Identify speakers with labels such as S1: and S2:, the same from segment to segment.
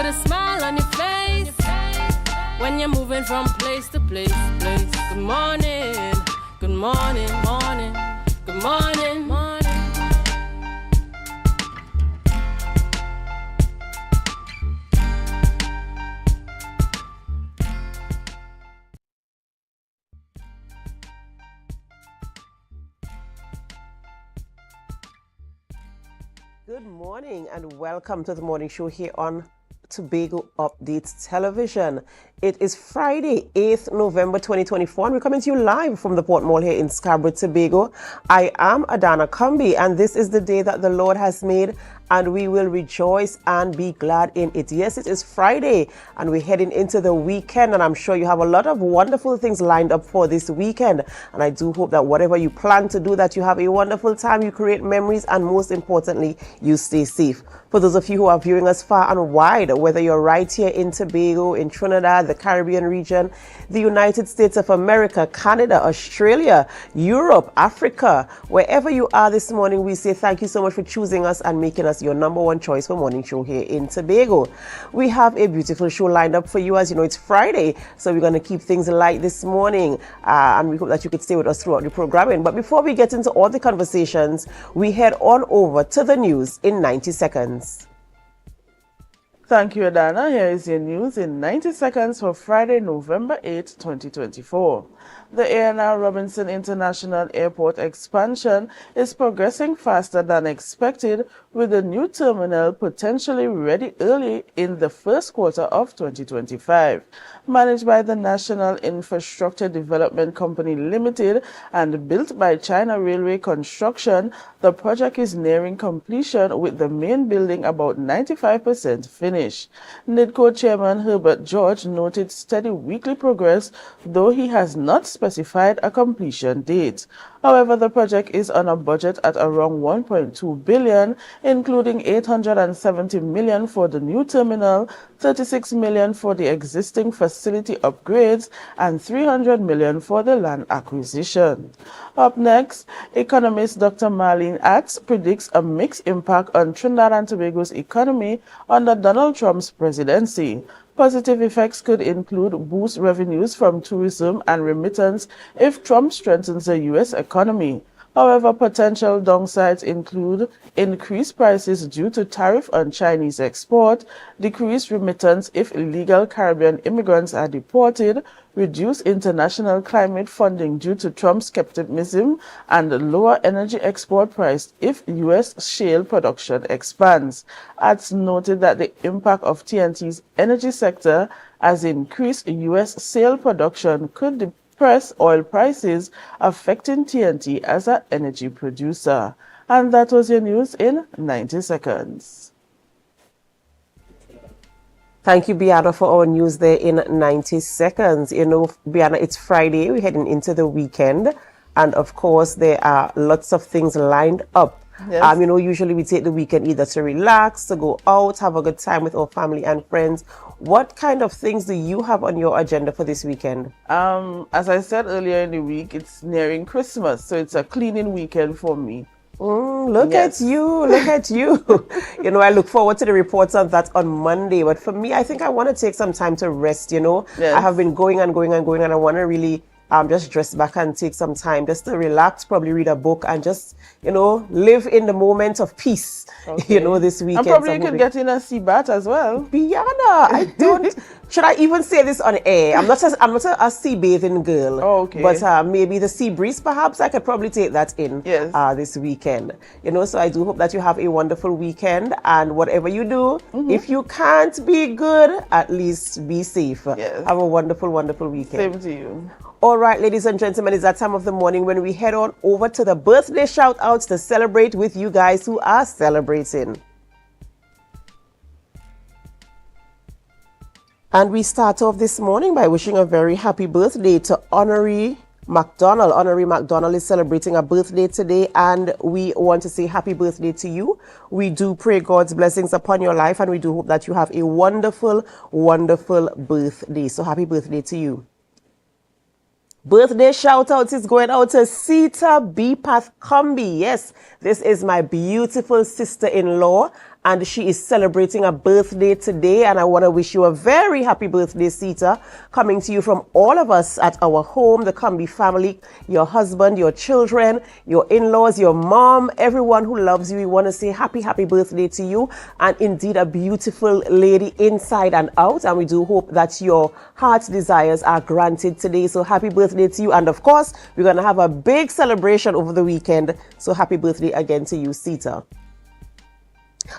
S1: put a smile on your face when you're moving from place to place. Good morning, good morning, morning, good morning, morning.
S2: Good morning and welcome to the morning show here on Tobago Updates Television. It is Friday, 8th November 2024, and we're coming to you live from the Port Mall here in Scarborough, Tobago. I am Adana Kumbi, and this is the day that the Lord has made, and we will rejoice and be glad in it. Yes, it is Friday, and we're heading into the weekend, and I'm sure you have a lot of wonderful things lined up for this weekend. And I do hope that whatever you plan to do, that you have a wonderful time, you create memories, and most importantly, you stay safe. For those of you who are viewing us far and wide, whether you're right here in Tobago, in Trinidad, the Caribbean region, the United States of America, Canada, Australia, Europe, Africa, wherever you are this morning, we say thank you so much for choosing us and making us your number one choice for morning show here in Tobago. We have a beautiful show lined up for you. As you know, it's Friday, so we're going to keep things light this morning, and we hope that you could stay with us throughout the programming. But before we get into all the conversations, we head on over to the news in 90 seconds.
S3: Thank you, Adana. Here is your news in 90 seconds for Friday, November 8, 2024. The A&R Robinson International Airport expansion is progressing faster than expected, with the new terminal potentially ready early in the first quarter of 2025. Managed by the National Infrastructure Development Company Limited and built by China Railway Construction, the project is nearing completion, with the main building about 95% finished. NIDCO Chairman Herbert George noted steady weekly progress, though he has not specified a completion date. However, the project is on a budget at around $1.2 billion, including $870 million for the new terminal, $36 million for the existing facility upgrades, and $300 million for the land acquisition. Up next, economist Dr. Marlene Axe predicts a mixed impact on Trinidad and Tobago's economy under Donald Trump's presidency. Positive effects could include boost revenues from tourism and remittance if Trump strengthens the U.S. economy. However, potential downsides include increased prices due to tariff on Chinese export, decreased remittance if illegal Caribbean immigrants are deported, reduced international climate funding due to Trump's skepticism, and lower energy export price if U.S. shale production expands. Ads noted that the impact of TNT's energy sector as increased U.S. shale production could depress oil prices, affecting TNT as an energy producer. And that was your news in 90 seconds.
S2: Thank you, Biana, for our news there in 90 seconds. You know, Biana, it's Friday. We're heading into the weekend. And of course, there are lots of things lined up.
S3: Yes.
S2: You know, usually we take the weekend either to relax, to go out, have a good time with our family and friends. What kind of things do you have on your agenda for this weekend?
S3: As I said earlier in the week, it's nearing Christmas, so it's a cleaning weekend for me.
S2: Look at you, look at you. You know, I look forward to the reports on that on Monday. But for me, I think I want to take some time to rest, you know.
S3: Yes.
S2: I have been going and going and going, and I want to really just dress back and take some time just to relax, probably read a book, and just, you know, live in the moment of peace, you know, this weekend.
S3: And probably you could get in a sea bath as well.
S2: Biana, I don't... Should I even say this on air? I'm not a sea bathing girl.
S3: Oh, okay.
S2: But maybe the sea breeze, perhaps I could probably take that in this weekend. You know, so I do hope that you have a wonderful weekend, and whatever you do, if you can't be good, at least be safe.
S3: Yes.
S2: Have a wonderful, wonderful weekend.
S3: Same to you.
S2: All right, ladies and gentlemen, it's that time of the morning when we head on over to the birthday shout-outs to celebrate with you guys who are celebrating. And we start off this morning by wishing a very happy birthday to Honorary McDonald. Honorary McDonald is celebrating a birthday today, and we want to say happy birthday to you. We do pray God's blessings upon your life, and we do hope that you have a wonderful, wonderful birthday. So happy birthday to you. Birthday shout out is going out to Sita B. Path Combi. Yes, this is my beautiful sister-in-law, and she is celebrating a birthday today. And I want to wish you a very happy birthday, Sita, coming to you from all of us at our home, the Cumby family, your husband, your children, your in-laws, your mom, everyone who loves you. We want to say happy birthday to you, and indeed a beautiful lady inside and out. And we do hope that your heart's desires are granted today. So happy birthday to you. And of course, we're going to have a big celebration over the weekend. So happy birthday again to you, Sita.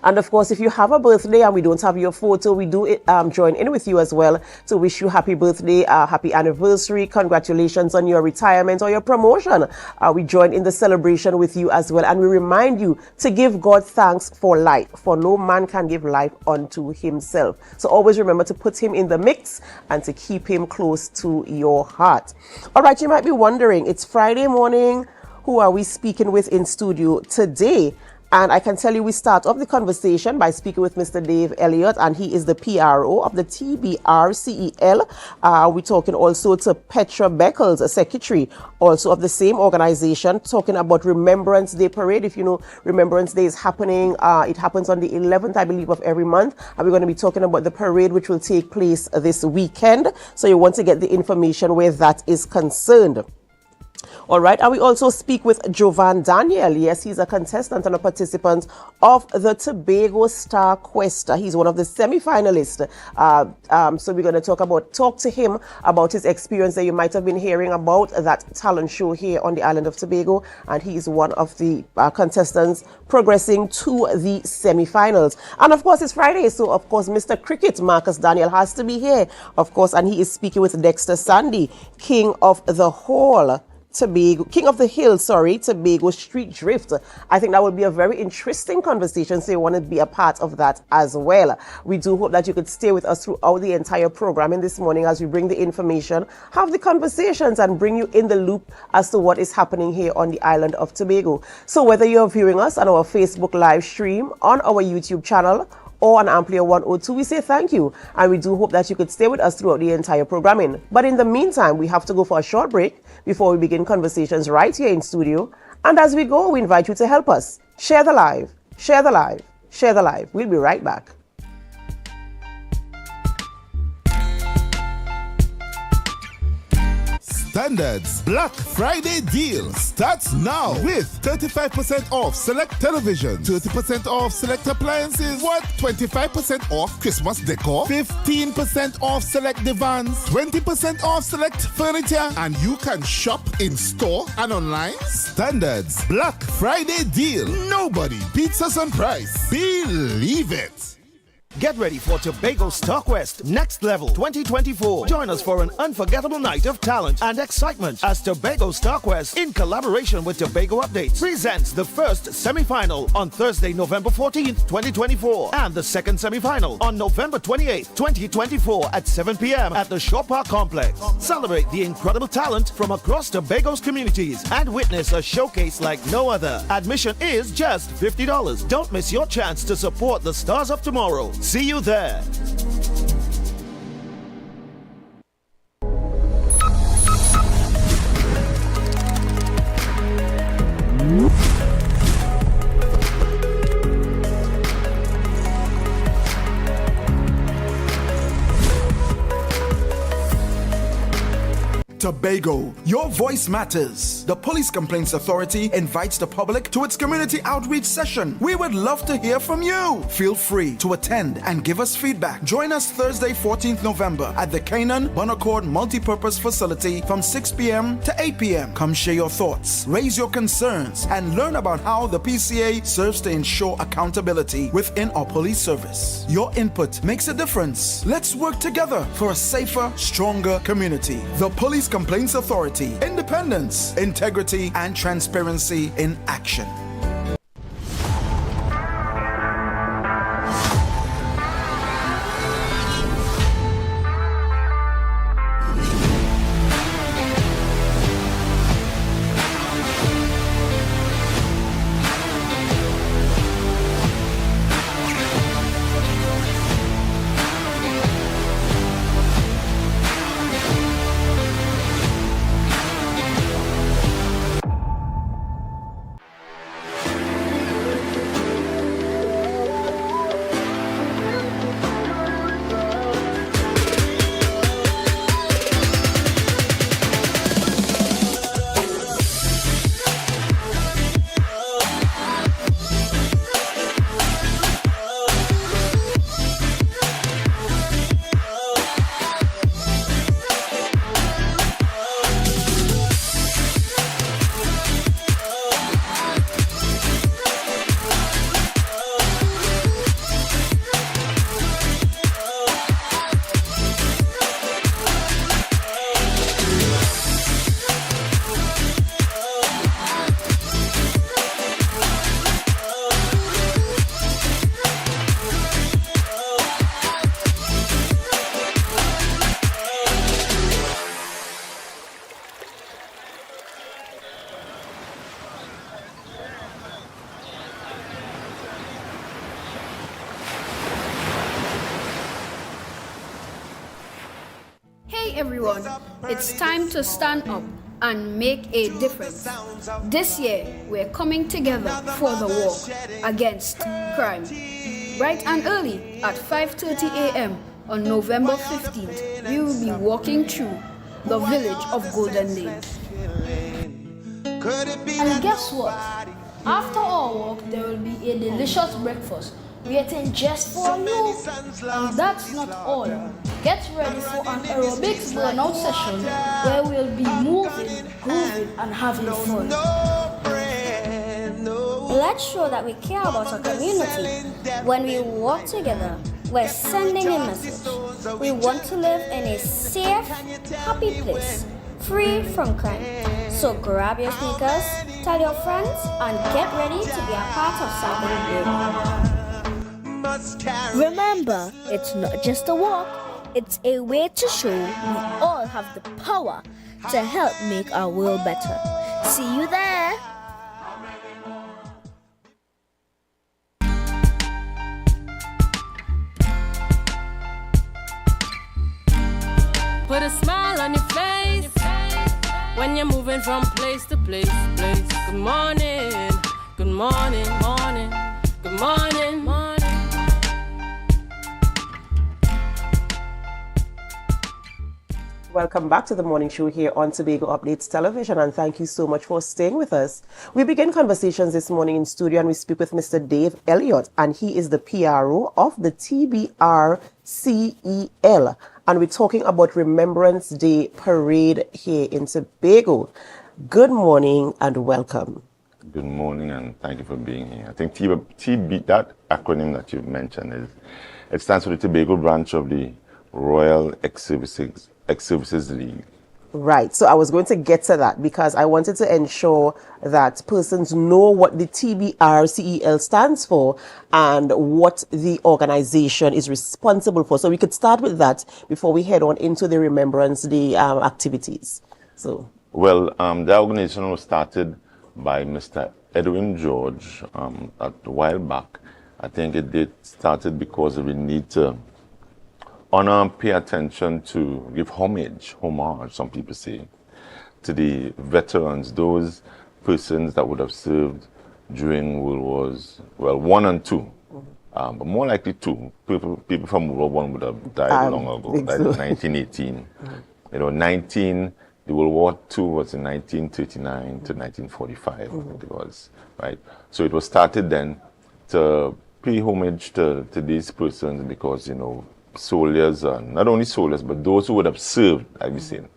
S2: And of course, if you have a birthday and we don't have your photo, we do join in with you as well to wish you happy birthday, happy anniversary, congratulations on your retirement or your promotion. We join in the celebration with you as well. And we remind you to give God thanks for life, for no man can give life unto himself. So always remember to put him in the mix and to keep him close to your heart. All right, you might be wondering, it's Friday morning. Who are we speaking with in studio today? And I can tell you we start off the conversation by speaking with Mr. Dave Elliott, and he is the PRO of the TBRCEL. We're talking also to Petra Beckles, a secretary also of the same organization, talking about Remembrance Day Parade. If you know, Remembrance Day is happening. It happens on the 11th, I believe, of every month. And we're going to be talking about the parade, which will take place this weekend. So you want to get the information where that is concerned. All right, and we also speak with Jovan Daniel. Yes, he's a contestant and a participant of the Tobago Star Quest. He's one of the semi-finalists. So we're going to talk to him about his experience that you might have been hearing about that talent show here on the island of Tobago. And he's one of the contestants progressing to the semi-finals. And of course, it's Friday, so of course, Mr. Cricket, Marcus Daniel, has to be here, of course, and he is speaking with Dexter Sandy, King of the Hall. King of the Hill, Tobago Street Drift. I think that would be a very interesting conversation, so you want to be a part of that as well. We do hope that you could stay with us throughout the entire programming this morning as we bring the information, have the conversations, and bring you in the loop as to what is happening here on the island of Tobago. So whether you're viewing us on our Facebook live stream, on our YouTube channel, or on Amplia 102, we say thank you, and we do hope that you could stay with us throughout the entire programming. But in the meantime, we have to go for a short break before we begin conversations right here in studio. And as we go, we invite you to help us share the live, share the live, share the live. We'll be right back.
S4: Standards Black Friday deal starts now with 35% off select television, 30% off select appliances, 25% off Christmas decor, 15% off select divans, 20% off select furniture, and you can shop in store and online. Standards Black Friday deal. Nobody beats us on price. Believe it.
S5: Get ready for Tobago Star Quest Next Level 2024. Join us for an unforgettable night of talent and excitement as Tobago Star Quest, in collaboration with Tobago Updates, presents the first semi-final on Thursday, November 14th, 2024, and the second semi-final on November 28th, 2024 at 7 p.m. at the Shore Park Complex. Celebrate the incredible talent from across Tobago's communities and witness a showcase like no other. Admission is just $50. Don't miss your chance to support the stars of tomorrow. See you there.
S6: Tobago, your voice matters. The Police Complaints Authority invites the public to its community outreach session. We would love to hear from you. Feel free to attend and give us feedback. Join us Thursday, 14th November at the Canaan Bonaccord Multipurpose Facility from 6 p.m. to 8 p.m. Come share your thoughts, raise your concerns, and learn about how the PCA serves to ensure accountability within our police service. Your input makes a difference. Let's work together for a safer, stronger community. The Police Complaints Authority. Independence, integrity, and transparency in action.
S7: everyone, it's time to stand up and make a difference. This year, we're coming together for the war against crime. Bright and early at 5:30 a.m. on November 15th, we will be walking through the village of Golden Lane. And guess what? After our walk, there will be a delicious breakfast waiting just for you. And that's not all. Get ready for an aerobics burnout session where we'll be moving, grooving, and having fun.
S8: Let's show that we care about our community. When we work together, we're sending a message. We want to live in a safe, happy place, free from crime. So grab your sneakers, tell your friends, and get ready to be a part of something big.
S9: Remember, it's not just a walk, it's a way to show we all have the power to help make our world better. See you there!
S1: Put a smile on your face when you're moving from place to place. Good morning, good morning, morning, good morning, morning.
S2: Welcome back to the morning show here on Tobago Updates Television, and thank you so much for staying with us. We begin conversations this morning in studio, and we speak with Mr. Dave Elliott, and he is the PRO of the TBRCEL, and we're talking about Remembrance Day Parade here in Tobago. Good morning and welcome.
S10: Good morning, and thank you for being here. I think TB, that acronym that you've mentioned, it stands for the Tobago branch of the Royal Ex-Services League.
S2: Right, so I was going to get to that because I wanted to ensure that persons know what the TBRCEL stands for and what the organization is responsible for. So we could start with that before we head on into the Remembrance Day activities. So,
S10: well, the organization was started by Mr. Edwin George a while back. I think it started because of the need to honor and pay attention to, give homage, some people say, to the veterans, those persons that would have served during World Wars, well, 1 and 2, but more likely 2. People from World War I would have died long ago, died in 1918. You know, the World War II was in 1939 to 1945, I think it was, right? So it was started then to pay homage to these persons because, you know, soldiers, not only soldiers, but those who would have served, like we said.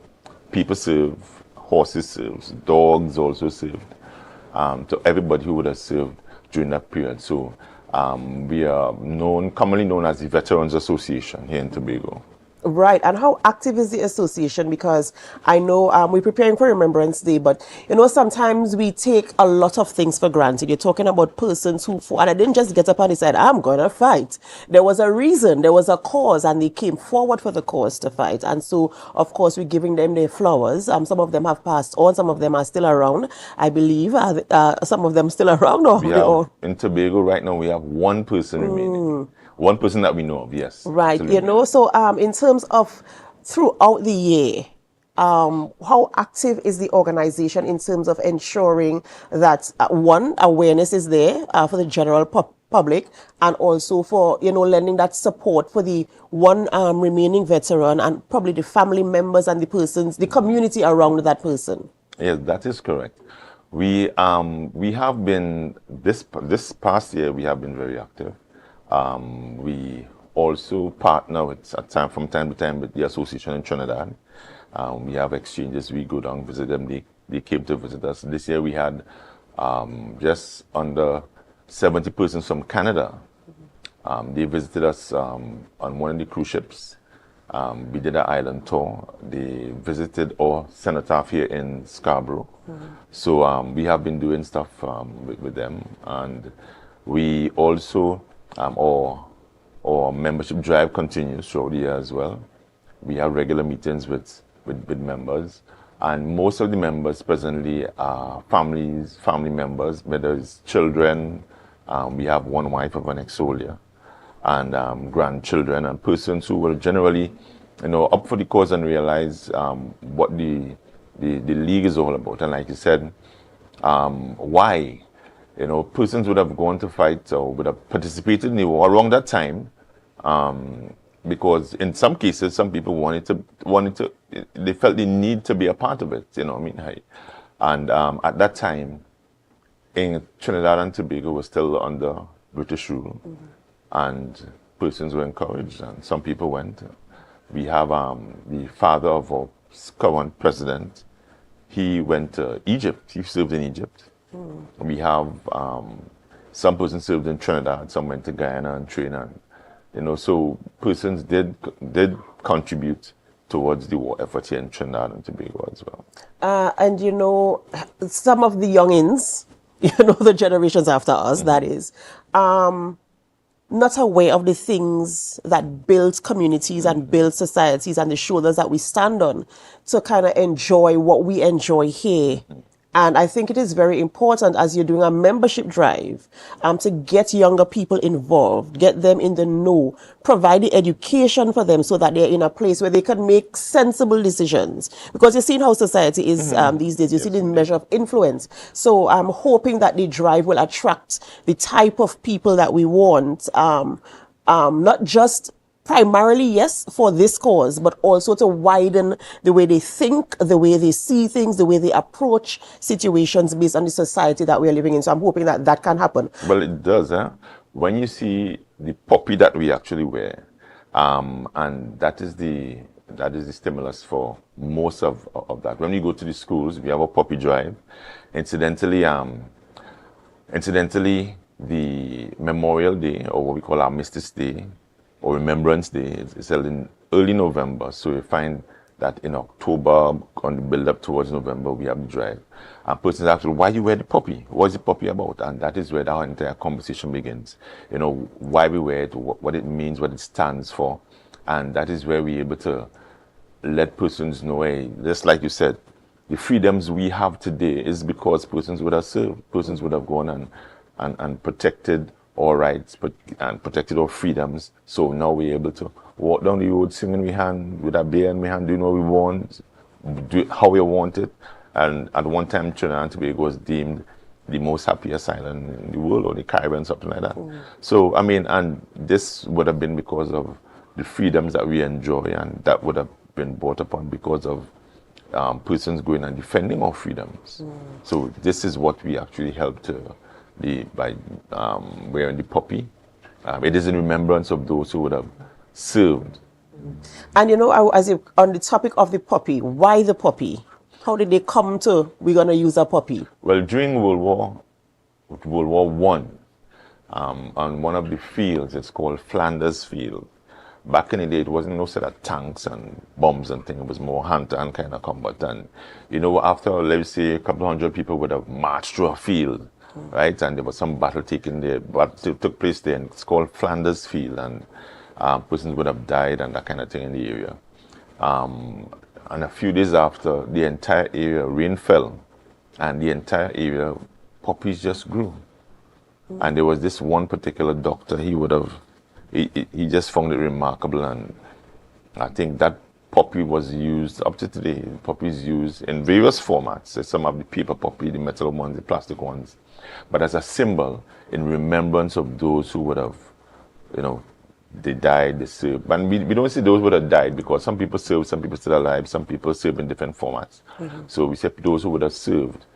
S10: People served, horses served, dogs also served, to everybody who would have served during that period. So we are commonly known as the Veterans Association here in Tobago.
S2: Right, and how active is the association? Because I know we're preparing for Remembrance Day, but you know, sometimes we take a lot of things for granted. You're talking about persons who fought, and I didn't just get up and decide, I'm going to fight. There was a reason, there was a cause, and they came forward for the cause to fight. And so, of course, we're giving them their flowers. Some of them have passed on, some of them are still around, I believe. Some of them still around?
S10: In Tobago right now, we have one person remaining. One person that we know of, yes.
S2: Right,
S10: absolutely.
S2: You know, so in terms of throughout the year, how active is the organization in terms of ensuring that, one, awareness is there for the general public, and also for, you know, lending that support for the one remaining veteran and probably the family members and the persons, the community around that person?
S10: Yes, that is correct. We have been, this past year, we have been very active. We also partner with, from time to time, with the association in Trinidad. We have exchanges. We go down, visit them. They came to visit us. This year we had just under 70 persons from Canada. They visited us on one of the cruise ships. We did an island tour. They visited our cenotaph here in Scarborough. So we have been doing stuff with them. And we also our membership drive continues throughout the year as well. We have regular meetings with members, and most of the members presently are family members, whether it's children. We have one wife of an ex-soldier, and grandchildren, and persons who will generally up for the cause and realize what the league is all about. And like you said, why? Persons would have gone to fight or would have participated in the war around that time, because in some cases, some people wanted to, they felt the need to be a part of it. And at that time, in Trinidad and Tobago was still under British rule, and persons were encouraged, and some people went. We have the father of our current president. He went to Egypt. He served in Egypt. We have some persons served in Trinidad. Some went to Guyana and Trinidad. So persons did contribute towards the war effort here in Trinidad and Tobago as well.
S2: And some of the youngins, the generations after us, that is, not aware of the things that build communities and build societies and the shoulders that we stand on to kind of enjoy what we enjoy here. And I think it is very important, as you're doing a membership drive, to get younger people involved, get them in the know, provide the education for them so that they're in a place where they can make sensible decisions. Because you're seeing how society is these days. You see the measure of influence. So I'm hoping that the drive will attract the type of people that we want, not just primarily, yes, for this cause, but also to widen the way they think, the way they see things, the way they approach situations based on the society that we're living in. So I'm hoping that that can happen.
S10: Well, it does, huh? When you see the puppy that we actually wear, and that is the stimulus for most of that. When we go to the schools, we have a puppy drive. Incidentally, the Memorial Day, or what we call our Mistress Day, or Remembrance Day, is held in early November. So you find that in October, on the build-up towards November, we have the drive. And persons ask, why you wear the puppy? What is the puppy about? And that is where our entire conversation begins. Why we wear it, what it means, what it stands for. And that is where we're able to let persons know, hey, just like you said, the freedoms we have today is because persons would have served, persons would have gone and protected our rights and protected our freedoms. So now we're able to walk down the road singing we hand, with a beer in we hand, doing what we want, do it how we want it. And at one time, Trinidad and Tobago was deemed the most happiest island in the world, or the Caribbean, something like that. So, and this would have been because of the freedoms that we enjoy, and that would have been brought upon because of persons going and defending our freedoms. So this is what we actually help to by wearing the puppy. It is in remembrance of those who would have served.
S2: And on the topic of the puppy, why the puppy? How did they come to, we're going to use a puppy?
S10: Well, during World War I, on one of the fields, it's called Flanders Field. Back in the day, it wasn't no set of tanks and bombs and things. It was more hand-to-hand kind of combat. And, after, let's say, a couple hundred people would have marched through a field, right? And there was some battle took place there, and it's called Flanders Field. And persons would have died and that kind of thing in the area. And a few days after, the entire area, rain fell, and the entire area, poppies just grew. And there was this one particular doctor, he just found it remarkable, and I think that poppy was used up to today. Poppies used in various formats. Some of the paper poppy, the metal ones, the plastic ones, but as a symbol in remembrance of those who would have, they died, they served. And we don't say those would have died, because some people served, some people still alive, some people serve in different formats. So we say those who would have served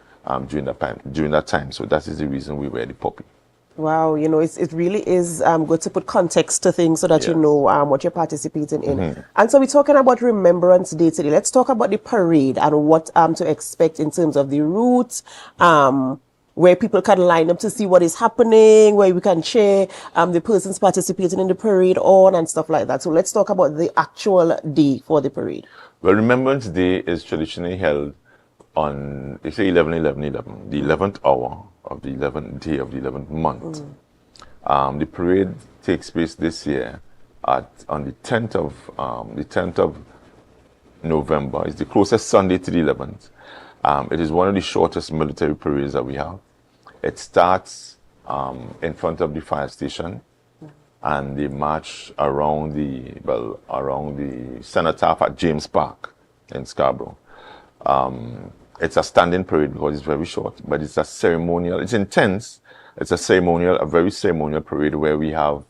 S10: during that time. So that is the reason we wear the poppy.
S2: Wow, it really is good to put context to things so that you know what you're participating in. And so we're talking about Remembrance Day today. Let's talk about the parade and what to expect in terms of the route, where people can line up to see what is happening, where we can cheer the persons participating in the parade on and stuff like that. So let's talk about the actual day for the parade.
S10: Well, Remembrance Day is traditionally held on, they say 11/11/11, the 11th hour of the 11th day of the 11th month. The parade takes place this year on the 10th of November. It's the closest Sunday to the 11th. It is one of the shortest military parades that we have. It starts in front of the fire station, and they march around the cenotaph at James Park in Scarborough. It's a standing parade because it's very short, but it's a ceremonial. It's intense. It's a very ceremonial parade where we have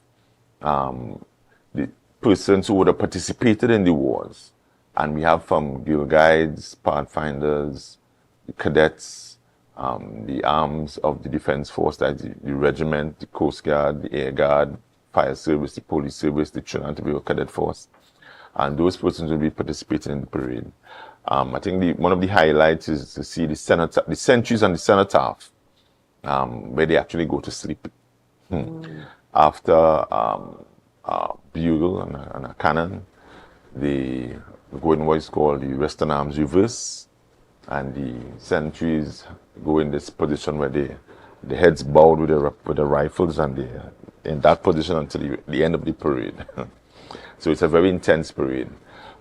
S10: the persons who would have participated in the wars, and we have from Girl Guides, Pathfinders, the cadets, the arms of the Defense Force, that the regiment, the Coast Guard, the Air Guard, Fire Service, the Police Service, the Trinidad and Tobago Cadet Force, and those persons will be participating in the parade. I think one of the highlights is to see the sentries and the cenotaph, where they actually go to sleep. After a bugle and a cannon, they go in what is called the Western Arms Reverse, and the sentries go in this position where the heads bowed with the rifles, and they're in that position until the end of the parade. So it's a very intense parade.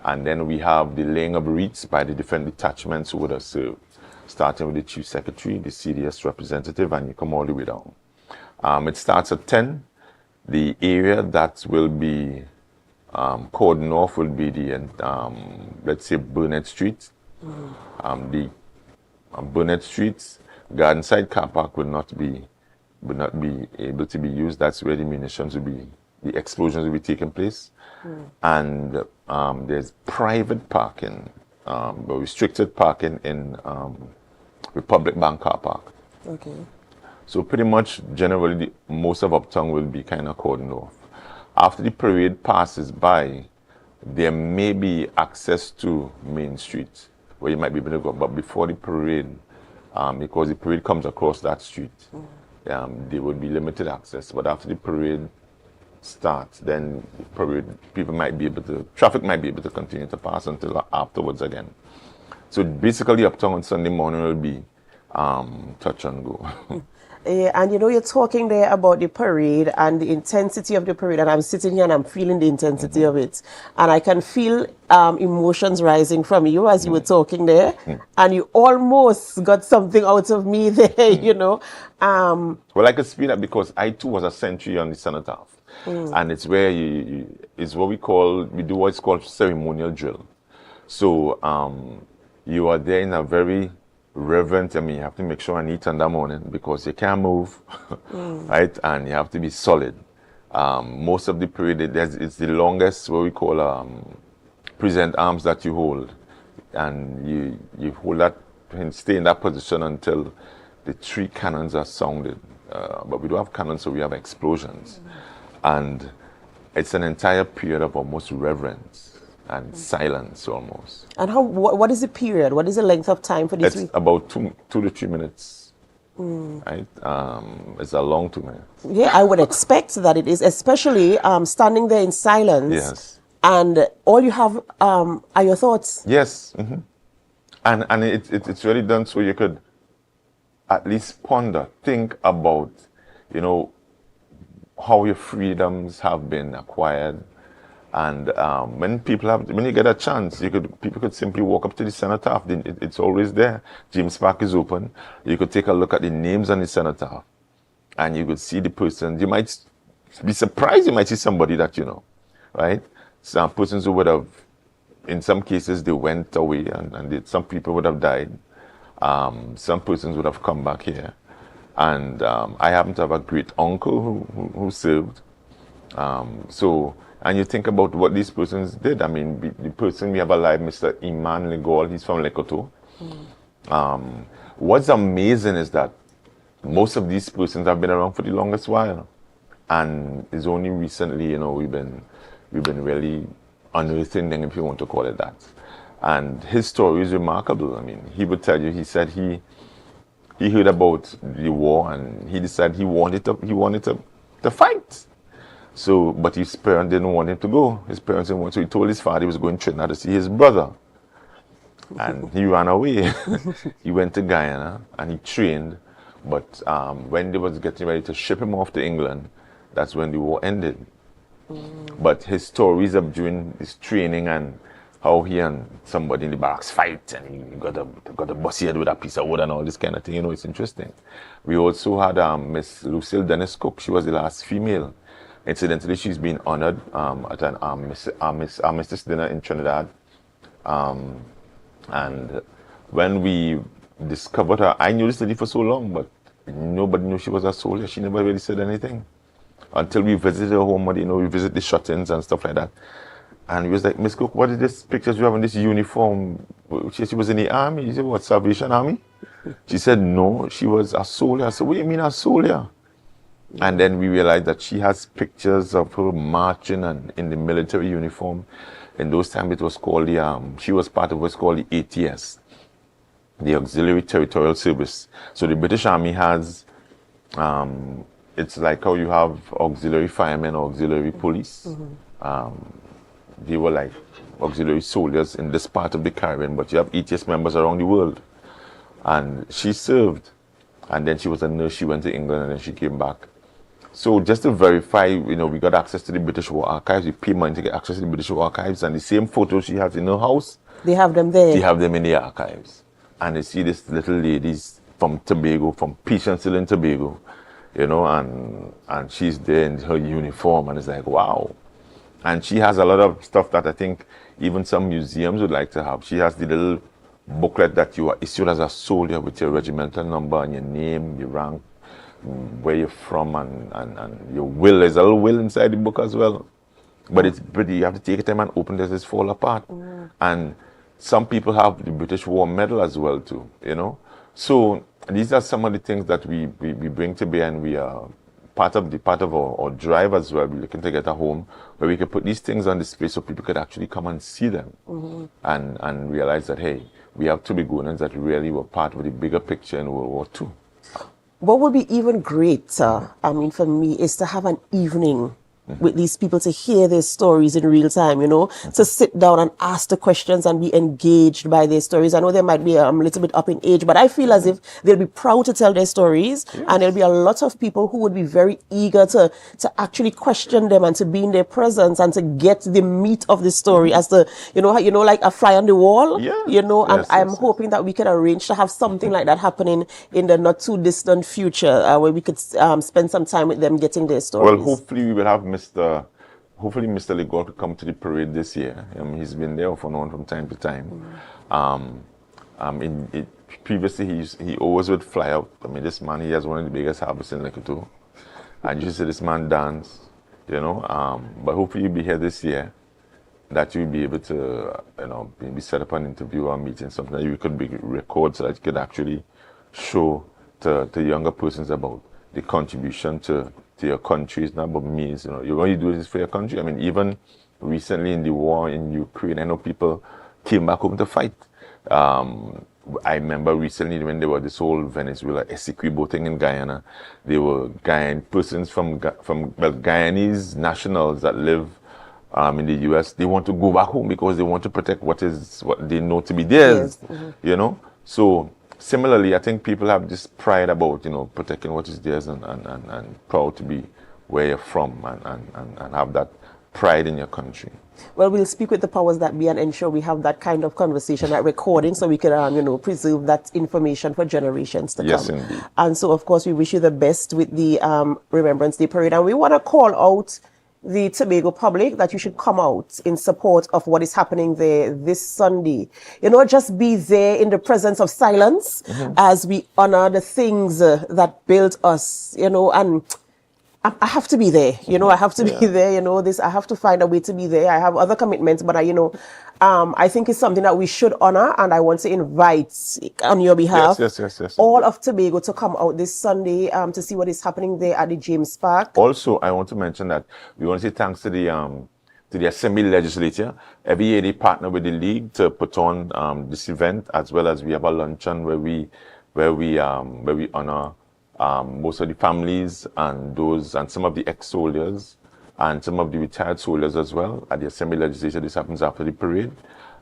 S10: And then we have the laying of wreaths by the different detachments who would have served, starting with the Chief Secretary, the CDS representative, and you come all the way down. It starts at 10. The area that will be cordoned off will be the, let's say, Burnett Street. The Burnett Street Gardenside car park will not be able to be used. That's where the munitions will be, the explosions will be taking place. And there's private parking, but restricted parking in Republic Bank car park.
S2: Okay.
S10: So pretty much, generally, most of Uptown will be kind of cordoned off. After the parade passes by, there may be access to Main Street, where you might be able to go. But before the parade, because the parade comes across that street, there would be limited access. But after the parade starts, then the parade, traffic might be able to continue to pass until afterwards again. So basically, Uptown on Sunday morning will be touch and go.
S2: And you know, you're talking there about the parade and the intensity of the parade, and I'm sitting here and I'm feeling the intensity of it. And I can feel emotions rising from you as you were talking there. And you almost got something out of me there, you know.
S10: Well, I could speak that because I too was a sentry on the cenotaph. And it's where it's what we do what's called ceremonial drill. So you are there in a very reverent, you have to make sure and eat on that morning because you can't move, right? And you have to be solid. Most of the parade, it's the longest, what we call present arms that you hold. And you hold that and stay in that position until the 3 cannons are sounded. But we don't have cannons, so we have explosions. And it's an entire period of almost reverence and silence almost.
S2: And what is the period? What is the length of time for this?
S10: It's about 2 to 3 minutes. Right? It's a long 2 minutes.
S2: Yeah, I would expect that it is, especially standing there in silence.
S10: Yes.
S2: And all you have are your thoughts.
S10: Yes. And it's really done so you could at least ponder, think about, you know, how your freedoms have been acquired. And when you get a chance, people could simply walk up to the cenotaph. It's always there. James Park is open. You could take a look at the names on the cenotaph, and you could see the person. You might be surprised. You might see somebody that you know, right? Some persons who would have, in some cases, they went away, and some people would have died. Some persons would have come back here, and I happen to have a great uncle who served. And you think about what these persons did. I mean, the person we have alive, Mr. Iman Legol, he's from Lekoto. What's amazing is that most of these persons have been around for the longest while. And it's only recently, you know, we've been really unearthing them, if you want to call it that. And his story is remarkable. I mean, he would tell you, he said he heard about the war and he decided he wanted to fight. So, but his parents didn't want him to go. His parents didn't want, so he told his father he was going to Trinidad to see his brother. And he ran away. He went to Guyana and he trained. But when they was getting ready to ship him off to England, that's when the war ended. But his stories of during his training and how he and somebody in the barracks fight and he got a bust head with a piece of wood and all this kind of thing, you know, it's interesting. We also had Miss Lucille Dennis Cook. She was the last female Incidentally, she's been honored at an armistice dinner in Trinidad. And when we discovered her, I knew this lady for so long, but nobody knew she was a soldier. She never really said anything until we visited her home. We visit the shut-ins and stuff like that. And we was like, Miss Cook, what is this pictures you have in this uniform? She was in the army. You said, what, Salvation Army? She said, no, she was a soldier. I said, what do you mean a soldier? And then we realized that she has pictures of her marching and in the military uniform. In those times, it was called she was part of what's called the ATS, the Auxiliary Territorial Service. So the British Army has, it's like how you have auxiliary firemen or auxiliary police. They were like auxiliary soldiers in this part of the Caribbean, but you have ATS members around the world. And she served, and then she was a nurse. She went to England, and then she came back. So just to verify, we got access to the British War Archives. We pay money to get access to the British War Archives, and the same photos she has in her house,
S2: they have them there.
S10: They have them in the archives. And you see this little ladies from Tobago, from Patience Hill in Tobago, and she's there in her uniform, and it's like, wow. And she has a lot of stuff that I think even some museums would like to have. She has the little booklet that you are issued as a soldier with your regimental number and your name, your rank, where you're from, and your will. There's a little will inside the book as well. But it's pretty, you have to take your time and open this, it's fall apart. And some people have the British War Medal as well too, So these are some of the things that we bring to bear, and we are part of our drive as well. We're looking to get a home where we can put these things on display so people could actually come and see them and realize that, hey, we have Tobagoans that really were part of the bigger picture in World War II.
S2: What would be even greater, for me, is to have an evening with these people, to hear their stories in real time, to sit down and ask the questions and be engaged by their stories. I know they might be a little bit up in age, but I feel as if they'll be proud to tell their stories, and there'll be a lot of people who would be very eager to actually question them and to be in their presence and to get the meat of the story as the, like a fly on the wall, and I'm hoping that we can arrange to have something like that happening in the not too distant future, where we could spend some time with them getting their stories.
S10: Well, hopefully we will have hopefully Mr. Legor could come to the parade this year. He's been there off and on from time to time. Previously, he always would fly out. This man, he has one of the biggest harvests in Lekoto. And you see this man dance, but hopefully you'll be here this year, that you'll be able to, maybe set up an interview or meeting, something that you could record so that you could actually show to younger persons about the contribution to your country. It's not about me. You're going to do this for your country. Even recently in the war in Ukraine, I know people came back home to fight. I remember recently when there was this whole Venezuela Essequibo thing in Guyana, there were persons from Guyanese nationals that live in the US. They want to go back home because they want to protect what they know to be theirs. So similarly, I think people have this pride about, protecting what is theirs and proud to be where you're from and have that pride in your country.
S2: Well, we'll speak with the powers that be and ensure we have that kind of conversation, that recording, so we can, preserve that information for generations to come.
S10: Yes, indeed.
S2: And so, of course, we wish you the best with the Remembrance Day Parade. And we want to call out the Tobago public that you should come out in support of what is happening there this Sunday. Just be there in the presence of silence as we honor the things that built us, and I have to be there, I have to be there, I have to find a way to be there. I have other commitments, but I think it's something that we should honor, and I want to invite on your behalf all of Tobago to come out this Sunday to see what is happening there at the James Park.
S10: Also, I want to mention that we want to say thanks to the Assembly Legislature. Every year they partner with the League to put on this event, as well as we have a luncheon where we honor most of the families and some of the ex-soldiers and some of the retired soldiers as well at the Assembly Legislature. This happens after the parade.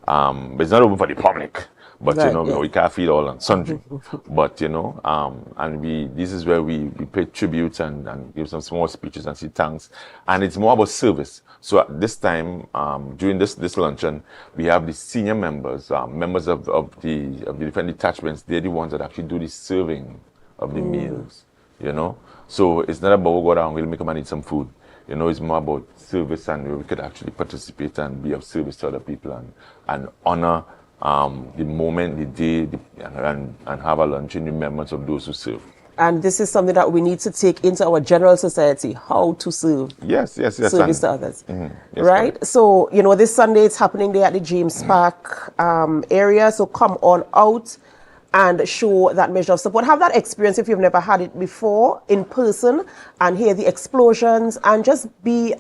S10: But it's not open for the public. But, we can't feed all and sundry. But, this is where we pay tribute and give some small speeches and say thanks. And it's more about service. So at this time, during this luncheon, we have the senior members of the different detachments. They're the ones that actually do the serving of the meals, So it's not about go down, we'll make them and eat some food. You know, it's more about service, and where we could actually participate and be of service to other people and honor the moment, the day, and have a lunch in remembrance of those who serve.
S2: And this is something that we need to take into our general society, how to serve.
S10: Yes.
S2: Service to others.
S10: Yes,
S2: right?
S10: correct.
S2: So, you know, this Sunday it's happening there at the James Park area. So come on out and show that measure of support. Have that experience if you've never had it before in person, and hear the explosions, and just be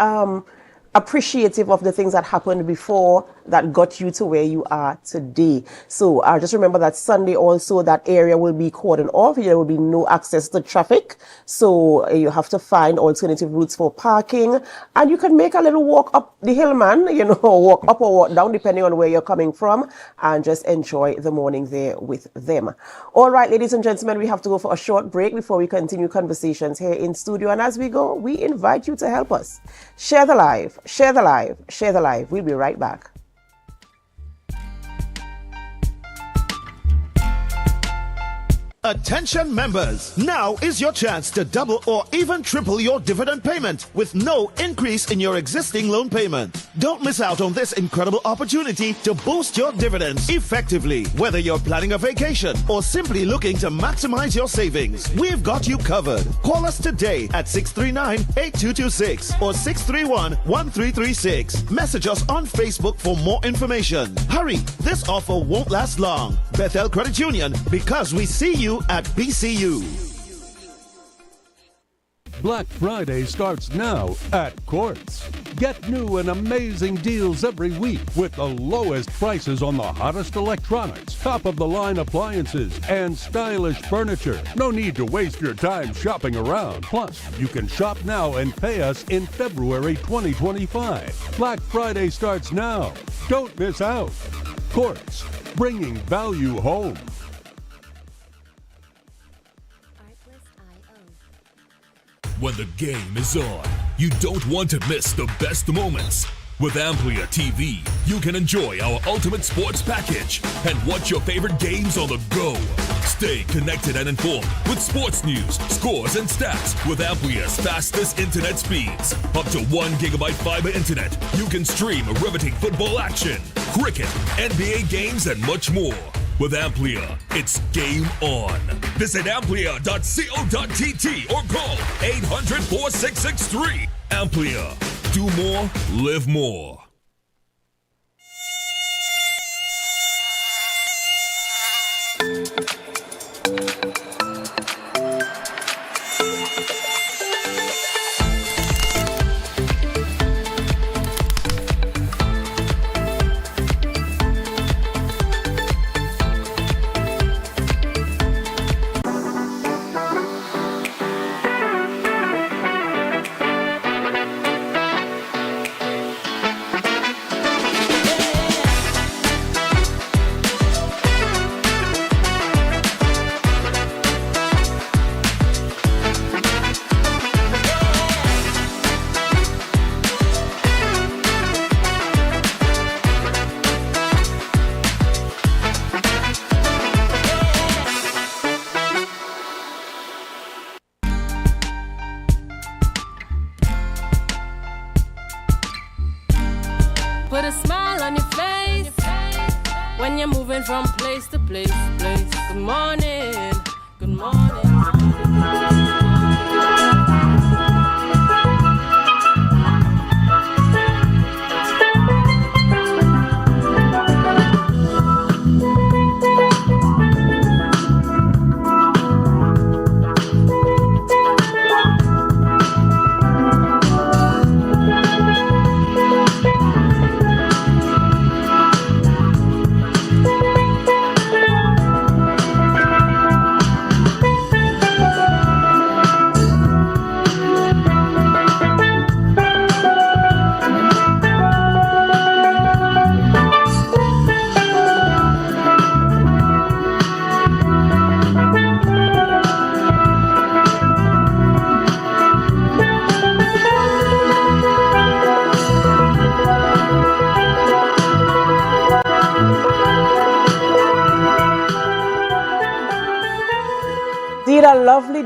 S2: appreciative of the things that happened before that got you to where you are today. So just remember that Sunday also that area will be cordoned off. There will be no access to traffic. So you have to find alternative routes for parking, and you can make a little walk up the hill, man, you know, walk up or walk down depending on where you're coming from, and just enjoy the morning there with them. All right, ladies and gentlemen, we have to go for a short break before we continue conversations here in studio. And as we go, we invite you to help us. Share the live, share the live, share the live. We'll be right back.
S5: Attention members, now is your chance to double or even triple your dividend payment with no increase in your existing loan payment. Don't miss out on this incredible opportunity to boost your dividends effectively. Whether you're planning a vacation or simply looking to maximize your savings, we've got you covered. Call us today at 639-8226 or 631-1336. Message us on Facebook for more information. Hurry, this offer won't last long. Bethel Credit Union, because we see you at BCU.
S11: Black Friday starts now at Quartz. Get new and amazing deals every week with the lowest prices on the hottest electronics, top-of-the-line appliances, and stylish furniture. No need to waste your time shopping around. Plus, you can shop now and pay us in February 2025. Black Friday starts now. Don't miss out. Quartz, bringing value home.
S12: When the game is on, you don't want to miss the best moments. With Amplia TV, you can enjoy our ultimate sports package and watch your favorite games on the go. Stay connected and informed with sports news, scores, and stats with Amplia's fastest internet speeds. Up to 1 gigabyte fiber internet, you can stream riveting football action, cricket, NBA games, and much more. With Amplia, it's game on. Visit amplia.co.tt or call 800-4663. Amplia. Do more, live more.
S1: Put a smile on your face when you're moving from place to place. Good morning, good morning.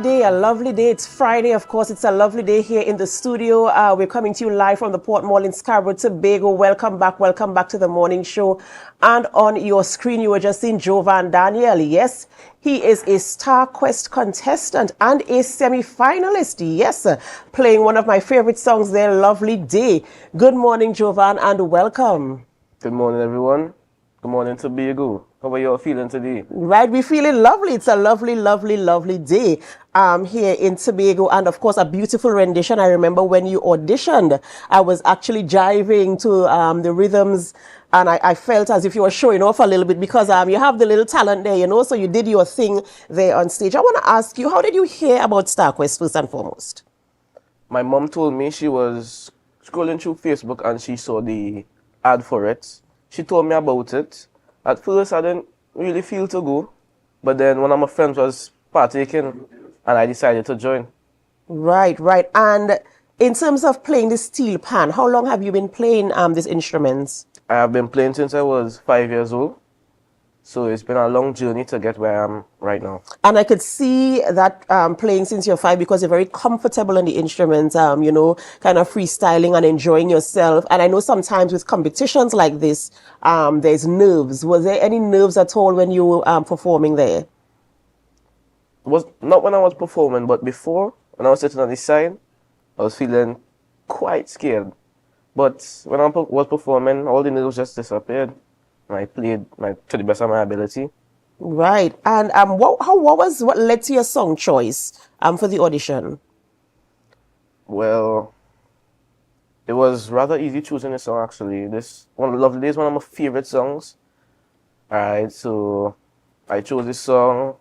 S2: day, a lovely day. It's Friday, of course. It's a lovely day here in the studio. We're coming to you live from the Port Mall in Scarborough, Tobago. Welcome back to the morning show. And on your screen, you were just seeing Jovan Daniel. Yes, he is a Star Quest contestant and a semi-finalist. Yes, playing one of my favorite songs there, Lovely Day. Good morning, Jovan, and welcome.
S13: Good morning, everyone. Good morning, Tobago. How are you all feeling today?
S2: Right, we're feeling lovely. It's a lovely, lovely, lovely day here in Tobago. And of course, a beautiful rendition. I remember when you auditioned, I was actually jiving to the rhythms. And I felt as if you were showing off a little bit because you have the little talent there, you know, so you did your thing there on stage. I want to ask you, how did you hear about Star Quest first and foremost?
S13: My mom told me she was scrolling through Facebook and she saw the ad for it. She told me about it. At first, I didn't really feel to go, but then one of my friends was partaking, and I decided to join.
S2: Right. And in terms of playing the steel pan, how long have you been playing these instruments?
S13: I have been playing since I was 5 years old, so it's been a long journey to get where I am right now.
S2: And I could see that playing since you're 5 because you're very comfortable on the instruments, you know, kind of freestyling and enjoying yourself. And I know sometimes with competitions like this, there's nerves. Was there any nerves at all when you were performing there?
S13: Was not when I was performing, but before, when I was sitting on the side, I was feeling quite scared. But when I was performing, all the nerves just disappeared. And I played to the best of my ability.
S2: Right. And what led to your song choice for the audition?
S13: Well, it was rather easy choosing a song, actually. This one, Lovely Day, is one of my favorite songs. Alright, so I chose this song.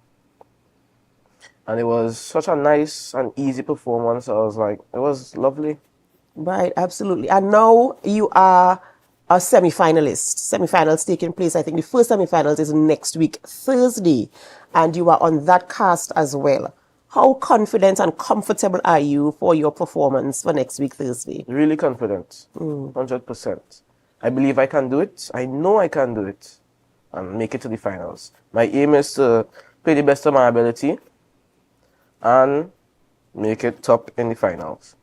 S13: And it was such a nice and easy performance. I was like, it was lovely.
S2: Right, absolutely. And now you are a semi-finalist. Semi-finals taking place, I think the first semi-finals is next week, Thursday. And you are on that cast as well. How confident and comfortable are you for your performance for next week, Thursday?
S13: Really confident, 100%. I believe I can do it. I know I can do it and make it to the finals. My aim is to play the best of my ability and make it top in the finals.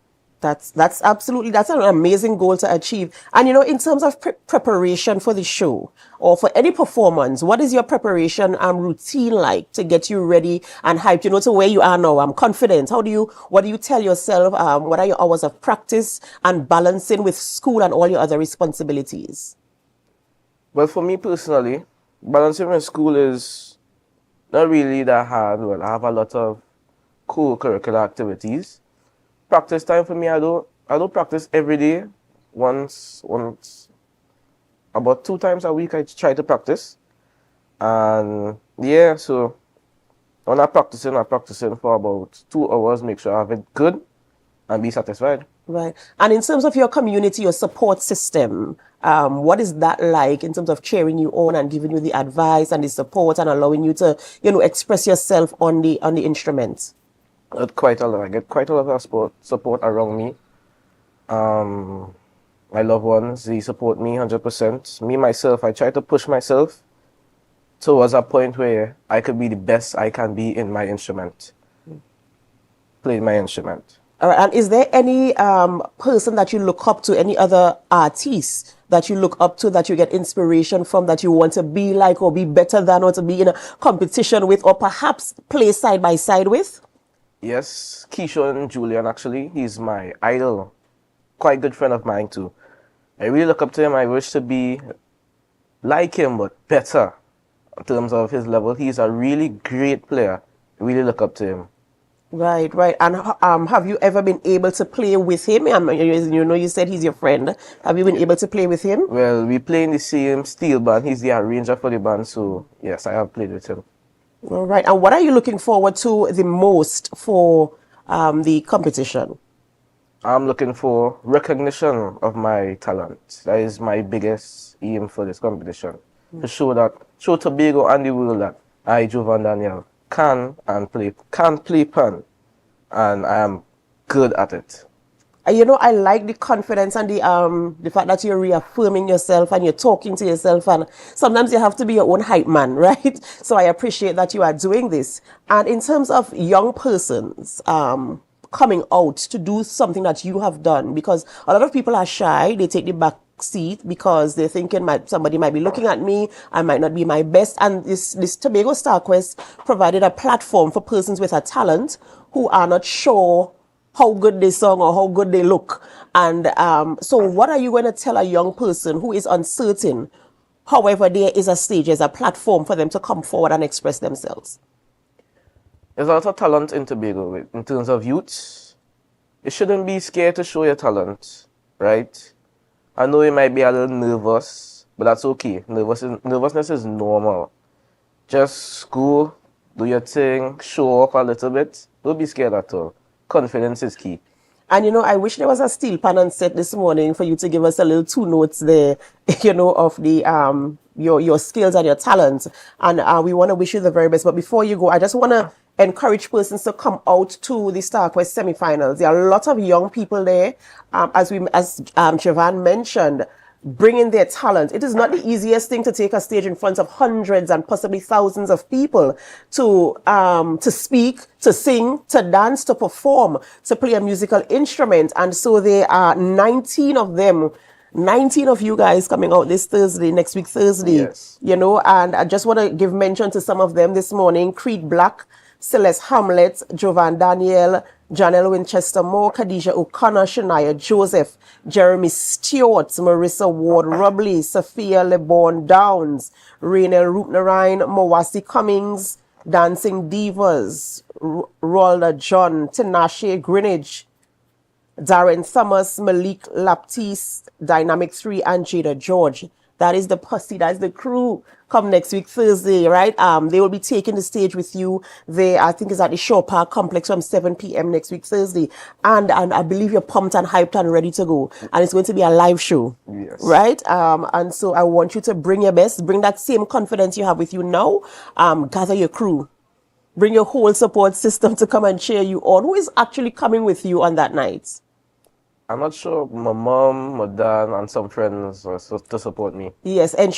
S2: That's an amazing goal to achieve. And you know, in terms of preparation for the show or for any performance, what is your preparation routine like to get you ready and hyped, you know, to where you are now? I'm confident. What do you tell yourself? What are your hours of practice and balancing with school and all your other responsibilities?
S13: Well, for me personally, balancing with school is not really that hard. Well, I have a lot of co-curricular activities. Practice time for me, I don't practice every day. Once, about 2 times a week I try to practice. And yeah, so when I'm practicing for about 2 hours, make sure I have it good and be satisfied.
S2: Right. And in terms of your community, your support system, what is that like in terms of cheering you on and giving you the advice and the support and allowing you to, you know, express yourself on the instruments?
S13: I get quite a lot of support around me. My loved ones, they support me 100%. Me, myself, I try to push myself towards a point where I could be the best I can be in my instrument. Playing my instrument.
S2: All right. And is there any person that you look up to, any other artists that you look up to, that you get inspiration from, that you want to be like or be better than or to be in a competition with or perhaps play side by side with?
S13: Yes, Keishon and Julian, actually. He's my idol. Quite good friend of mine, too. I really look up to him. I wish to be like him, but better in terms of his level. He's a really great player. I really look up to him.
S2: Right. And have you ever been able to play with him? You know, you said he's your friend. Have you been able to play with him?
S13: Well, we play in the same steel band. He's the arranger for the band, so yes, I have played with him.
S2: All right. And what are you looking forward to the most for the competition?
S13: I'm looking for recognition of my talent. That is my biggest aim for this competition. To show Tobago and the world that I, Jovan Daniel, can play pan, and I am good at it.
S2: You know, I like the confidence and the fact that you're reaffirming yourself and you're talking to yourself, and sometimes you have to be your own hype man, right? So I appreciate that you are doing this. And in terms of young persons coming out to do something that you have done, because a lot of people are shy, they take the back seat because they're thinking somebody might be looking at me, I might not be my best. And this Tobago Star Quest provided a platform for persons with a talent who are not sure how good they sing or how good they look. And so what are you going to tell a young person who is uncertain? However, there is a stage, there's a platform for them to come forward and express themselves.
S13: There's a lot of talent in Tobago in terms of youth. You shouldn't be scared to show your talent, right? I know you might be a little nervous, but that's okay. Nervousness is normal. Just go, do your thing, show off a little bit. Don't be scared at all. Confidence is key.
S2: And, you know, I wish there was a steel pan on set this morning for you to give us a little 2 notes there, you know, of the your skills and your talents. And we want to wish you the very best. But before you go, I just want to encourage persons to come out to the Star Quest semi-finals. There are a lot of young people there, as Jovan mentioned, bringing their talent. It is not the easiest thing to take a stage in front of hundreds and possibly thousands of people to speak, to sing, to dance, to perform, to play a musical instrument. And so there are 19 of them. 19 of you guys coming out this Thursday, next week Thursday,
S13: yes.
S2: You know, and I just want to give mention to some of them this morning. Creed Black, Celeste Hamlet, Jovan Daniel, Janelle Winchester Moore, Khadijah O'Connor, Shania Joseph, Jeremy Stewart, Marissa Ward Rubley, Sophia LeBon Downs, Raynel Rupnarine, Mawasi Cummings, Dancing Divas, Rolda John, Tinashe Greenwich, Darren Summers, Malik Laptis, Dynamic 3, and Jada George. That is the posse, that's the crew. Come next week, Thursday, right? They will be taking the stage with you. I think it's at the Shaw Park Complex from 7 p.m. next week, Thursday. And I believe you're pumped and hyped and ready to go. And it's going to be a live show,
S13: yes.
S2: Right? And so I want you to bring your best, bring that same confidence you have with you now. Gather your crew. Bring your whole support system to come and cheer you on. Who is actually coming with you on that night?
S13: I'm not sure. My mom, my dad, and some friends to support me.
S2: Yes, make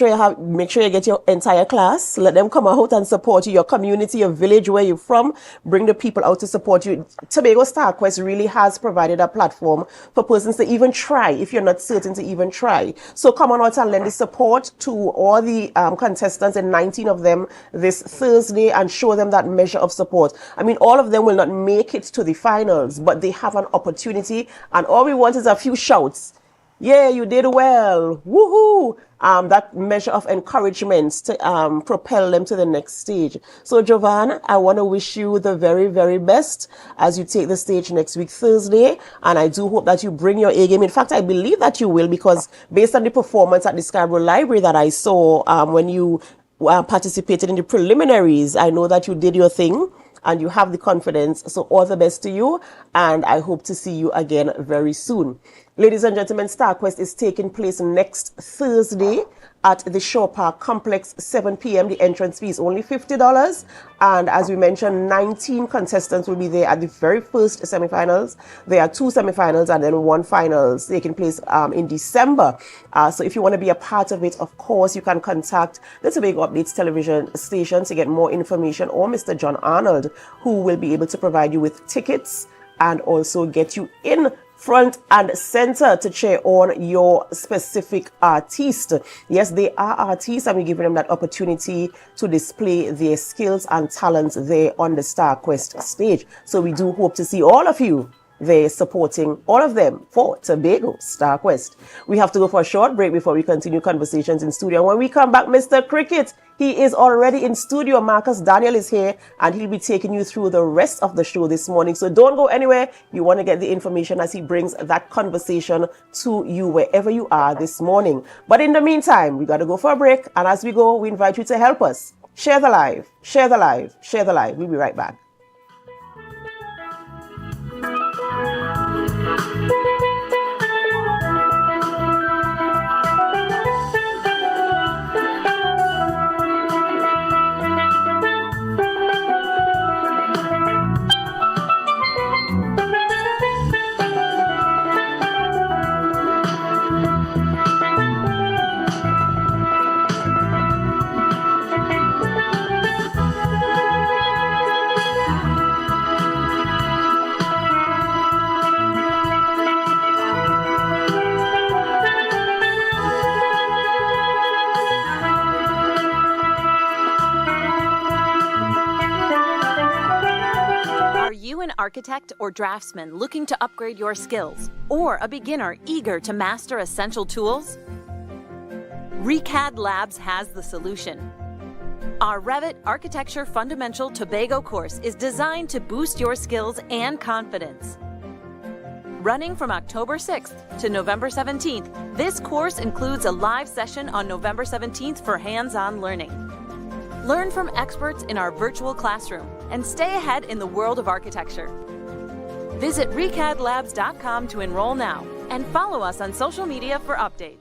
S2: sure you get your entire class. Let them come out and support you. Your community, your village, where you're from. Bring the people out to support you. Tobago Star Quest really has provided a platform for persons to even try, if you're not certain to even try. So come on out and lend the support to all the contestants, and 19 of them this Thursday, and show them that measure of support. I mean, all of them will not make it to the finals, but they have an opportunity, and all we want is a few shouts. Yeah, you did well. Woohoo! That measure of encouragement to propel them to the next stage. So, Jovan, I want to wish you the very, very best as you take the stage next week, Thursday. And I do hope that you bring your A game. In fact, I believe that you will, because based on the performance at the Scarborough Library that I saw when you participated in the preliminaries, I know that you did your thing. And you have the confidence. So all the best to you. And I hope to see you again very soon. Ladies and gentlemen, Star Quest is taking place next Thursday at the Shaw Park Complex, 7 p.m. The entrance fee is only $50. And as we mentioned, 19 contestants will be there at the very first semifinals. There are 2 semifinals and then 1 finals taking place in December. So if you want to be a part of it, of course, you can contact the Tobago Updates television station to get more information, or Mr. John Arnold, who will be able to provide you with tickets and also get you in front and center to cheer on your specific artist. Yes, they are artists, and we're giving them that opportunity to display their skills and talents there on the Star Quest stage. So we do hope to see all of you there supporting all of them for Tobago Star Quest. We have to go for a short break before we continue conversations in studio. When we come back, Mr. Cricket, he is already in studio. Marcus Daniel is here, and he'll be taking you through the rest of the show this morning. So don't go anywhere. You want to get the information as he brings that conversation to you wherever you are this morning. But in the meantime, we got to go for a break. And as we go, we invite you to help us. Share the live, share the live, share the live. We'll be right back.
S14: architect or draftsman looking to upgrade your skills, or a beginner eager to master essential tools? ReCAD Labs has the solution. Our Revit Architecture Fundamental Tobago course is designed to boost your skills and confidence. Running from October 6th to November 17th, this course includes a live session on November 17th for hands-on learning. Learn from experts in our virtual classroom and stay ahead in the world of architecture. Visit recadlabs.com to enroll now and follow us on social media for updates.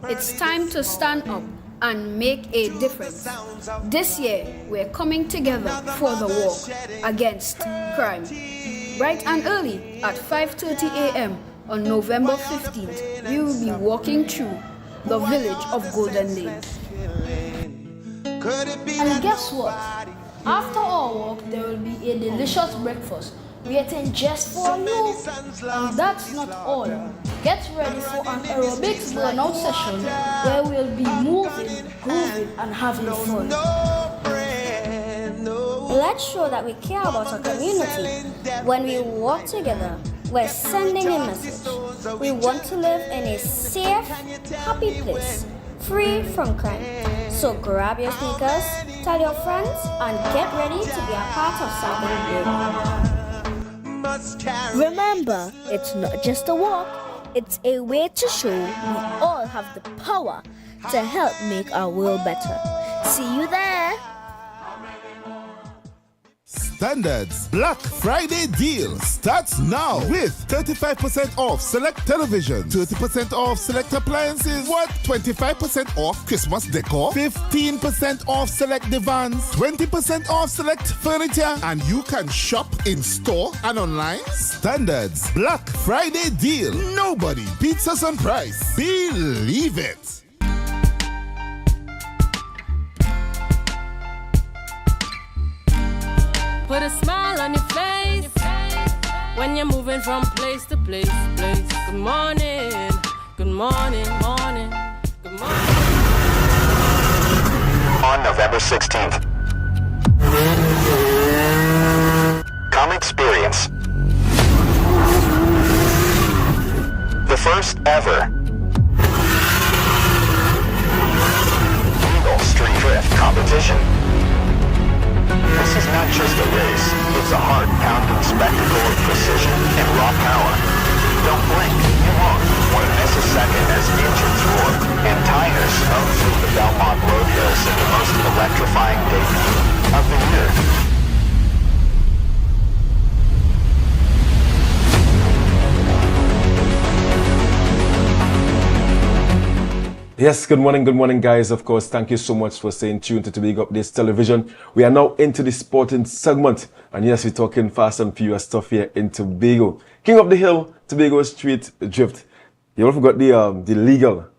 S7: It's time to stand up and make a difference. This year, we're coming together for the walk against crime. Bright and early at 5:30 a.m. on November 15th, we will be walking through the village of Golden Lane.
S15: And guess what? After our walk, there will be a delicious breakfast waiting just for you. And that's not all. Get ready for an aerobics burnout session where we'll be moving, grooving, and having fun.
S8: Let's show that we care about our community. When we walk together, we're sending a message. We want to live in a safe, happy place, free from crime. So grab your sneakers, tell your friends, and get ready to be a part of something big.
S9: Remember, it's not just a walk, it's a way to show we all have the power to help make our world better. See you there!
S4: Standards Black Friday deal starts now with 35% off select television, 30% off select appliances, 25% off Christmas decor, 15% off select divans, 20% off select furniture, and you can shop in store and online. Standards Black Friday deal. Nobody beats us on price. Believe it.
S1: Put a smile on your face when you're moving from place to place. Good morning, good morning, morning, good morning.
S16: On November 16th, come experience the first ever Eagle Street Drift competition. This is not just a race, it's a heart-pounding spectacle of precision and raw power. Don't blink, you won't want to miss a second as engines roar and tires smoke through the Belmont road hills in the most electrifying debut of the year.
S17: Yes, good morning guys. Of course, thank you so much for staying tuned to Tobago Updates Television. We are now into the sporting segment, and yes, we're talking fast and furious stuff here in Tobago. King of the Hill, Tobago Street Drift. You all forgot the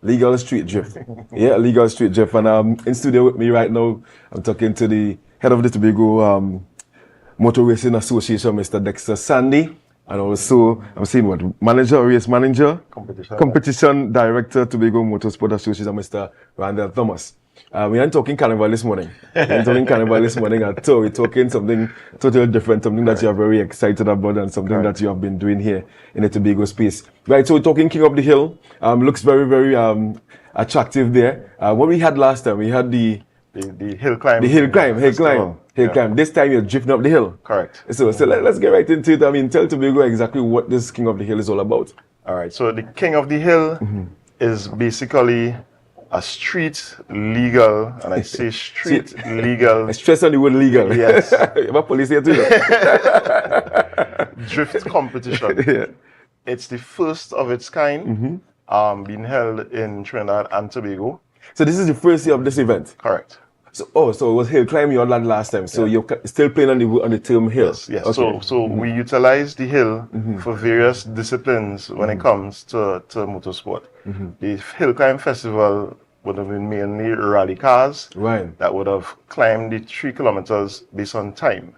S17: legal street drift. Yeah, legal street drift. And in studio with me right now, I'm talking to the head of the Tobago Motor Racing Association, Mr. Dexter Sandy. And also, I'm seeing race manager, competition director, Tobago Motorsport Association, Mr. Randall Thomas. We aren't talking carnival this morning. We're talking something totally different, something that you are very excited about and something that you have been doing here in the Tobago space. Right, so we're talking King of the Hill. Looks very, very attractive there. What we had last time, we had the hill climb. The hill climb. This time you're drifting up the hill.
S18: Correct.
S17: So let's get right into it. I mean, tell Tobago exactly what this King of the Hill is all about.
S18: All right. So the King of the Hill is basically a street legal, and I say street legal.
S17: I stress on the word legal.
S18: Yes.
S17: You have a police here too.
S18: Drift competition.
S17: Yeah.
S18: It's the first of its kind, being held in Trinidad and Tobago.
S17: So this is the first year of this event?
S18: Correct.
S17: So, so it was hill climbing you had last time. So you're still playing on the term hill.
S18: Yes.
S17: Okay.
S18: So we utilize the hill for various disciplines when it comes to motorsport. The Hill Climb Festival would have been mainly rally cars that would have climbed the 3 kilometers based on time.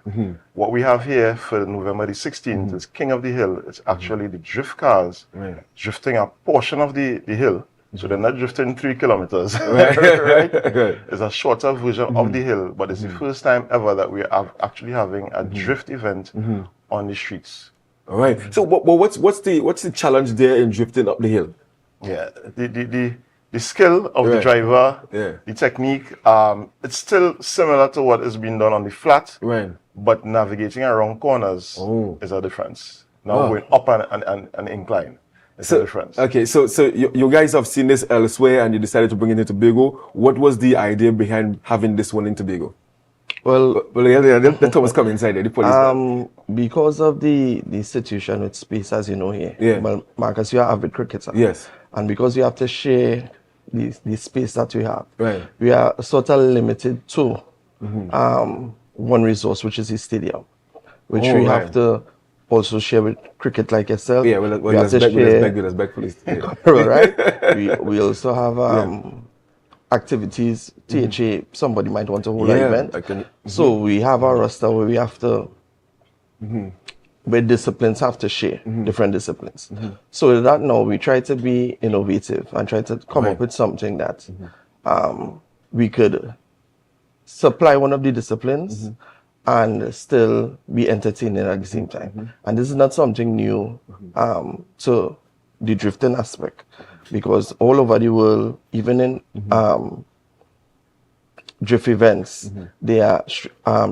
S18: What we have here for November the 16th is King of the Hill. It's actually the drift cars drifting a portion of the hill. So they're not drifting 3 kilometers, right? It's a shorter version of the hill, but it's the first time ever that we are actually having a drift event on the streets.
S17: All right. So, what's the challenge there in drifting up the hill?
S18: Yeah, the skill of the driver, the technique. It's still similar to what is being done on the flat, but navigating around corners is a difference. Now going up an incline. It's a difference.
S17: Okay, so you guys have seen this elsewhere and you decided to bring it into Tobago. What was the idea behind having this one in Tobago?
S13: Well,
S17: let Thomas come inside there, the police.
S13: Because of the situation with space, as you know here.
S17: Yeah.
S13: Well, Marcus, you are avid cricketer.
S17: Yes.
S13: And because we have to share the space that we have,
S17: right,
S13: we are sort of limited to one resource, which is the stadium, which we have to also share with cricket like yourself.
S17: Yeah, well, let's beg police.
S13: Right? we also have activities, THA, somebody might want to hold an event. So we have our roster where we have to, where disciplines have to share, different disciplines. So with that now, we try to be innovative and try to come up with something that we could supply one of the disciplines and still be entertaining at the same time. And this is not something new to the drifting aspect, because all over the world, even in drift events, they are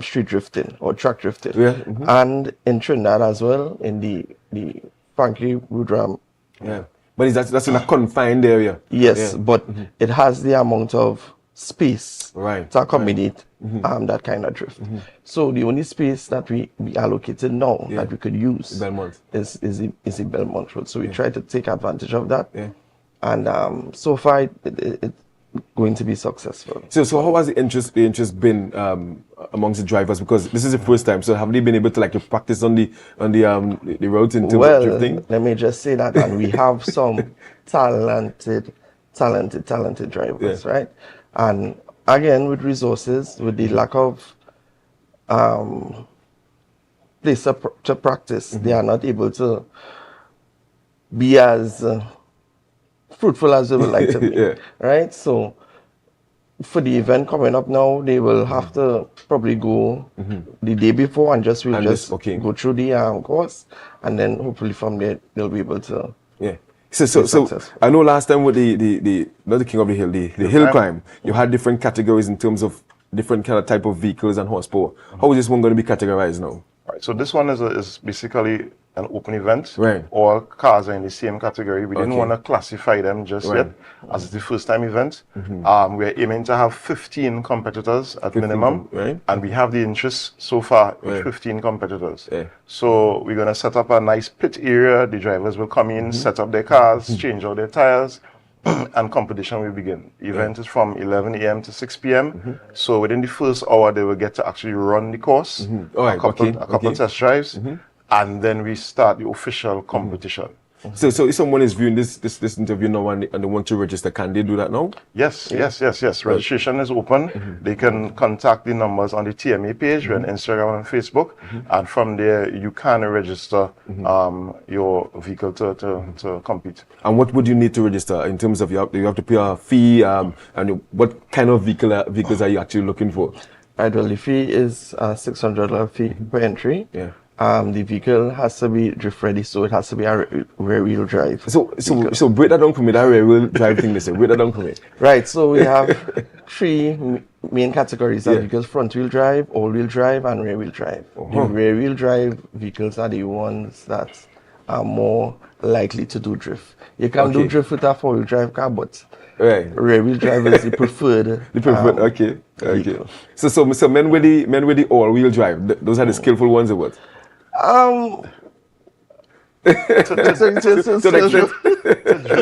S13: street drifting or track drifting. And in Trinidad as well, in the Frankie Woodram.
S17: Yeah. But that's in a confined area.
S13: Yes, but it has the amount of space to accommodate that kind of drift. So the only space that we allocated now that we could use is the Belmont Road. So we try to take advantage of that. And so far it's going to be successful.
S17: So how has the interest been amongst the drivers? Because this is the first time. So have they been able to practice on the roads in terms of drifting?
S13: Let me just say that, and we have some talented drivers, right? And again, with resources, with the lack of place to practice, they are not able to be as fruitful as they would like to be, right? So for the event coming up now, they will have to probably go the day before and just go through the course, and then hopefully from there they'll be able to.
S17: So I know last time with the not the King of the Hill, the hill climb, you had different categories in terms of different kind of type of vehicles and horsepower. How is this one going to be categorized now?
S18: Right. So this one is basically an open event. All cars are in the same category. We didn't want to classify them just yet, as it's the first time event. We're aiming to have 15 competitors at minimum, and we have the interest so far with 15 competitors. So we're going to set up a nice pit area. The drivers will come in, set up their cars, change out their tires, and competition will begin. The event is from 11 a.m. to 6 p.m. So within the first hour, they will get to actually run the course, a couple of test drives, and then we start the official competition.
S17: So if someone is viewing this interview now and they want to register, can they do that now?
S18: Yes. Registration is open. They can contact the numbers on the TMA page, on Instagram and Facebook, and from there you can register your vehicle to compete.
S17: And what would you need to register in terms of you have to pay a fee, and what kind of vehicles are you actually looking for?
S13: Right, well, the fee is $600 fee per entry. The vehicle has to be drift ready, so it has to be a rear wheel drive.
S17: So break that down for me, that rear wheel drive thing they say. Break that down for me.
S13: Right, so we have 3 main categories of vehicles: front wheel drive, all wheel drive, and rear wheel drive. The rear wheel drive vehicles are the ones that are more likely to do drift. You can do drift with a 4-wheel drive car, but rear-wheel drive is the preferred.
S17: Okay. So men with the all-wheel drive, those are the skillful ones, or what?
S18: To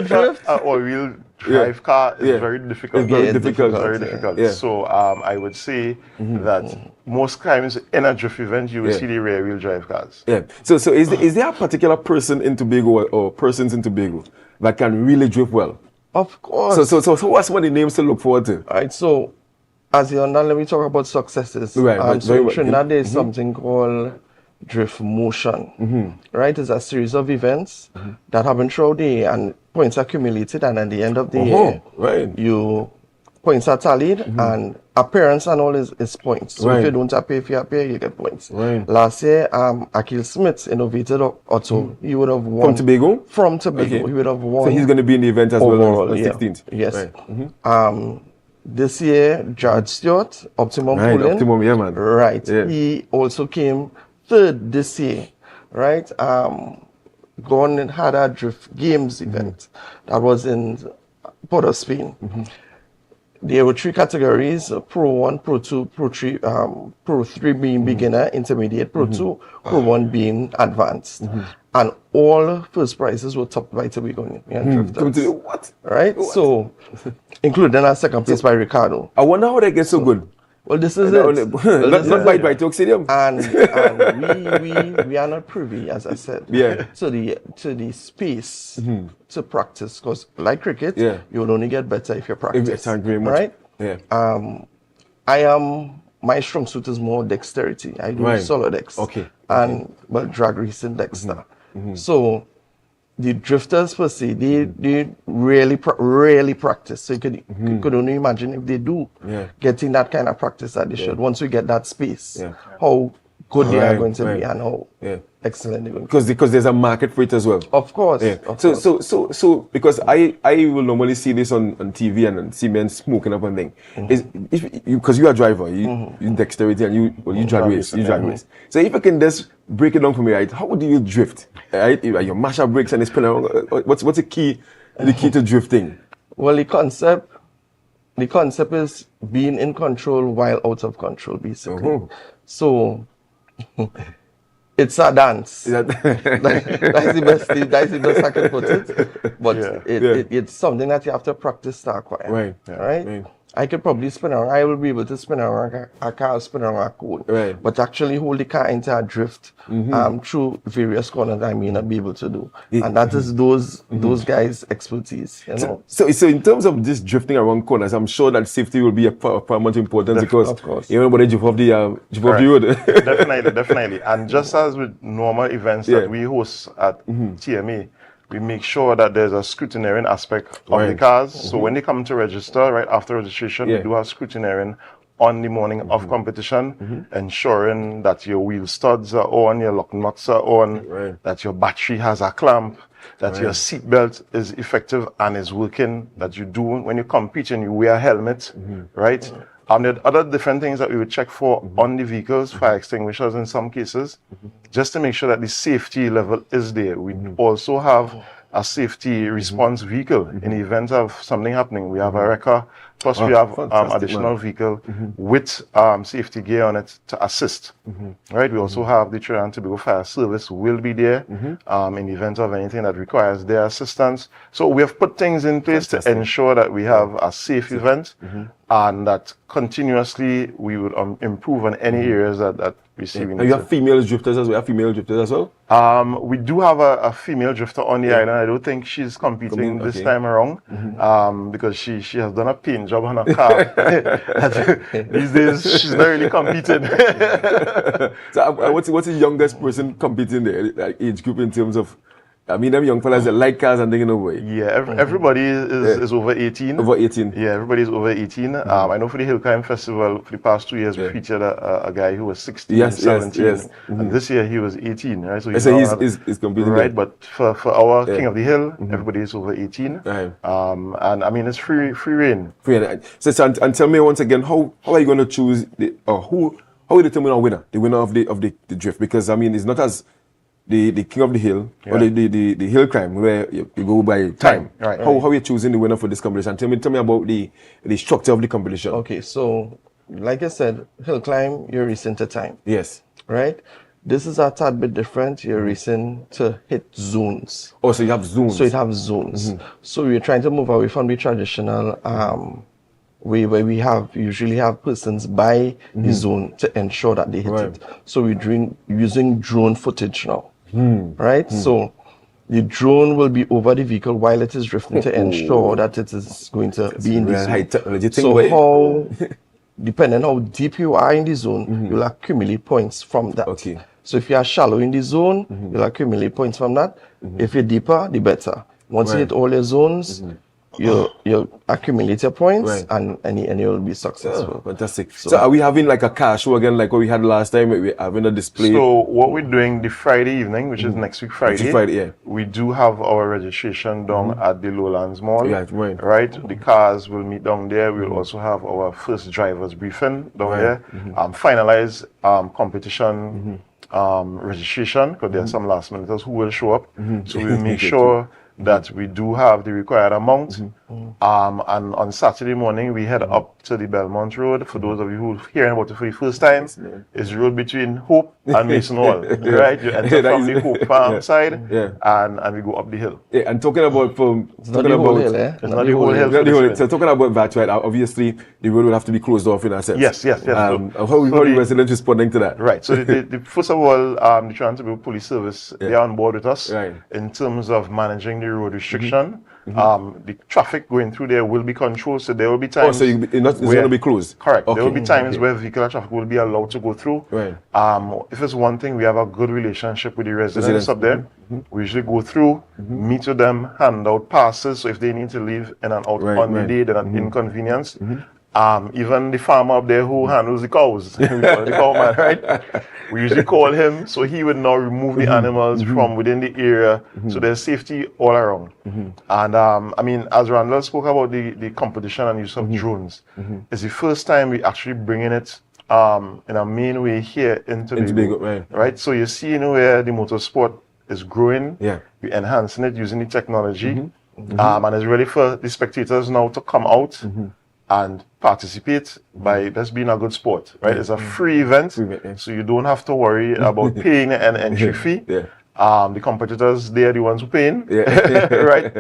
S18: drift an all-wheel drive car is very difficult.
S17: It's very difficult.
S18: Very difficult.
S17: Yeah.
S18: So I would say that most times in a drift event, you will see the rear-wheel drive cars.
S17: Yeah. So is there a particular person in Tobago or persons in Tobago that can really drift well?
S13: Of course.
S17: So what's some of the names to look forward to?
S13: All right. So as you know, let me talk about successes.
S17: So
S13: in Trinidad, there's something called Drift Motion, right? It's a series of events that happen throughout the year, and points are accumulated, and at the end of the year, you points are tallied, and appearance and all is points. So if you don't appear, if you appear, you get points. Last year, Akil Smith innovated Otto. He would have won
S17: from Tobago.
S13: From Tobago, he would have won.
S17: So he's going to be in the event as well on 16th.
S13: Yes. This year, Judge Stewart, Optimum Pulling.
S17: Optimum, yeah, man.
S13: Right. Yeah. He also came third this year, right? Gone and had a drift games event that was in Port of Spain. There were 3 categories: Pro 1, Pro 2, Pro 3. Pro 3 being beginner, intermediate, Pro 2, Pro 1 being advanced. And all first prizes were topped by Tobago drifters.
S17: What?
S13: Right? What? So, including our second place by Ricardo.
S17: I wonder how they get so good.
S13: Well, this is it.
S17: Not by Talk Stadium.
S13: And we are not privy, as I said, to the space to practice. Because like cricket, you will only get better if you practice.
S17: Thank you very much.
S13: Right? Yeah. My strong suit is more dexterity. I do solo dex. But drag racing dexter. So the drifters per se, they really practice. So you could only imagine if they do getting that kind of practice that they should. Once we get that space, how good they are going to be and how excellent they're going to be.
S17: Because there's a market for it as well.
S13: Of course.
S17: So because I will normally see this on TV and see men smoking up and thing. Because you are a driver, you dexterity and you drag race. So if I can just break it down for me, right? How do you drift? Right? You mash up brakes and it's spin around. What's the key to drifting?
S13: Well, the concept is being in control while out of control, basically. So it's a dance. That's the best I can put it. But it's something that you have to practice to acquire. Right? I could probably spin around. I will be able to spin around a car, spin around a cone. But actually hold the car into a drift through various corners, I may not be able to do. And that is those guys' expertise. You know?
S17: So in terms of this drifting around corners, I'm sure that safety will be of paramount importance because everybody drift off the road.
S18: Definitely. And just as with normal events that we host at TMA, we make sure that there's a scrutineering aspect of the cars. So when they come to register, right after registration, we do have scrutineering on the morning of competition, ensuring that your wheel studs are on, your lock nuts are on, that your battery has a clamp, that your seat belt is effective and is working, that you do when you compete and you wear a helmet, right? There are other different things that we would check for on the vehicles, fire extinguishers in some cases, just to make sure that the safety level is there. We also have a safety response vehicle in the event of something happening. We have a wrecker, plus we have additional vehicle with safety gear on it to assist. Right? We also have the Trinidad and Tobago Fire Service will be there in the event of anything that requires their assistance. So we have put things in place to ensure that we have a safe event and that continuously we would improve on any areas that we see.
S17: You have female drifters as well?
S18: We do have a female drifter on the island. I don't think she's competing this time around because she has done a paint job on her car. These days, she's not really competing.
S17: So what's the youngest person competing there, like age group in terms of? I mean, them young fellas that like cars and thinking away.
S18: Yeah, everybody is over 18.
S17: Over 18.
S18: Yeah, everybody is over 18. I know for the Hill Climb Festival, for the past 2 years, we featured a guy who was 16, 17. And this year he was 18, right? So he's
S17: competing.
S18: Right, but for our King of the Hill, everybody is over 18. And I mean, it's free reign.
S17: So and tell me once again, how are you going to choose, how will you determine a winner, the winner of the drift? Because, I mean, it's not as the king of the hill, or the hill climb, where you go by time.
S13: Right.
S17: How are you choosing the winner for this competition? Tell me about the structure of the competition.
S13: Okay, so like I said, hill climb, you're racing to time.
S17: Yes.
S13: Right? This is a tad bit different. You're racing to hit zones.
S17: Oh, so you have zones.
S13: So it have zones. So we're trying to move away from the traditional way where we usually have persons by the zone to ensure that they hit it. So we're using drone footage now. Right? So the drone will be over the vehicle while it is drifting to ensure that it is going to be in the zone.
S17: High technology thing.
S13: So how, depending on how deep you are in the zone, you'll accumulate points from that.
S17: Okay.
S13: So if you are shallow in the zone, you'll accumulate points from that. If you're deeper, the better. Once you hit all your zones, you'll accumulate your points and you'll be successful.
S17: Oh, fantastic. So are we having like a car show again, like what we had last time? We're having a display.
S18: So what we're doing the Friday evening, which is next week Friday, we do have our registration down at the Lowlands Mall. Right. The cars will meet down there. We'll also have our first drivers briefing down there. Finalize competition registration, because there are some last minuters who will show up. So we'll make sure that we do have the required amount. And on Saturday morning, we head up to the Belmont Road. For those of you who are hearing about it for the first time, it's the road between Hope and Mason Hall. Right? You enter from the Hope Farm side, and we go up the hill.
S17: And talking about
S13: It's not the whole hill, eh?
S18: It's not the whole hill.
S17: So talking about that, right? Obviously, the road will have to be closed off in a sense.
S18: Yes.
S17: How are the residents responding to that?
S18: Right. So first of all, the Trans-Tobago Police Service, they are on board with us in terms of managing the road restriction. The traffic going through there will be controlled, so there will be times.
S17: Oh, so it's going to be closed.
S18: Correct. There will be times where vehicular traffic will be allowed to go through.
S17: Right.
S18: If it's one thing, we have a good relationship with the residents up there. We usually go through, meet with them, hand out passes. So if they need to leave in and out on the day, they're not inconvenienced. Even the farmer up there who handles the cows, we call it the cow man, right? We usually call him, so he would now remove the animals from within the area, so there's safety all around. And I mean, as Randall spoke about the competition and use of drones, it's the first time we actually bringing it in a main way here in Tobago, right? So you're seeing where the motorsport is growing, we're enhancing it using the technology, and it's really for the spectators now to come out and participate by just being a good sport, right? It's a free event, so you don't have to worry about paying an entry fee. The competitors, they are the ones who paying, right?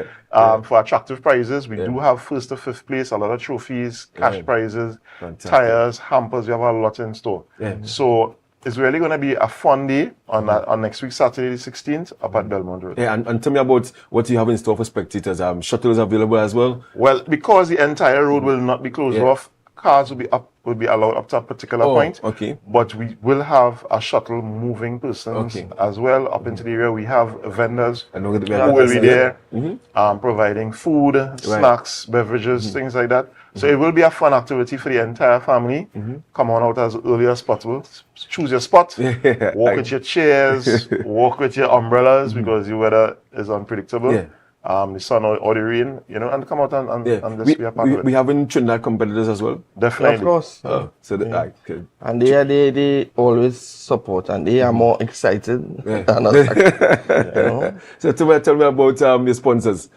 S18: For attractive prizes, we do have first to fifth place, a lot of trophies, cash prizes, tires, hampers. We have a lot in store. So it's really going to be a fun day on next week, Saturday the 16th, up at Belmont Road.
S17: And tell me about what you have in store for spectators. Shuttles available as well?
S18: Well, because the entire road will not be closed off, cars will be allowed up to a particular point. But we will have a shuttle moving persons as well up into the area. We have vendors who will be there providing food, snacks, beverages, things like that. So it will be a fun activity for the entire family. Come on out as early as possible. Choose your spot. Walk with your chairs. Walk with your umbrellas because the weather is unpredictable. The sun or the rain, and come out and just be a part of it.
S17: We have in Trinidad competitors as well?
S18: Definitely.
S13: Of course. And they always support, and they are more excited than us.
S17: So tell me about your sponsors.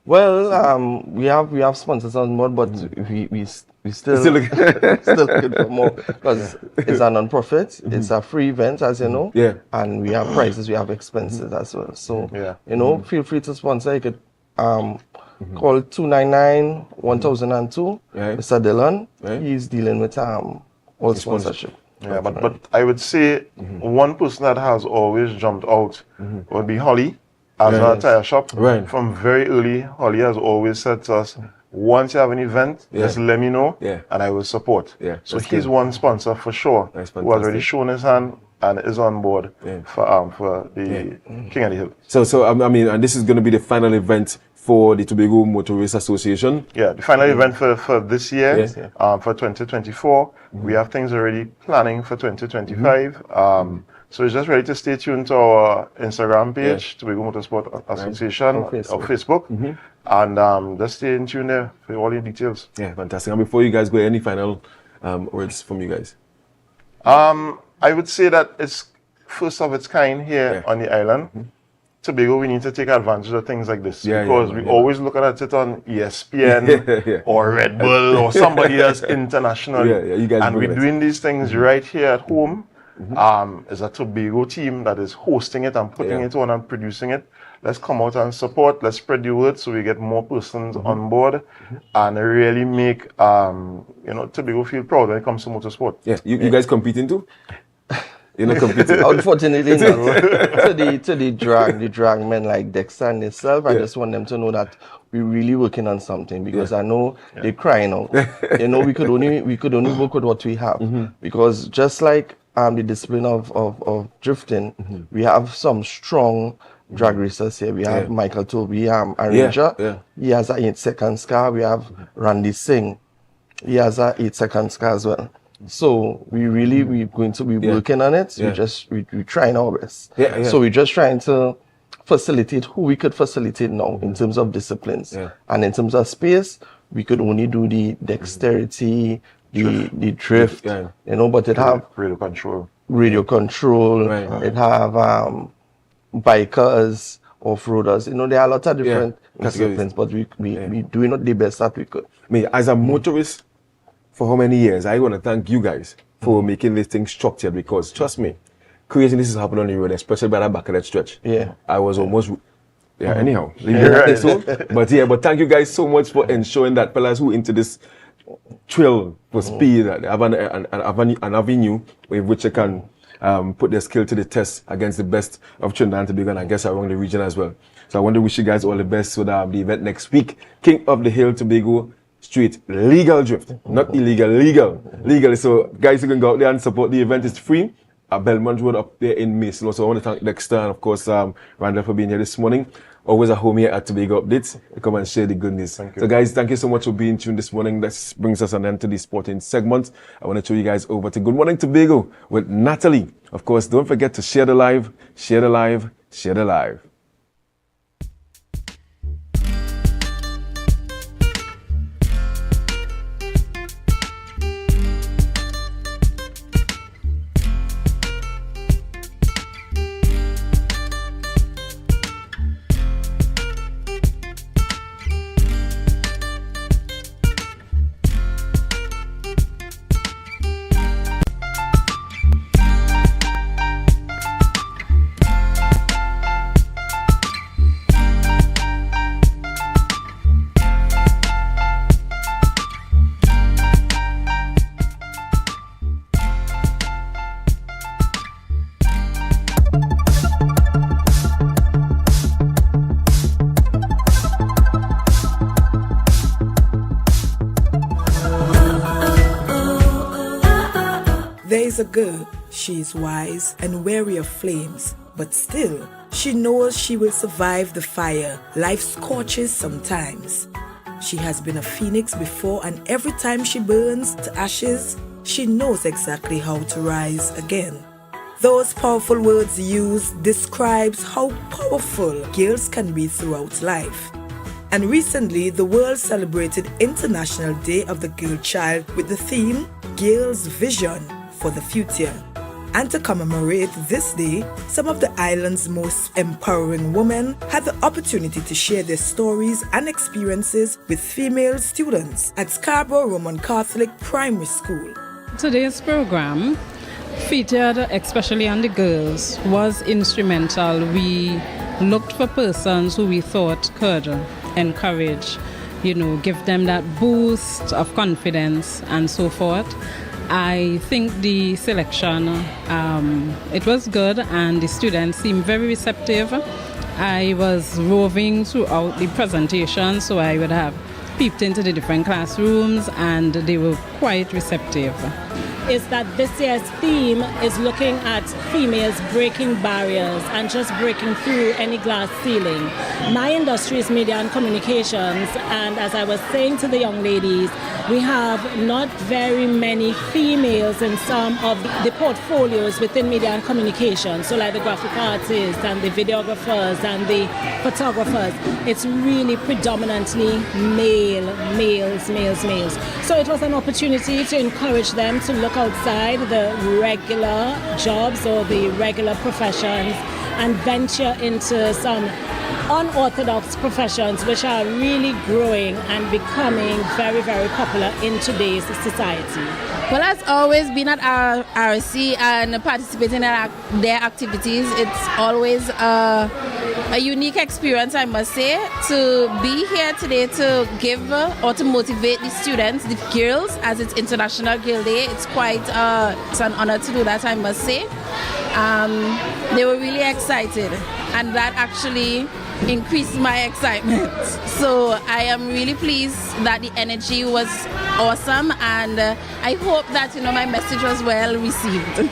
S13: Well, we have sponsors on board, but we still looking for more because it's a non-profit. It's a free event, as you know. And we have prizes, we have expenses as well. So feel free to sponsor. You could call 299-1002. Mr. Dillon, he's dealing with all sponsorship.
S18: But I would say one person that has always jumped out would be Holly. As our tire shop, from very early, Holly has always said to us, once you have an event, just let me know and I will support. So he's one sponsor for sure who has already shown his hand and is on board for the King of the Hill.
S17: So I mean, and this is going to be the final event for the Tobago Motor Race Association?
S18: Yeah, the final event for this year, for 2024. We have things already planning for 2025. So it's just ready to stay tuned to our Instagram page, Tobago Motorsport Association, or Facebook. And just stay in tune there for all the details.
S17: Yeah, fantastic. And before you guys go, any final words from you guys?
S18: I would say that it's first of its kind here on the island. Tobago, we need to take advantage of things like this because we always look at it on ESPN or Red Bull or somebody else internationally.
S17: You guys
S18: and we're doing these things right here at home. Is a Tobago team that is hosting it and putting it on and producing it. Let's come out and support. Let's spread the word so we get more persons on board and really make Tobago feel proud when it comes to motorsport.
S17: You guys competing too? You're not competing?
S13: Unfortunately, not. to the drag men like Dexter and themselves, I just want them to know that we're really working on something because I know they're crying out. We could only work with what we have because just like the discipline of drifting, we have some strong drag racers here. We have Michael Toby, Arranger. He has an 8-second car. We have Randy Singh. He has an 8-second car as well. So we're going to be working on it. We're trying our best. So we're just trying to facilitate who we could facilitate now in terms of disciplines. And in terms of space, we could only do the dexterity, the drift, but it have radio control, it have bikers, off-roaders. There are a lot of different disciplines, but we doing the best that we could.
S17: As a motorist, for how many years, I want to thank you guys for making this thing structured because, trust me, craziness is happening on the road, especially by that back of that stretch. I was almost... anyhow. But thank you guys so much for ensuring that fellas who into this thrill for speed have an avenue with which they can put their skill to the test against the best of Trinidad and Tobago and I guess around the region as well. So I want to wish you guys all the best with the event next week. King of the Hill Tobago Street legal drift, not illegal, legal. So guys, you can go out there and support the event. It's free at Belmont Road up there in Mason. Also, I want to thank Dexter and of course Randall for being here this morning. Always at home here at Tobago Updates. Come and share the good news. So guys, thank you so much for being tuned this morning. That brings us an end to the sporting segment. I want to show you guys over to Good Morning Tobago with Natalie. Of course, don't forget to share the live, share the live, share the live.
S19: A girl, she is wise and wary of flames, but still, she knows she will survive the fire life scorches sometimes. She has been a phoenix before, and every time she burns to ashes, she knows exactly how to rise again. Those powerful words used describes how powerful girls can be throughout life. And recently, the world celebrated International Day of the Girl Child with the theme, Girls' Vision for the Future. And to commemorate this day, some of the island's most empowering women had the opportunity to share their stories and experiences with female students at Scarborough Roman Catholic Primary School.
S20: Today's program, featured especially on the girls, was instrumental. We looked for persons who we thought could encourage, give them that boost of confidence and so forth. I think the selection, it was good and the students seemed very receptive. I was roving throughout the presentation, so I would have peeped into the different classrooms and they were quite receptive.
S21: Is that this year's theme is looking at females breaking barriers and just breaking through any glass ceiling. My industry is media and communications, and as I was saying to the young ladies, we have not very many females in some of the portfolios within media and communications, so like the graphic artists and the videographers and the photographers. It's really predominantly males. So it was an opportunity to encourage them to look outside the regular jobs or the regular professions and venture into some unorthodox professions which are really growing and becoming very, very popular in today's society.
S3: Well, I've always been at RSC and participating in their activities. It's always a unique experience, I must say, to be here today to give or to motivate the students, the girls, as it's International Girl Day. It's quite it's an honor to do that, I must say. They were really excited, and that actually increased my excitement. So I am really pleased that the energy was awesome, and I hope that my message was well received.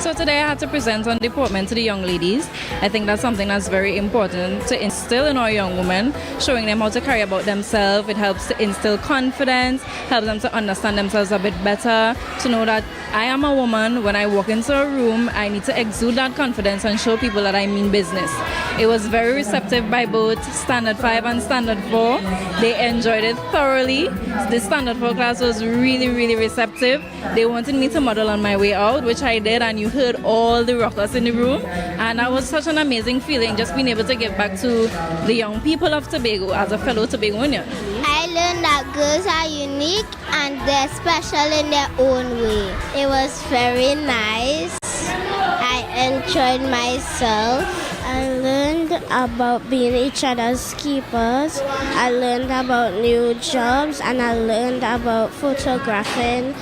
S22: So today I had to present on deportment to the young ladies. I think that's something that's very important to instill in our young women, showing them how to carry about themselves. It helps to instill confidence, helps them to understand themselves a bit better, to know that I am a woman. When I walk into a room, I need to exude that confidence and show people that I mean business. It was very receptive by both Standard 5 and Standard 4. They enjoyed it thoroughly. The Standard 4 class was really, really receptive. They wanted me to model on my way out, which I did, and you heard all the rockers in the room. And that was such an amazing feeling, just being able to give back to the young people of Tobago as a fellow Tobagoan.
S23: I learned that girls are unique and they're special in their own way. It was very nice. I enjoyed myself. I learned about being each other's keepers. I learned about new jobs, and I learned about photographing,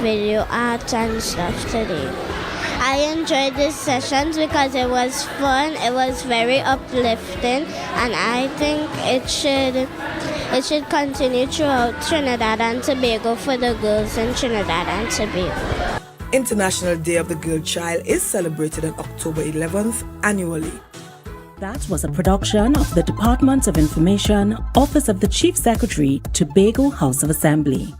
S23: video art and stuff today. I enjoyed these sessions because it was fun, it was very uplifting, and I think it should continue throughout Trinidad and Tobago for the girls in Trinidad and Tobago.
S19: International Day of the Girl Child is celebrated on October 11th annually.
S24: That was a production of the Department of Information, Office of the Chief Secretary, Tobago House of Assembly.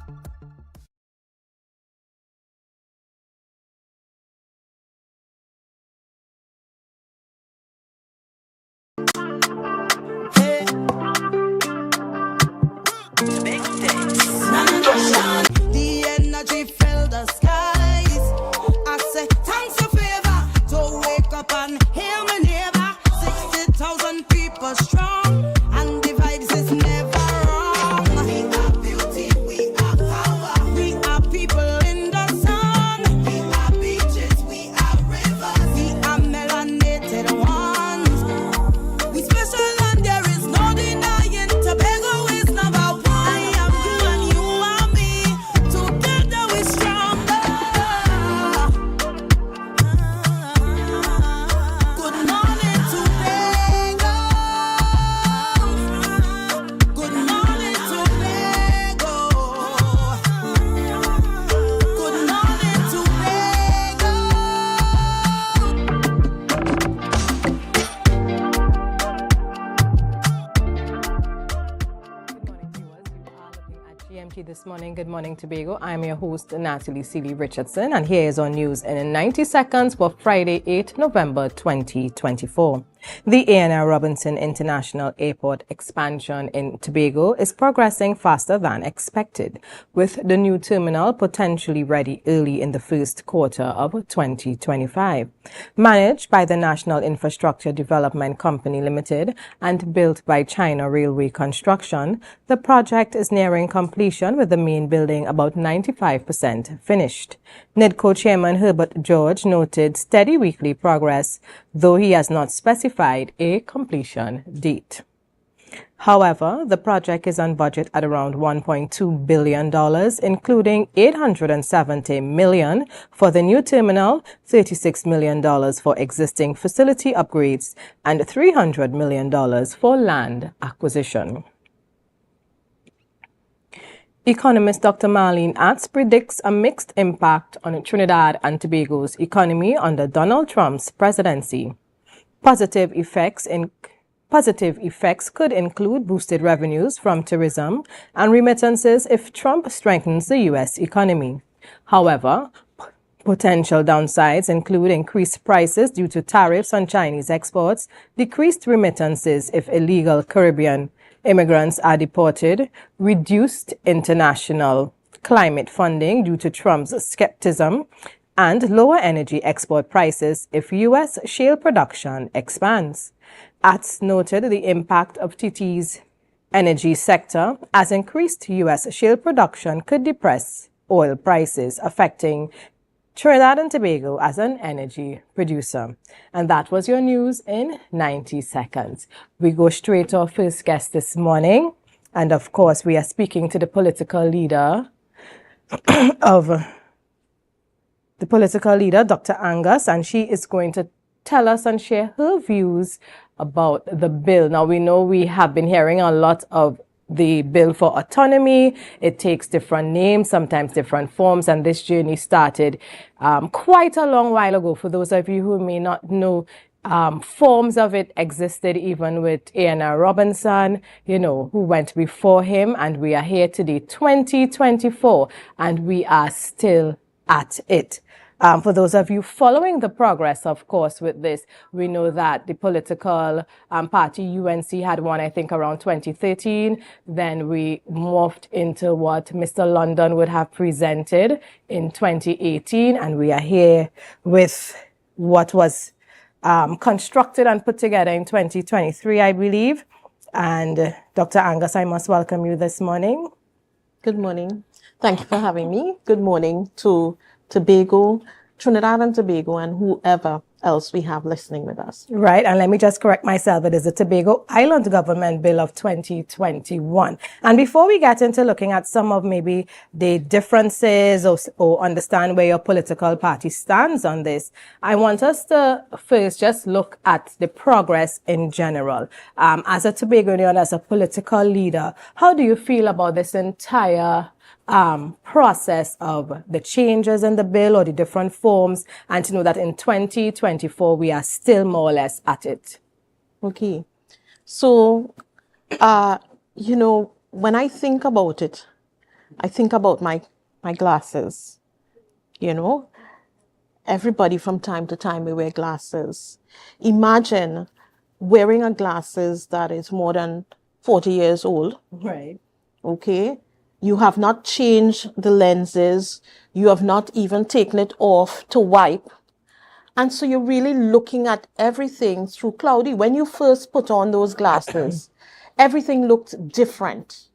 S25: The energy filled the skies. I say thanks for favor. To wake up and hear my neighbor. 60,000 people strong, and the vibes is never wrong. We are beauty, we are power. We are people in the sun. We are beaches, we are rivers. We are melanated ones. We special and there is no denying. Tobago is number one. I am you and you are me. Together we stronger. Good morning Tobago. Good morning Tobago. Good morning Tobago.
S2: GMT This Morning. Good morning, Tobago. I'm your host, Natalie Seeley Richardson, and here is our news in 90 seconds for Friday, 8 November 2024. The A&R Robinson International Airport expansion in Tobago is progressing faster than expected, with the new terminal potentially ready early in the first quarter of 2025. Managed by the National Infrastructure Development Company Limited and built by China Railway Construction, the project is nearing completion with the main building about 95% finished. NIDCO Chairman Herbert George noted steady weekly progress, though he has not specified a completion date. However, the project is on budget at around $1.2 billion, including $870 million for the new terminal, $36 million for existing facility upgrades, and $300 million for land acquisition. Economist Dr. Marlene Atz predicts a mixed impact on Trinidad and Tobago's economy under Donald Trump's presidency. Positive effects could include boosted revenues from tourism and remittances if Trump strengthens the U.S. economy. However, potential downsides include increased prices due to tariffs on Chinese exports, decreased remittances if illegal Caribbean immigrants are deported, reduced international
S5: climate funding due to Trump's skepticism, and lower energy export prices if U.S. shale production expands. ATS noted the impact of TT's energy sector as increased U.S. shale production could depress oil prices, affecting Trinidad and Tobago as an energy producer. And that was your news in 90 seconds. We go straight to our first guest this morning. And of course, we are speaking to the political leader Dr. Angus, and she is going to tell us and share her views about the bill. Now, we know we have been hearing a lot of the bill for autonomy. It takes different names, sometimes different forms, and this journey started quite a long while ago. For those of you who may not know, forms of it existed even with A.N.R. Robinson, who went before him, and we are here today, 2024, and we are still at it. For those of you following the progress, of course, with this, we know that the political party UNC had one, I think, around 2013. Then we morphed into what Mr. London would have presented in 2018. And we are here with what was constructed and put together in 2023, I believe. And Dr. Angus, I must welcome you this morning.
S2: Good morning. Thank you for having me. Good morning to Tobago, Trinidad and Tobago, and whoever else we have listening with us.
S5: Right, and let me just correct myself. It is the Tobago Island Government Bill of 2021. And before we get into looking at some of maybe the differences or understand where your political party stands on this, I want us to first just look at the progress in general. As a Tobagonian, as a political leader, how do you feel about this entire process of the changes in the bill or the different forms, and to know that in 2024 we are still more or less at it?
S2: Okay. So, when I think about it, I think about my glasses. Everybody from time to time we wear glasses. Imagine wearing a glasses that is more than 40 years old.
S5: Right.
S2: Okay. You have not changed the lenses. You have not even taken it off to wipe. And so you're really looking at everything through cloudy. When you first put on those glasses, everything looked different.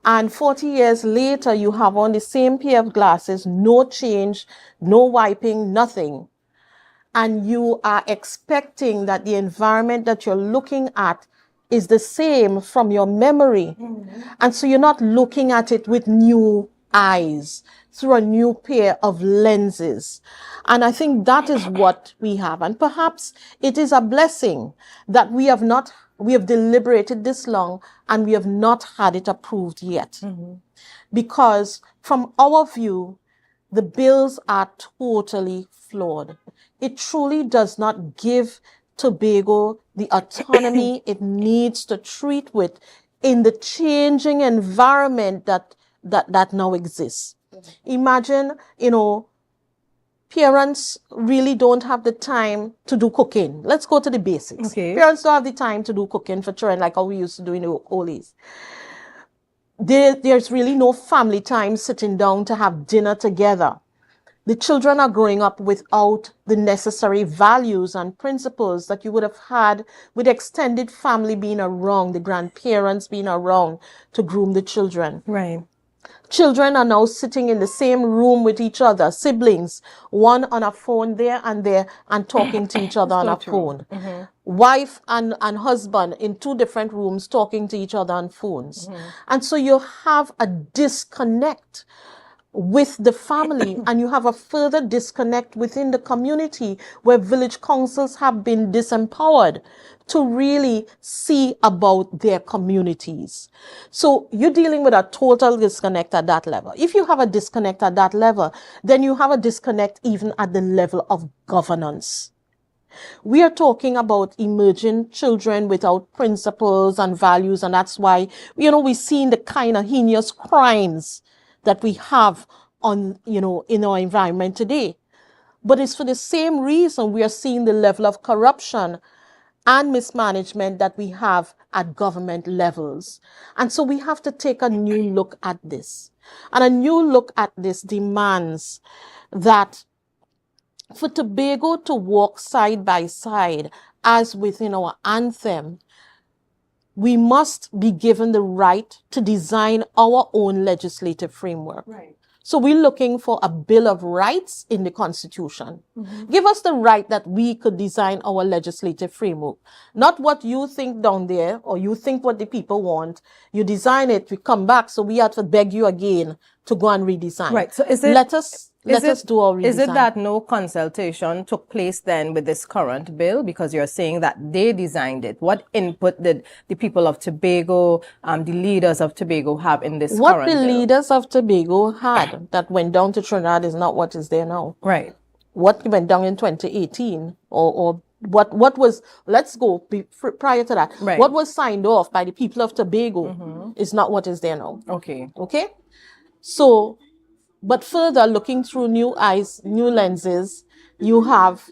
S2: And 40 years later, you have on the same pair of glasses, no change, no wiping, nothing. And you are expecting that the environment that you're looking at is the same from your memory. Mm-hmm. And so you're not looking at it with new eyes, through a new pair of lenses. And I think that is what we have. And perhaps it is a blessing that we have deliberated this long and we have not had it approved yet. Mm-hmm. Because from our view, the bills are totally flawed. It truly does not give Tobago the autonomy it needs to treat with in the changing environment that now exists. Imagine, parents really don't have the time to do cooking. Let's go to the basics.
S5: Okay.
S2: Parents don't have the time to do cooking for children like how we used to do in the old days. There's really no family time sitting down to have dinner together. The children are growing up without the necessary values and principles that you would have had with extended family being around, the grandparents being around to groom the children.
S5: Right.
S2: Children are now sitting in the same room with each other, siblings, one on a phone there and talking to each other on a phone. Mm-hmm. Wife and husband in two different rooms talking to each other on phones. Mm-hmm. And so you have a disconnect with the family, and you have a further disconnect within the community where village councils have been disempowered to really see about their communities. So you're dealing with a total disconnect at that level. If you have a disconnect at that level, then you have a disconnect even at the level of governance. We are talking about emerging children without principles and values, and that's why, we've seen the kind of heinous crimes that we have in our environment today. But it's for the same reason we are seeing the level of corruption and mismanagement that we have at government levels. And so we have to take a new look at this.
S6: And a new look at this demands that for Tobago to walk side by side as within our anthem, we must be given the right to design our own legislative framework.
S5: Right.
S6: So we're looking for a Bill of Rights in the Constitution. Give us the right that we could design our legislative framework. Not what you think down there, or you think what the people want. You design it, we come back, so we have to beg you again to go and redesign.
S5: Right. So is it,
S6: let us do our redesign.
S5: Is it that no consultation took place then with this current bill? Because you're saying that they designed it. What input did the people of Tobago, the leaders of Tobago have in this current bill?
S6: What the leaders of Tobago had that went down to Trinidad is not what is there now.
S5: Right.
S6: What went down in 2018 or what was, let's go prior to that.
S5: Right.
S6: What was signed off by the people of Tobago is not what is there now.
S5: Okay.
S6: Okay? So, but further looking through new eyes, new lenses, you have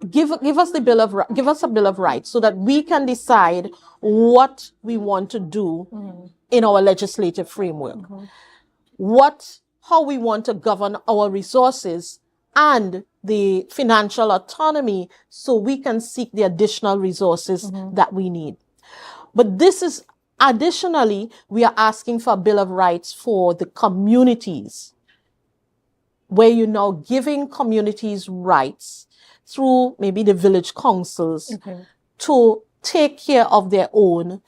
S6: give us a bill of rights so that we can decide what we want to do in our legislative framework. How we want to govern our resources and the financial autonomy so we can seek the additional resources that we need. But this is additionally, we are asking for a Bill of Rights for the communities, where you're now giving communities rights through maybe the village councils to take care of their own,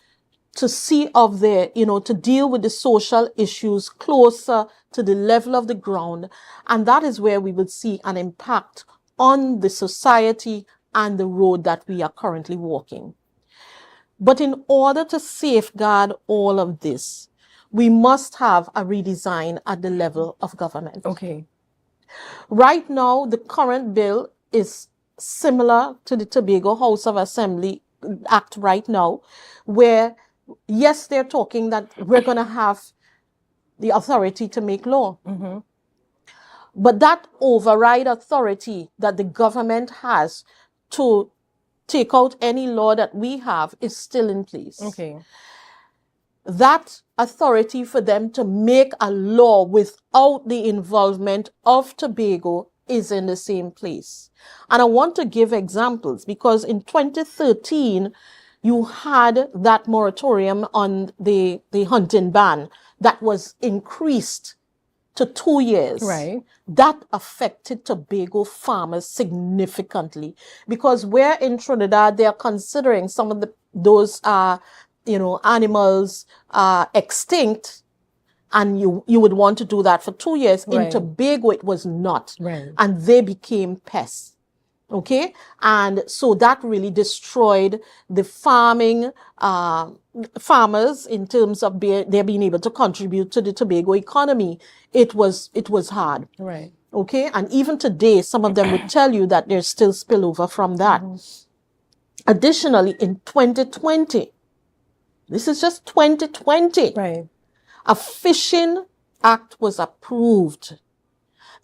S6: to see of their, to deal with the social issues closer to the level of the ground. And that is where we will see an impact on the society and the road that we are currently walking. But in order to safeguard all of this, we must have a redesign at the level of government.
S5: Okay.
S6: Right now, the current bill is similar to the Tobago House of Assembly Act right now, where, yes, they're talking that we're going to have the authority to make law. But that override authority that the government has to take out any law that we have is still in place.
S5: Okay.
S6: That authority for them to make a law without the involvement of Tobago is in the same place. And I want to give examples because in 2013, you had that moratorium on the hunting ban that was increased to 2 years.
S5: Right.
S6: That affected Tobago farmers significantly because where in Trinidad they are considering some of those animals extinct, and you would want to do that for 2 years.
S5: Right.
S6: In Tobago it was not.
S5: Right.
S6: And they became pests. Okay, and so that really destroyed the farming farmers in terms of their being able to contribute to the Tobago economy. It was hard.
S5: Right.
S6: Okay, and even today, some of them would tell you that there's still spillover from that. Additionally, in 2020, this is just 2020,
S5: right,
S6: a fishing act was approved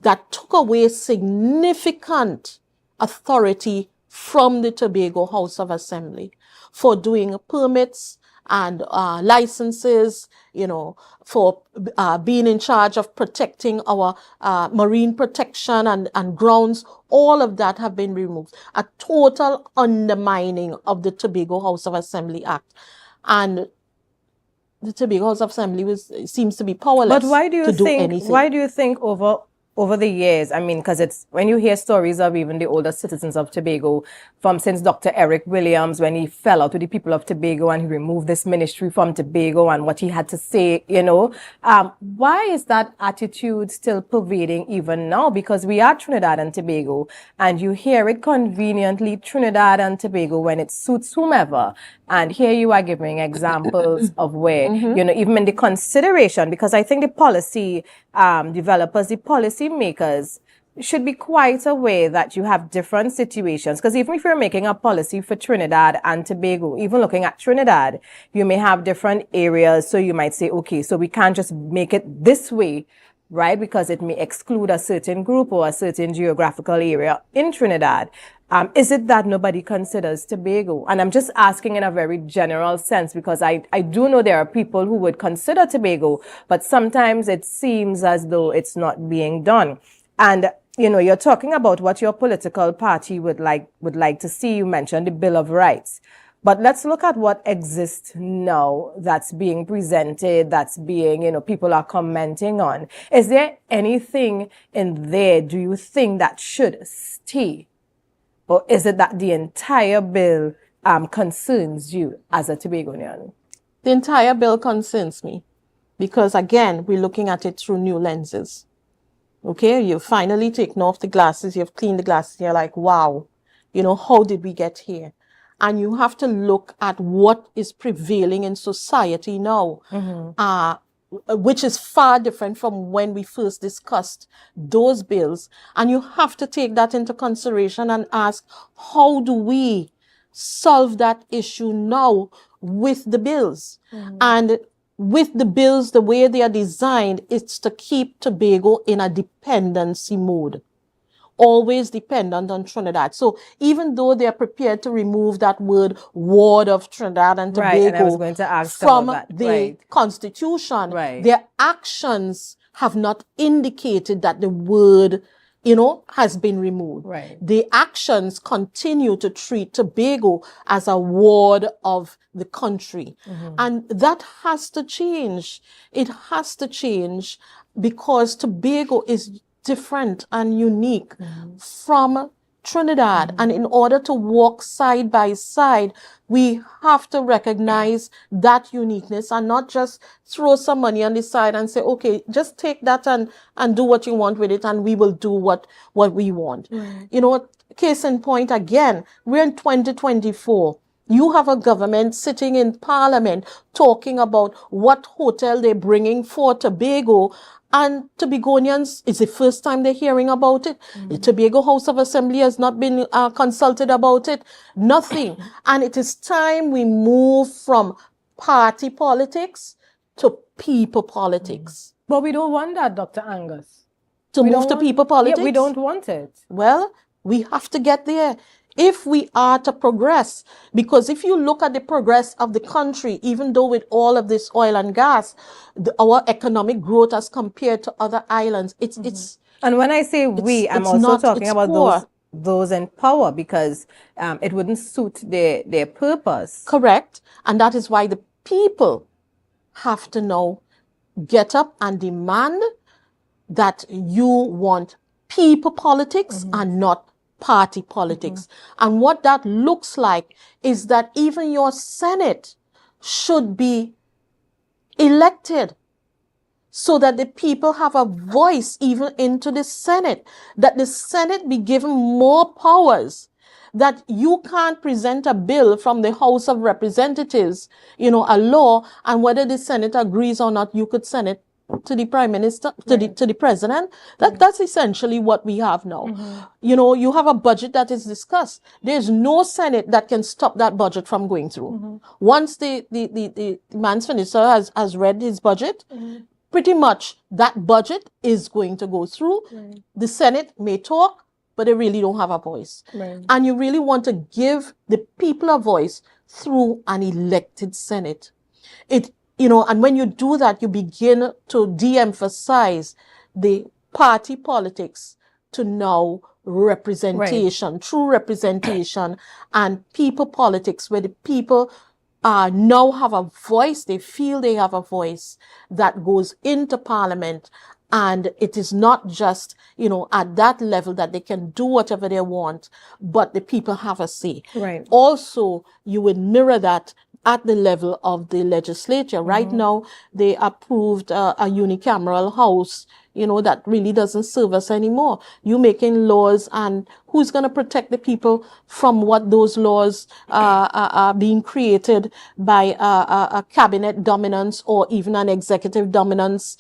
S6: that took away significant authority from the Tobago House of Assembly for doing permits and licenses, for being in charge of protecting our marine protection and grounds. All of that have been removed. A total undermining of the Tobago House of Assembly Act. And the Tobago House of Assembly seems to be powerless
S5: to do
S6: anything.
S5: Why do you think over the years, I mean, because it's when you hear stories of even the older citizens of Tobago, since Dr. Eric Williams, when he fell out with the people of Tobago and he removed this ministry from Tobago and what he had to say, why is that attitude still pervading even now? Because we are Trinidad and Tobago, and you hear it conveniently, Trinidad and Tobago, when it suits whomever. And here you are giving examples of where, even in the consideration, because I think the policy developers, the policy makers should be quite aware that you have different situations. Because even if you're making a policy for Trinidad and Tobago, even looking at Trinidad, you may have different areas. So you might say, okay, so we can't just make it this way, right? Because it may exclude a certain group or a certain geographical area in Trinidad. Is it that nobody considers Tobago? And I'm just asking in a very general sense, because I do know there are people who would consider Tobago, but sometimes it seems as though it's not being done. And, you know, you're talking about what your political party would like to see. You mentioned the Bill of Rights. But let's look at what exists now that's being presented, that's being, you know, people are commenting on. Is there anything in there, do you think, that should stay? Or is it that the entire bill concerns you as a Tobagonian?
S6: The entire bill concerns me because, again, we're looking at it through new lenses. Okay, you've finally taken off the glasses, you've cleaned the glasses, and you're like, wow, you know, how did we get here? And you have to look at what is prevailing in society now, which is far different from when we first discussed those bills. And you have to take that into consideration and ask, how do we solve that issue now with the bills? And with the bills, the way they are designed, it's to keep Tobago in a dependency mode. Always dependent on Trinidad. So even though they are prepared to remove that word ward of Trinidad and Tobago
S5: and I was going to ask
S6: from
S5: about that.
S6: the Constitution, their actions have not indicated that the word, you know, has been removed. The actions continue to treat Tobago as a ward of the country. And that has to change. It has to change because Tobago is different and unique from Trinidad. And in order to walk side by side, we have to recognize that uniqueness and not just throw some money on the side and say, okay, just take that and do what you want with it and we will do what we want. You know, case in point, again, we're in 2024. You have a government sitting in Parliament talking about what hotel they're bringing for Tobago. And Tobagonians, it's the first time they're hearing about it. The Tobago House of Assembly has not been consulted about it. Nothing. And it is time we move from party politics to people politics.
S5: But we don't want that, Dr. Angus.
S6: To move to people politics?
S5: Yeah, we don't want it.
S6: Well, we have to get there if we are to progress. Because if you look at the progress of the country, even though with all of this oil and gas, our economic growth as compared to other islands, it's
S5: and when I say we, I'm also talking about those in power, because it wouldn't suit their purpose.
S6: Correct. And that is why the people have to now get up and demand that you want people politics and not party politics. And what that looks like is that even your Senate should be elected so that the people have a voice even into the Senate, that the Senate be given more powers, that you can't present a bill from the House of Representatives, you know, a law, and whether the Senate agrees or not, you could send it to the Prime Minister, to the President. That's essentially what we have now. You know, you have a budget that is discussed. There's no Senate that can stop that budget from going through. Once the man's minister has read his budget, pretty much that budget is going to go through. The Senate may talk, but they really don't have a voice. And you really want to give the people a voice through an elected Senate. You know, and when you do that, you begin to de-emphasize the party politics to now representation, true representation, and people politics, where the people now have a voice, they feel they have a voice that goes into Parliament. And it is not just, you know, at that level that they can do whatever they want, but the people have a say. Also, you would mirror that at the level of the legislature. Right now, they approved a unicameral house, you know, that really doesn't serve us anymore. You making laws, and who's going to protect the people from what those laws are being created by a cabinet dominance or even an executive dominance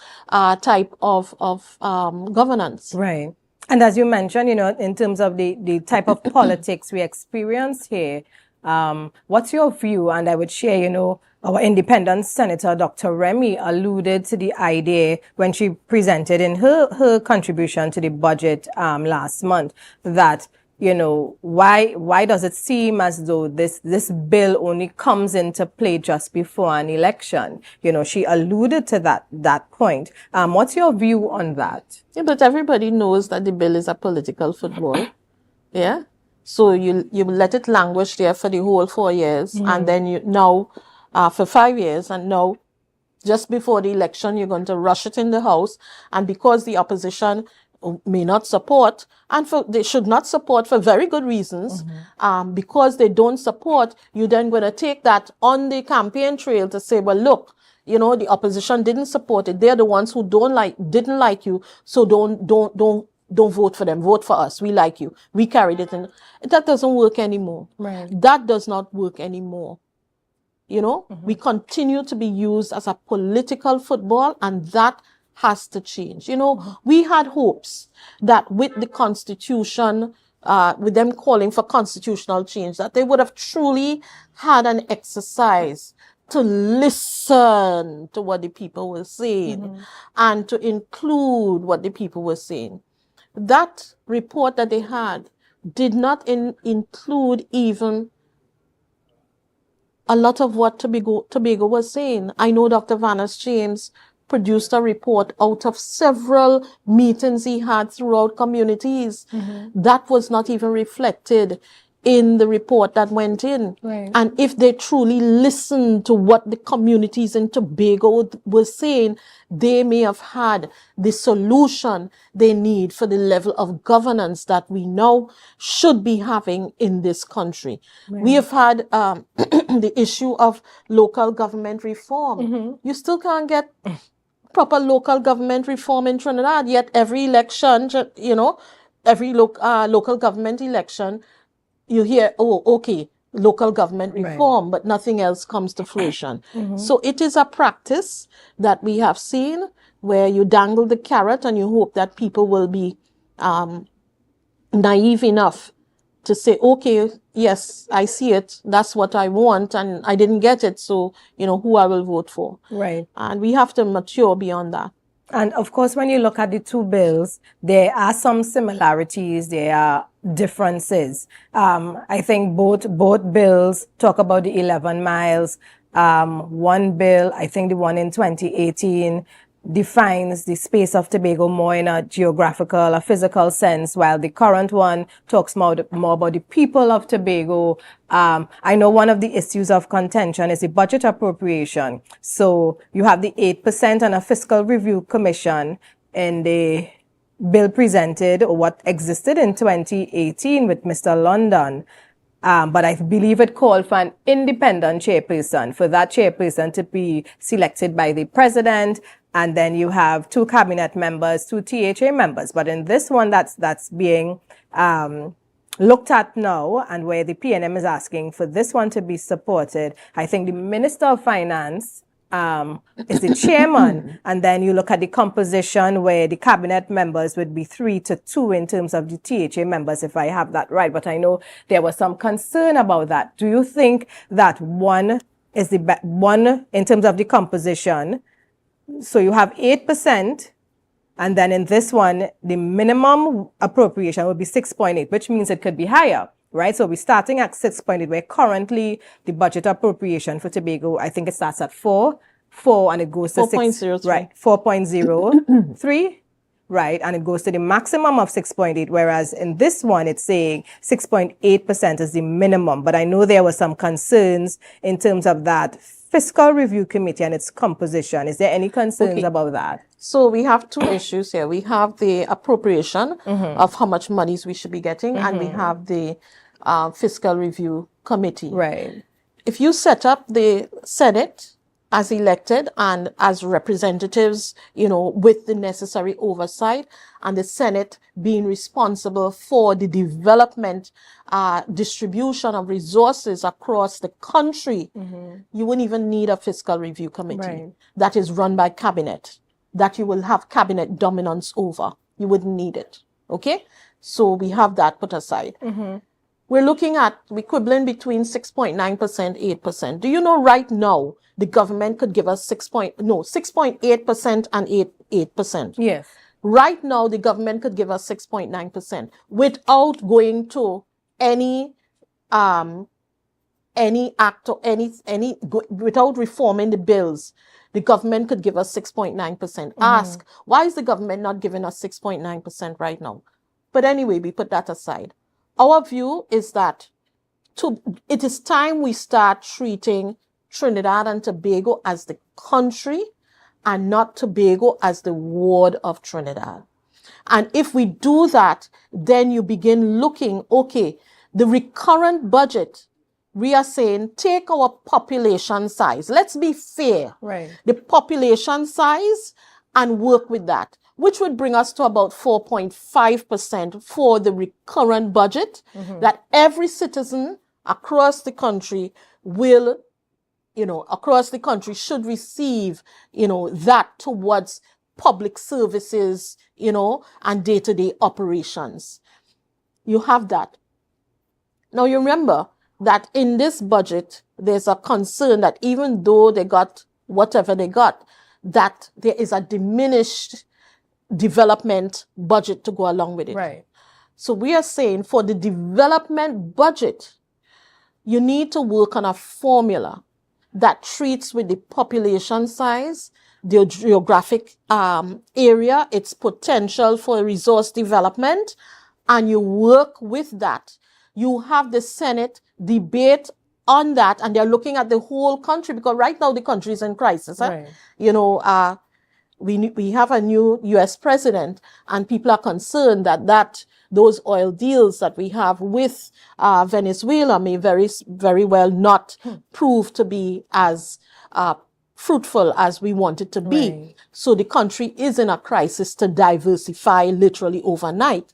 S6: type of governance.
S5: Right. And as you mentioned, you know, in terms of the type of politics we experience here, what's your view? And I would share, you know, our independent senator, Dr. Remy, alluded to the idea when she presented in her contribution to the budget last month that you know, why does it seem as though this bill only comes into play just before an election? You know, she alluded to that point. What's your view on that?
S6: Yeah, but everybody knows that the bill is a political football. Yeah. So you let it languish there for the whole 4 years, and then for 5 years, and now just before the election, you're going to rush it in the House, and because the opposition may not support, and they should not support for very good reasons, because they don't support, you're then going to take that on the campaign trail to say, well, look, you know, the opposition didn't support it. They're the ones who didn't like you, so don't vote for them. Vote for us. We like you. We carried it in. That doesn't work anymore.
S5: Right.
S6: That does not work anymore. You know, we continue to be used as a political football, and that has to change. You know, we had hopes that with the Constitution, with them calling for constitutional change, that they would have truly had an exercise to listen to what the people were saying and to include what the people were saying. That report that they had did not include even a lot of what Tobago was saying. I know Dr. Vanas James produced a report out of several meetings he had throughout communities. That was not even reflected in the report that went in.
S5: Right.
S6: And if they truly listened to what the communities in Tobago were saying, they may have had the solution they need for the level of governance that we now should be having in this country.
S5: Right.
S6: We have had the issue of local government reform. You still can't get proper local government reform in Trinidad, yet every election, you know, every local government election, you hear, oh, okay, local government reform, but nothing else comes to fruition. So it is a practice that we have seen where you dangle the carrot and you hope that people will be naive enough to say, okay, yes, I see it. That's what I want, and I didn't get it. So, you know, who I will vote for.
S5: Right.
S6: And we have to mature beyond that.
S5: And of course, when you look at the two bills, there are some similarities, there are differences. I think both bills talk about the 11 miles. One bill, I think the one in 2018, defines the space of Tobago more in a geographical, a physical sense, while the current one talks more about the people of Tobago. I know one of the issues of contention is the budget appropriation. So you have the 8% and a fiscal review commission in the bill presented, or what existed in 2018 with Mr. London. But I believe it called for an independent chairperson, for that chairperson to be selected by the president. And then you have 2 cabinet members, 2 THA members. But in this one that's being looked at now, and where the PNM is asking for this one to be supported, I think the Minister of Finance is the chairman. And then you look at the composition where the cabinet members would be 3-2 in terms of the THA members, if I have that right. But I know there was some concern about that. Do you think that one is the one in terms of the composition? So you have 8%, and then in this one, the minimum appropriation would be 6.8, which means it could be higher, right? So we're starting at 6.8, where currently the budget appropriation for Tobago, I think it starts at 4, and it goes to
S6: 4.03.
S5: Right, 4.03, right? And it goes to the maximum of 6.8, whereas in this one, it's saying 6.8% is the minimum. But I know there were some concerns in terms of that fiscal review committee and its composition. Is there any concerns about that?
S6: So we have 2 issues here. We have the appropriation of how much monies we should be getting, and we have the fiscal review committee.
S5: Right.
S6: If you set up the Senate as elected and as representatives, you know, with the necessary oversight, and the Senate being responsible for the development, distribution of resources across the country, you wouldn't even need a fiscal review committee that is run by cabinet, that you will have cabinet dominance over. You wouldn't need it. Okay? So we have that put aside. We're looking at equivalent between 6.9%, 8%. Do you know right now the government could give us 6.8% and 8%?
S5: Yes.
S6: Right now, the government could give us 6.9% without going to any act or without reforming the bills. The government could give us 6.9%. Ask, why is the government not giving us 6.9% right now? But anyway, we put that aside. Our view is that it is time we start treating Trinidad and Tobago as the country and not Tobago as the ward of Trinidad. And if we do that, then you begin looking, okay, the recurrent budget, we are saying, take our population size. Let's be fair.
S5: Right.
S6: The population size and work with that, which would bring us to about 4.5% for the recurrent budget that every citizen across the country will, across the country should receive, that towards public services, and day-to-day operations. You have that. Now you remember that in this budget, there's a concern that even though they got whatever they got, that there is a diminished development budget to go along with it.
S5: Right.
S6: So we are saying for the development budget, you need to work on a formula that treats with the population size, the geographic area, its potential for resource development, and you work with that. You have the Senate debate on that, and they're looking at the whole country because right now the country is in crisis.
S5: Right.
S6: We have a new U.S. president, and people are concerned that those oil deals that we have with Venezuela may very, very well not prove to be as fruitful as we want it to be.
S5: Right.
S6: So the country is in a crisis to diversify literally overnight.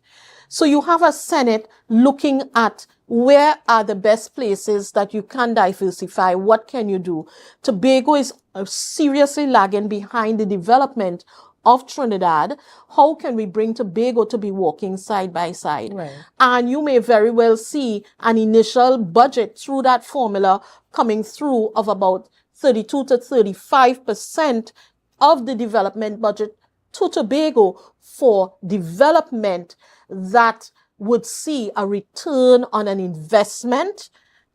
S6: So you have a Senate looking at where are the best places that you can diversify? What can you do? Tobago is seriously lagging behind the development of Trinidad. How can we bring Tobago to be walking side by side?
S5: Right.
S6: And you may very well see an initial budget through that formula coming through of about 32 to 35% of the development budget to Tobago for development that would see a return on an investment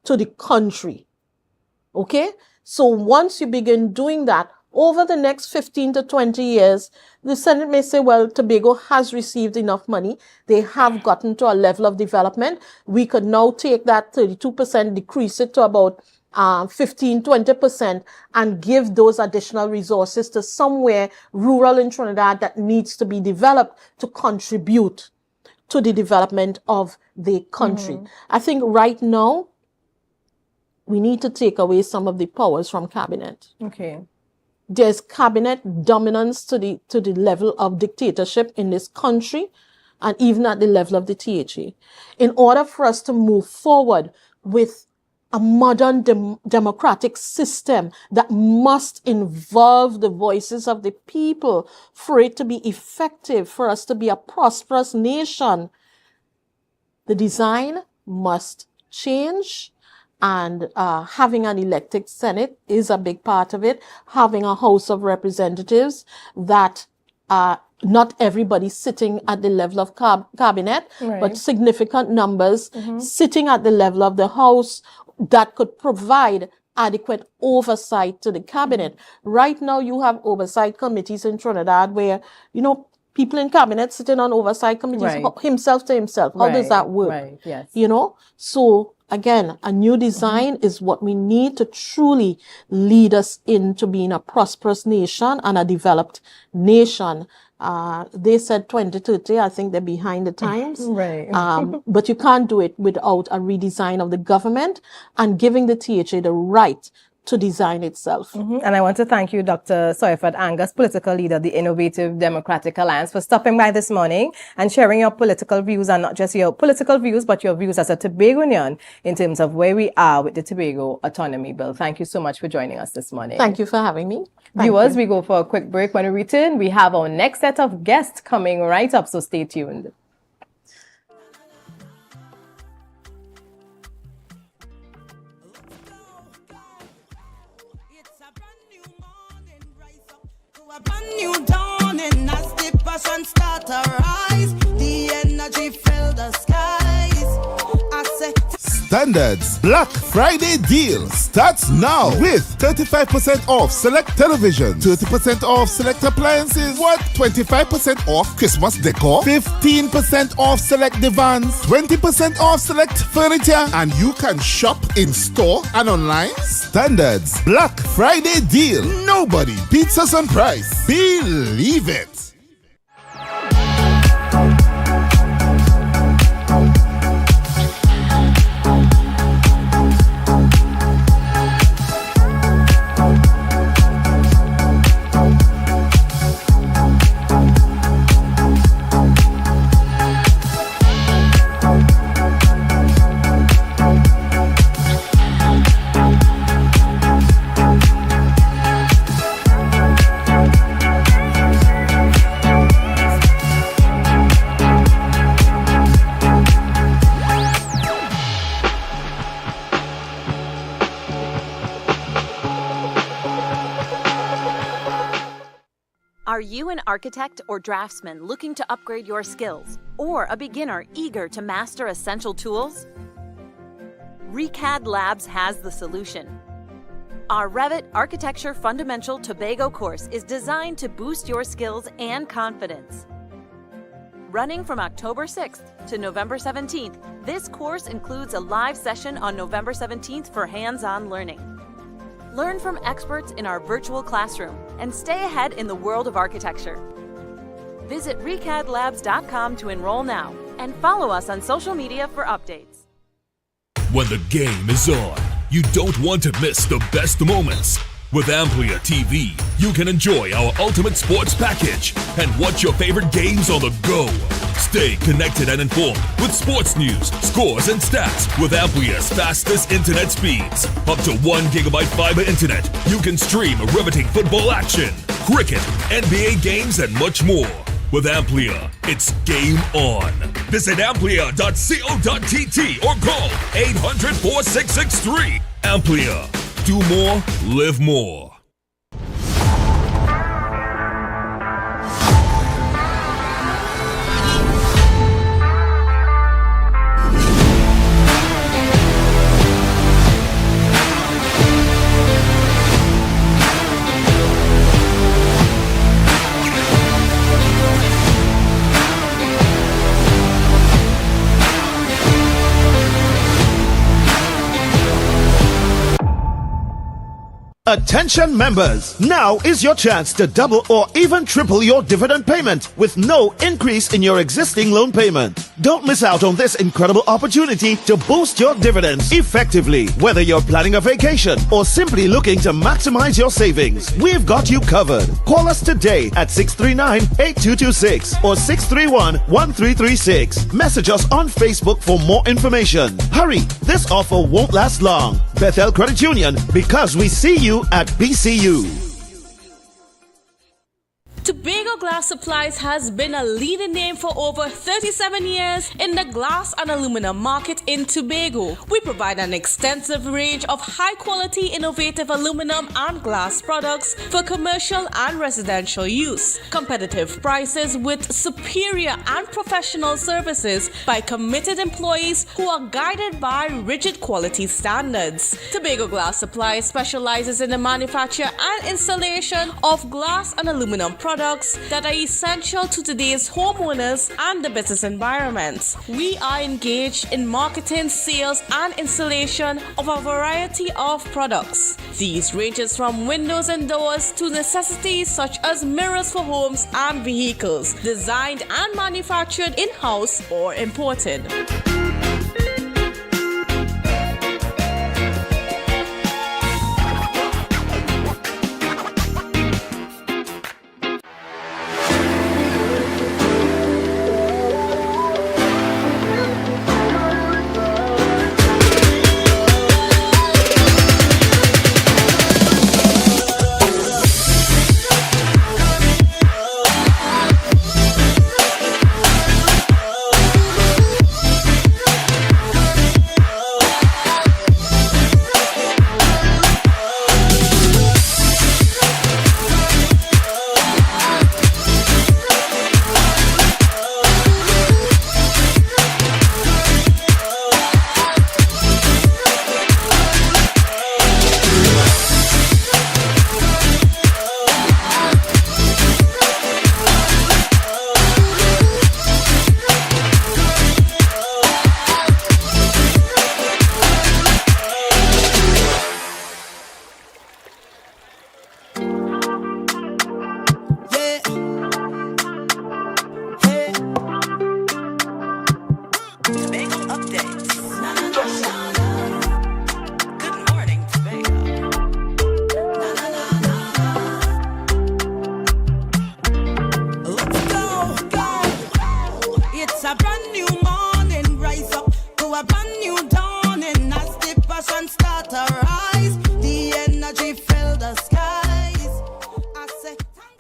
S6: to the country. Okay? So once you begin doing that, over the next 15 to 20 years, the Senate may say, well, Tobago has received enough money. They have gotten to a level of development. We could now take that 32%, decrease it to about 15, 20% and give those additional resources to somewhere rural in Trinidad that needs to be developed to contribute to the development of the country. I think right now, we need to take away some of the powers from cabinet.
S5: Okay.
S6: There's cabinet dominance to the level of dictatorship in this country and even at the level of the THA. In order for us to move forward with a modern democratic system that must involve the voices of the people for it to be effective, for us to be a prosperous nation, the design must change. And having an elected Senate is a big part of it. Having a House of Representatives that not everybody sitting at the level of cabinet,
S5: Right.
S6: but significant numbers sitting at the level of the House that could provide adequate oversight to the cabinet. Right now, you have oversight committees in Trinidad where, people in cabinet sitting on oversight committees,
S5: Right.
S6: himself to himself. How does that work?
S5: Right, yes.
S6: So again, a new design is what we need to truly lead us into being a prosperous nation and a developed nation. They said 2030, I think they're behind the times.
S5: Right.
S6: But you can't do it without a redesign of the government and giving the THA the right to design itself.
S5: And I want to thank you, Dr. Soyford Angus, political leader of the Innovative Democratic Alliance, for stopping by this morning and sharing your political views, and not just your political views, but your views as a Tobagonian in terms of where we are with the Tobago Autonomy Bill. Thank you so much for joining us this morning.
S6: Thank you for having me.
S5: Viewers, we go for a quick break. When we return, we have our next set of guests coming right up, so stay tuned.
S25: A brand new dawn and I step passion start to rise. The energy fill the skies. I say
S4: Standards Black Friday deal starts now with 35% off select television, 30% off select appliances, 25% off Christmas decor, 15% off select divans, 20% off select furniture, and you can shop in store and online. Standards Black Friday deal. Nobody beats us on price. Believe it.
S7: Are you an architect or draftsman looking to upgrade your skills, or a beginner eager to master essential tools? ReCAD Labs has the solution. Our Revit Architecture Fundamental Tobago course is designed to boost your skills and confidence. Running from October 6th to November 17th, this course includes a live session on November 17th for hands-on learning. Learn from experts in our virtual classroom and stay ahead in the world of architecture. Visit recadlabs.com to enroll now and follow us on social media for updates.
S10: When the game is on, you don't want to miss the best moments. With Amplia TV, you can enjoy our Ultimate Sports Package and watch your favorite games on the go. Stay connected and informed with sports news, scores, and stats with Amplia's fastest internet speeds. Up to 1 GB fiber internet, you can stream riveting football action, cricket, NBA games, and much more. With Amplia, it's game on. Visit amplia.co.tt or call 800-4663. Amplia. Do more, live more.
S11: Attention members, now is your chance to double or even triple your dividend payment with no increase in your existing loan payment. Don't miss out on this incredible opportunity to boost your dividends effectively. Whether you're planning a vacation or simply looking to maximize your savings, we've got you covered. Call us today at 639-8226 or 631-1336. Message us on Facebook for more information. Hurry, this offer won't last long. Bethel Credit Union, because we see you at BCU.
S12: Tobago Glass Supplies has been a leading name for over 37 years in the glass and aluminum market in Tobago. We provide an extensive range of high-quality, innovative aluminum and glass products for commercial and residential use. Competitive prices with superior and professional services by committed employees who are guided by rigid quality standards. Tobago Glass Supplies specializes in the manufacture and installation of glass and aluminum products that are essential to today's homeowners and the business environment. We are engaged in marketing, sales, and installation of a variety of products. These ranges from windows and doors to necessities such as mirrors for homes and vehicles, designed and manufactured in-house or imported.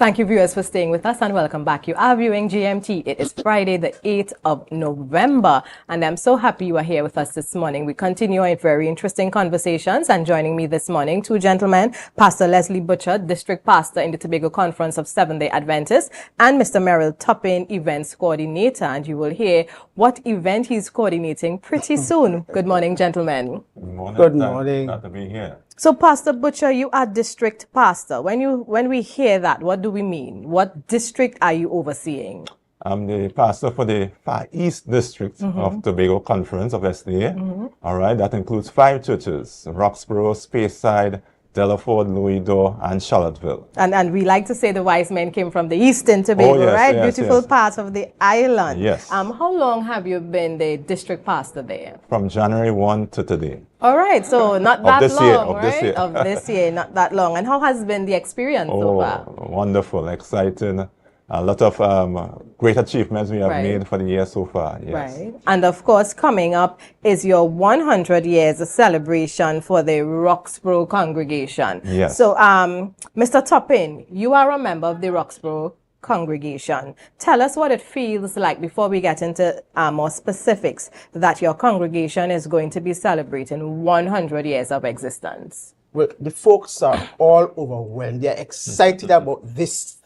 S5: Thank you, viewers, for staying with us, and welcome back. You are viewing GMT. It is Friday, the 8th of November, and I'm so happy you are here with us this morning. We continue our very interesting conversations, and joining me this morning, two gentlemen, Pastor Leslie Butcher, District Pastor in the Tobago Conference of Seventh-day Adventists, and Mr. Merrill Toppin, Events Coordinator, and you will hear what event he's coordinating pretty soon. Good morning, gentlemen.
S1: Good morning.
S8: Good morning.
S1: Glad to be here.
S5: So, Pastor Butcher, you are district pastor. When we hear that, what do we mean? What district are you overseeing?
S1: I'm the pastor for the Far East District of Tobago Conference of SDA. All right, that includes 5 churches: Roxborough, Speyside, Delaford, Louisdore, and Charlottesville.
S5: And we like to say the wise men came from the eastern Tobago, right?
S1: Yes,
S5: Beautiful part of the island.
S1: Yes.
S5: How long have you been the district pastor there?
S1: From January 1 to today.
S5: All right, so not that
S1: this
S5: long,
S1: year, of
S5: right?
S1: this year.
S5: Of this year, not that long. And how has been the experience so far?
S1: Wonderful, exciting. A lot of great achievements we have made for the year so far. Yes.
S5: Right. And of course, coming up is your 100 years celebration for the Roxborough congregation.
S1: Yes.
S5: So, Mr. Toppin, you are a member of the Roxborough congregation. Tell us what it feels like, before we get into more specifics, that your congregation is going to be celebrating 100 years of existence.
S8: Well, the folks are all overwhelmed. They're excited about this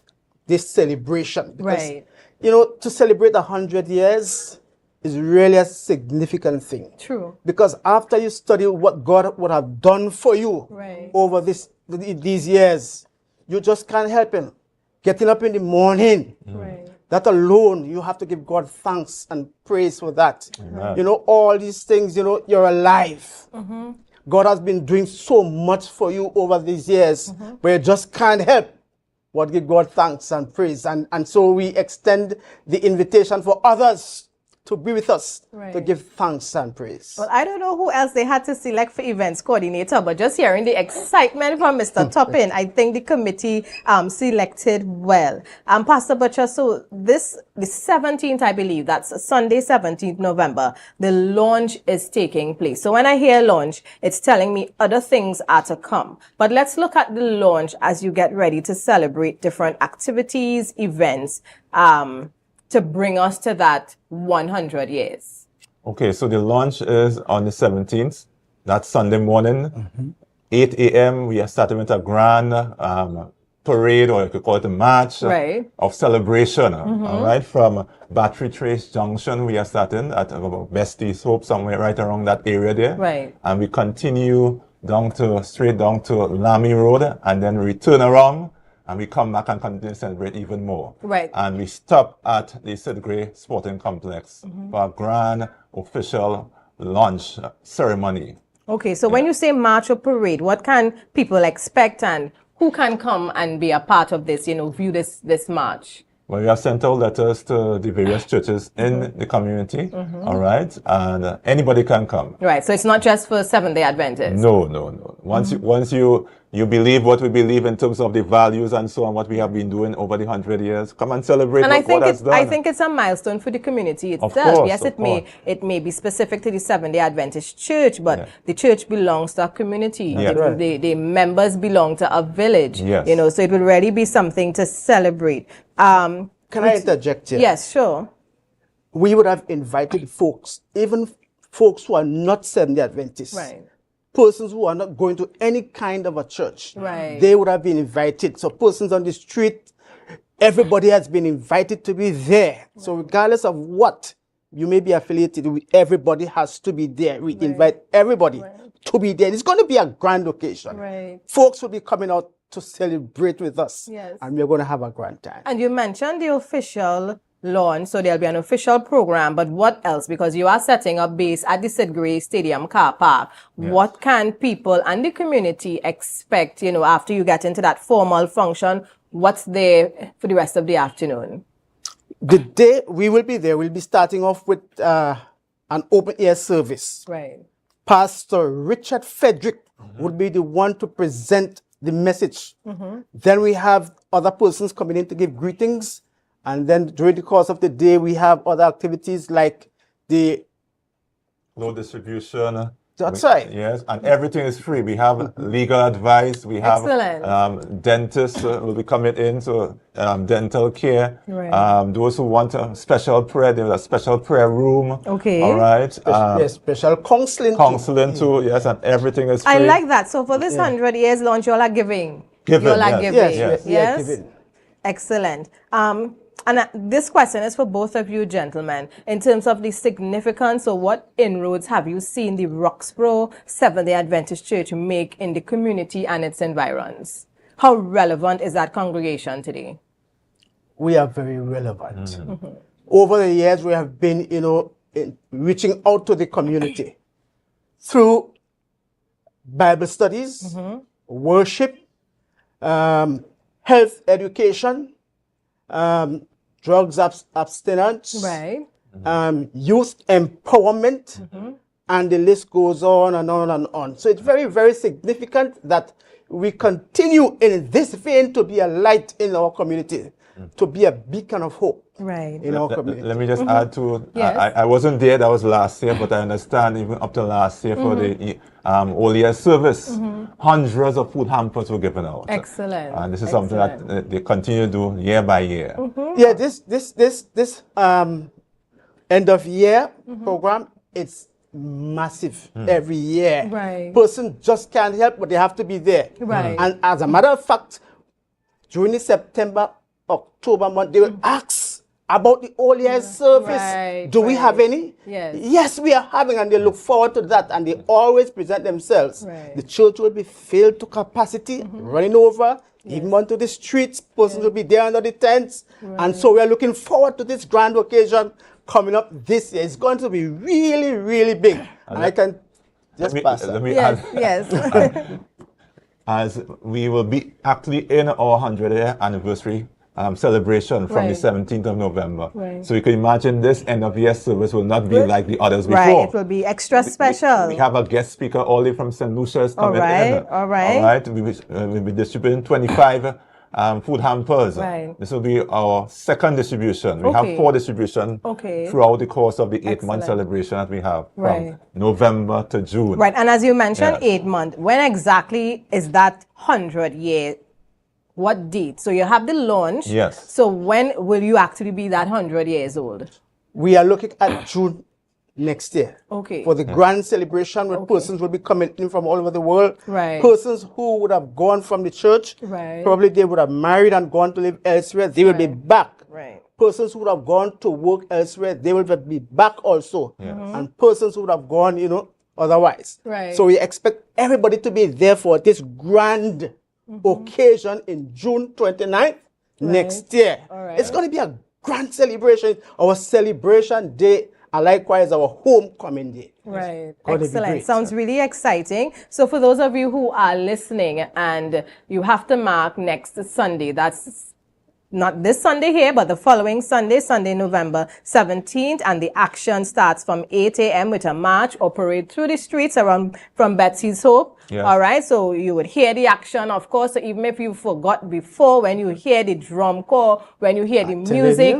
S8: celebration. Because, you know, to celebrate 100 years is really a significant thing.
S5: True.
S8: Because after you study what God would have done for you over these years, you just can't help it. Getting up in the morning, that alone, you have to give God thanks and praise for that.
S1: Amen.
S8: You know, all these things, you know, you're alive. God has been doing so much for you over these years, but you just can't help but give God thanks and praise. And so we extend the invitation for others to be with us, to give thanks and praise.
S5: Well, I don't know who else they had to select for events coordinator, but just hearing the excitement from Mr. Toppin, I think the committee selected well. Pastor Butcher, so the 17th, I believe, that's Sunday, 17th November, the launch is taking place. So when I hear launch, it's telling me other things are to come. But let's look at the launch as you get ready to celebrate different activities, events, to bring us to that 100 years.
S1: Okay, so the launch is on the 17th. That's Sunday morning, 8 a.m. We are starting with a grand parade, or you could call it a march of celebration. All right, from Battery Trace Junction, we are starting at Bestie's Hope, somewhere right around that area there.
S5: Right.
S1: And we continue straight down to Lamy Road, and then we return around, and we come back and continue to celebrate even more.
S5: Right.
S1: And we stop at the Sid Gray Sporting Complex for a grand official launch ceremony.
S5: Okay, so when you say march or parade, what can people expect, and who can come and be a part of this, view this march?
S1: Well, we have sent out letters to the various churches in the community, all right? And anybody can come.
S5: Right, so it's not just for Seventh-day Adventists?
S1: No. Once you believe what we believe in terms of the values and so on, what we have been doing over the 100 years, come and celebrate
S5: and
S1: what has done.
S5: I think it's a milestone for the community itself.
S1: Of course,
S5: yes, it may be specific to the Seventh-day Adventist church, but the church belongs to a community. The members belong to a village.
S1: Yes.
S5: So it will really be something to celebrate.
S8: Can I interject here?
S5: Yes, sure.
S8: We would have invited folks, even folks who are not Seventh-day Adventists.
S5: Right.
S8: Persons who are not going to any kind of a church.
S5: Right.
S8: They would have been invited. So persons on the street, everybody has been invited to be there. Right. So regardless of what you may be affiliated with, everybody has to be there. We invite everybody to be there. It's going to be a grand occasion.
S5: Right.
S8: Folks will be coming out to celebrate with us.
S5: Yes.
S8: And we're going to have a grand time.
S5: And you mentioned the official launch, so there'll be an official program, but what else? Because you are setting up base at the Sid Gray Stadium car park. Yes. What can people and the community expect, after you get into that formal function? What's there for the rest of the afternoon?
S8: The day we will be there, we'll be starting off with an open air service.
S5: Right.
S8: Pastor Richard Frederick would be the one to present the message. Then we have other persons coming in to give greetings. And then during the course of the day, we have other activities like the
S1: load distribution,
S8: That's right.
S1: Yes, and everything is free. We have legal advice. We have
S5: Excellent.
S1: dentists will be coming in, so dental care.
S5: Right.
S1: Those who want a special prayer, there's a special prayer room.
S5: Okay.
S1: All right.
S8: Yes, special counseling.
S1: Too. Yes, and everything is free.
S5: I like that. So for this 100 years launch, you all are giving.
S1: Giving,
S5: You all are
S1: yes.
S5: giving.
S1: Yes.
S8: Yeah, giving.
S5: Excellent. And this question is for both of you gentlemen. In terms of the significance, or what inroads have you seen the Roxborough Seventh-day Adventist Church make in the community and its environs? How relevant is that congregation today?
S8: We are very relevant. Over the years, we have been, reaching out to the community through Bible studies, worship, health education, drugs abstinence,
S5: right?
S8: Youth empowerment, and the list goes on and on and on. So it's very, very significant that we continue in this vein to be a light in our community, to be a beacon of hope.
S5: Right.
S8: In our community.
S1: Let me just add to,
S5: Yes.
S1: I wasn't there, that was last year, but I understand even up to last year for the all year service, hundreds of food hampers were given out.
S5: Excellent.
S1: And this is something that they continue to do year by year.
S8: Yeah, this end of year program, it's massive every year.
S5: Right.
S8: Person just can't help, but they have to be there.
S5: Right.
S8: And as a matter of fact, during the September, October month, they will ask about the all year service.
S5: Right,
S8: Do we have any?
S5: Yes.
S8: Yes, we are having, and they look forward to that, and they always present themselves.
S5: Right.
S8: The church will be filled to capacity, running over, even onto the streets. Persons will be there under the tents. And so we are looking forward to this grand occasion coming up this year. It's going to be really, really big. And I can just pass that.
S1: Let me
S5: Yes,
S1: add,
S5: yes.
S1: as we will be actually in our 100th anniversary celebration from the 17th of November.
S5: Right.
S1: So you can imagine this end of year service will not be like the others before.
S5: Right, it will be extra special.
S1: We have a guest speaker all the way from St. Lucia's coming in.
S5: All right.
S1: All right. We'll be distributing 25 food hampers.
S5: Right.
S1: This will be our second distribution. We have 4 distributions throughout the course of the 8-month celebration that we have from November to June.
S5: Right, and as you mentioned, 8 months. When exactly is that 100-year? What date? So you have the launch.
S1: Yes.
S5: So when will you actually be that 100 years old?
S8: We are looking at June next year.
S5: Okay.
S8: For the grand celebration where persons will be coming in from all over the world.
S5: Right.
S8: Persons who would have gone from the church.
S5: Right.
S8: Probably they would have married and gone to live elsewhere. They will be back.
S5: Right.
S8: Persons who would have gone to work elsewhere, they will be back also. And persons who would have gone, otherwise.
S5: Right.
S8: So we expect everybody to be there for this grand occasion in June 29th next year.
S5: right.
S8: It's going to be a grand celebration. Our celebration day, and likewise our homecoming day.
S5: Right.
S8: Gonna be
S5: Excellent.
S8: great.
S5: Sounds really exciting. So for those of you who are listening and you have to mark next Sunday, that's not this Sunday here, but the following Sunday, Sunday, November 17th, and the action starts from 8 a.m. with a march or parade through the streets around from Betsy's Hope.
S1: Yes.
S5: All right, so you would hear the action, of course, so even if you forgot before, when you hear the drum corps, when you hear the music,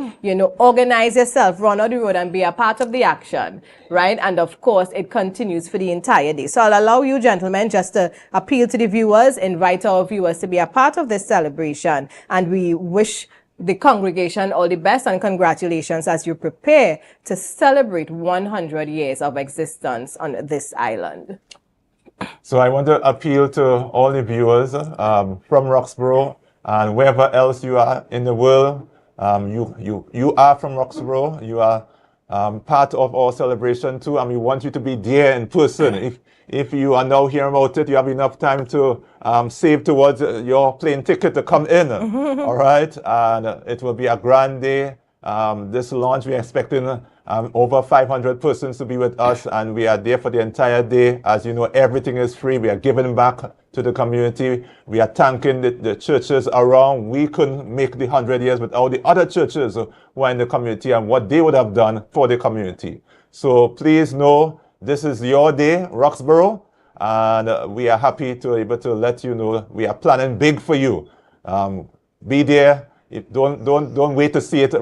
S5: organize yourself, run on the road and be a part of the action, right? And of course, it continues for the entire day. So I'll allow you gentlemen just to appeal to the viewers, invite our viewers to be a part of this celebration, and we wish the congregation all the best and congratulations as you prepare to celebrate 100 years of existence on this island.
S1: So I want to appeal to all the viewers from Roxborough and wherever else you are in the world. You are from Roxborough. You are part of our celebration too, and we want you to be there in person. If you are now hearing about it, you have enough time to save towards your plane ticket to come in. All right, and it will be a grand day. This launch, we're expecting over 500 persons to be with us, and we are there for the entire day. As you know, everything is free. We are giving back to the community. We are thanking the churches around. We couldn't make the 100 years without the other churches who are in the community and what they would have done for the community. So please know this is your day, Roxborough, and we are happy to be able to let you know we are planning big for you. Be there. Don't wait to see it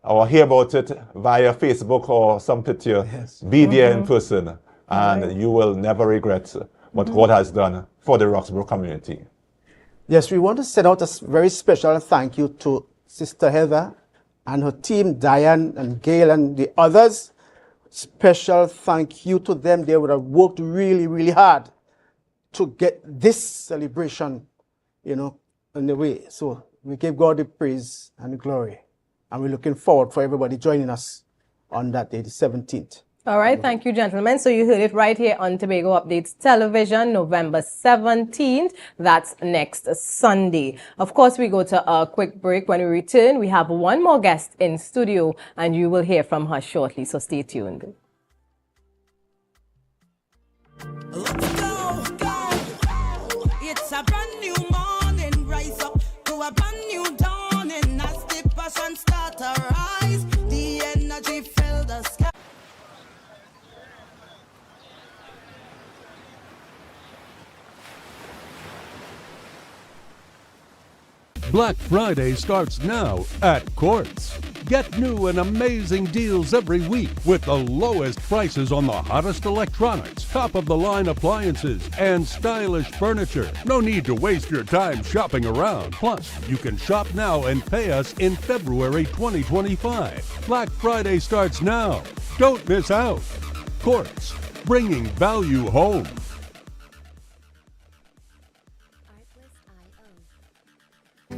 S1: or hear about it via Facebook or some picture. Be there in person. and you will never regret what God has done for the Roxborough community.
S8: Yes, we want to send out a very special thank you to Sister Heather and her team, Diane and Gail and the others. Special thank you to them. They would have worked really, really hard to get this celebration, in the way. So we give God the praise and the glory. And we're looking forward for everybody joining us on that day, the 17th.
S5: All right, thank you, gentlemen. So you heard it right here on Tobago Updates Television, November 17th. That's next Sunday. Of course, we go to a quick break. When we return, we have one more guest in studio, and you will hear from her shortly. So stay tuned.
S25: It's a brand new morning, rise up to a brand new dawning. As the passion start to rise, the energy fill the sky.
S9: Black Friday starts now at Courts. Get new and amazing deals every week with the lowest prices on the hottest electronics, top-of-the-line appliances, and stylish furniture. No need to waste your time shopping around. Plus, you can shop now and pay us in February 2025. Black Friday starts now. Don't miss out. Courts, bringing value home.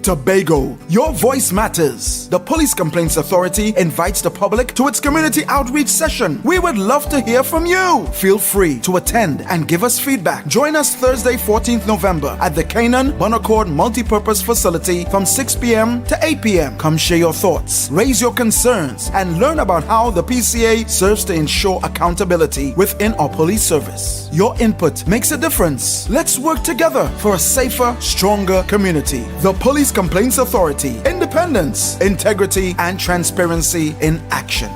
S14: Tobago, your voice matters. The Police Complaints Authority invites the public to its community outreach session. We would love to hear from you. Feel free to attend and give us feedback. Join us Thursday, 14th November at the Canaan Bonaccord Multipurpose Facility from 6 p.m. to 8 p.m. Come share your thoughts, raise your concerns, and learn about how the PCA serves to ensure accountability within our police service. Your input makes a difference. Let's work together for a safer, stronger community. The Police Complaints Authority. Independence, integrity, and transparency in action.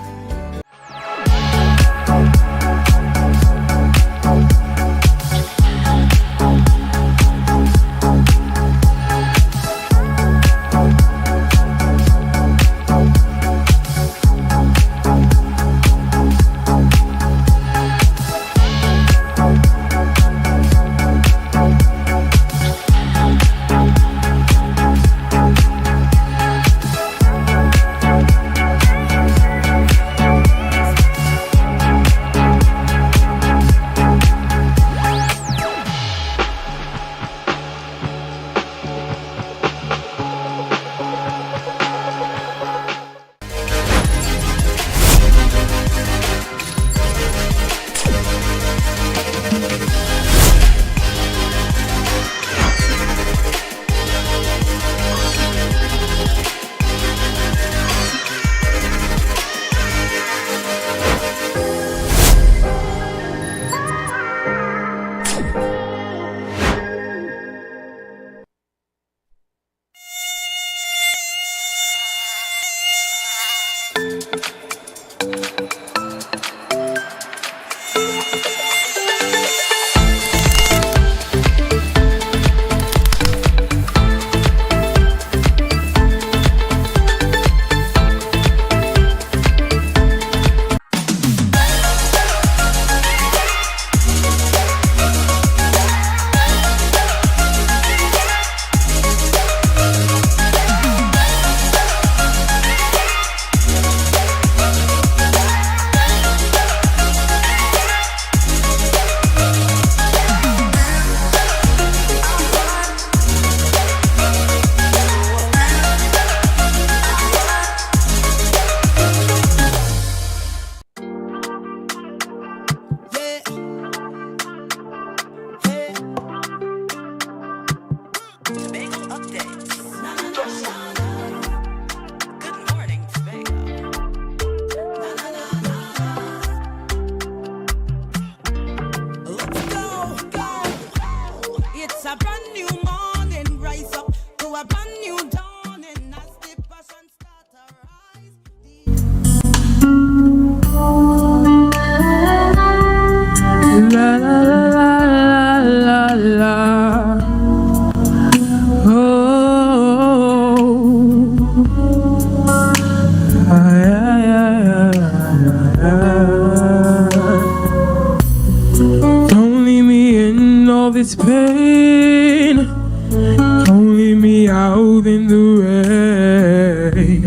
S13: cold in the rain.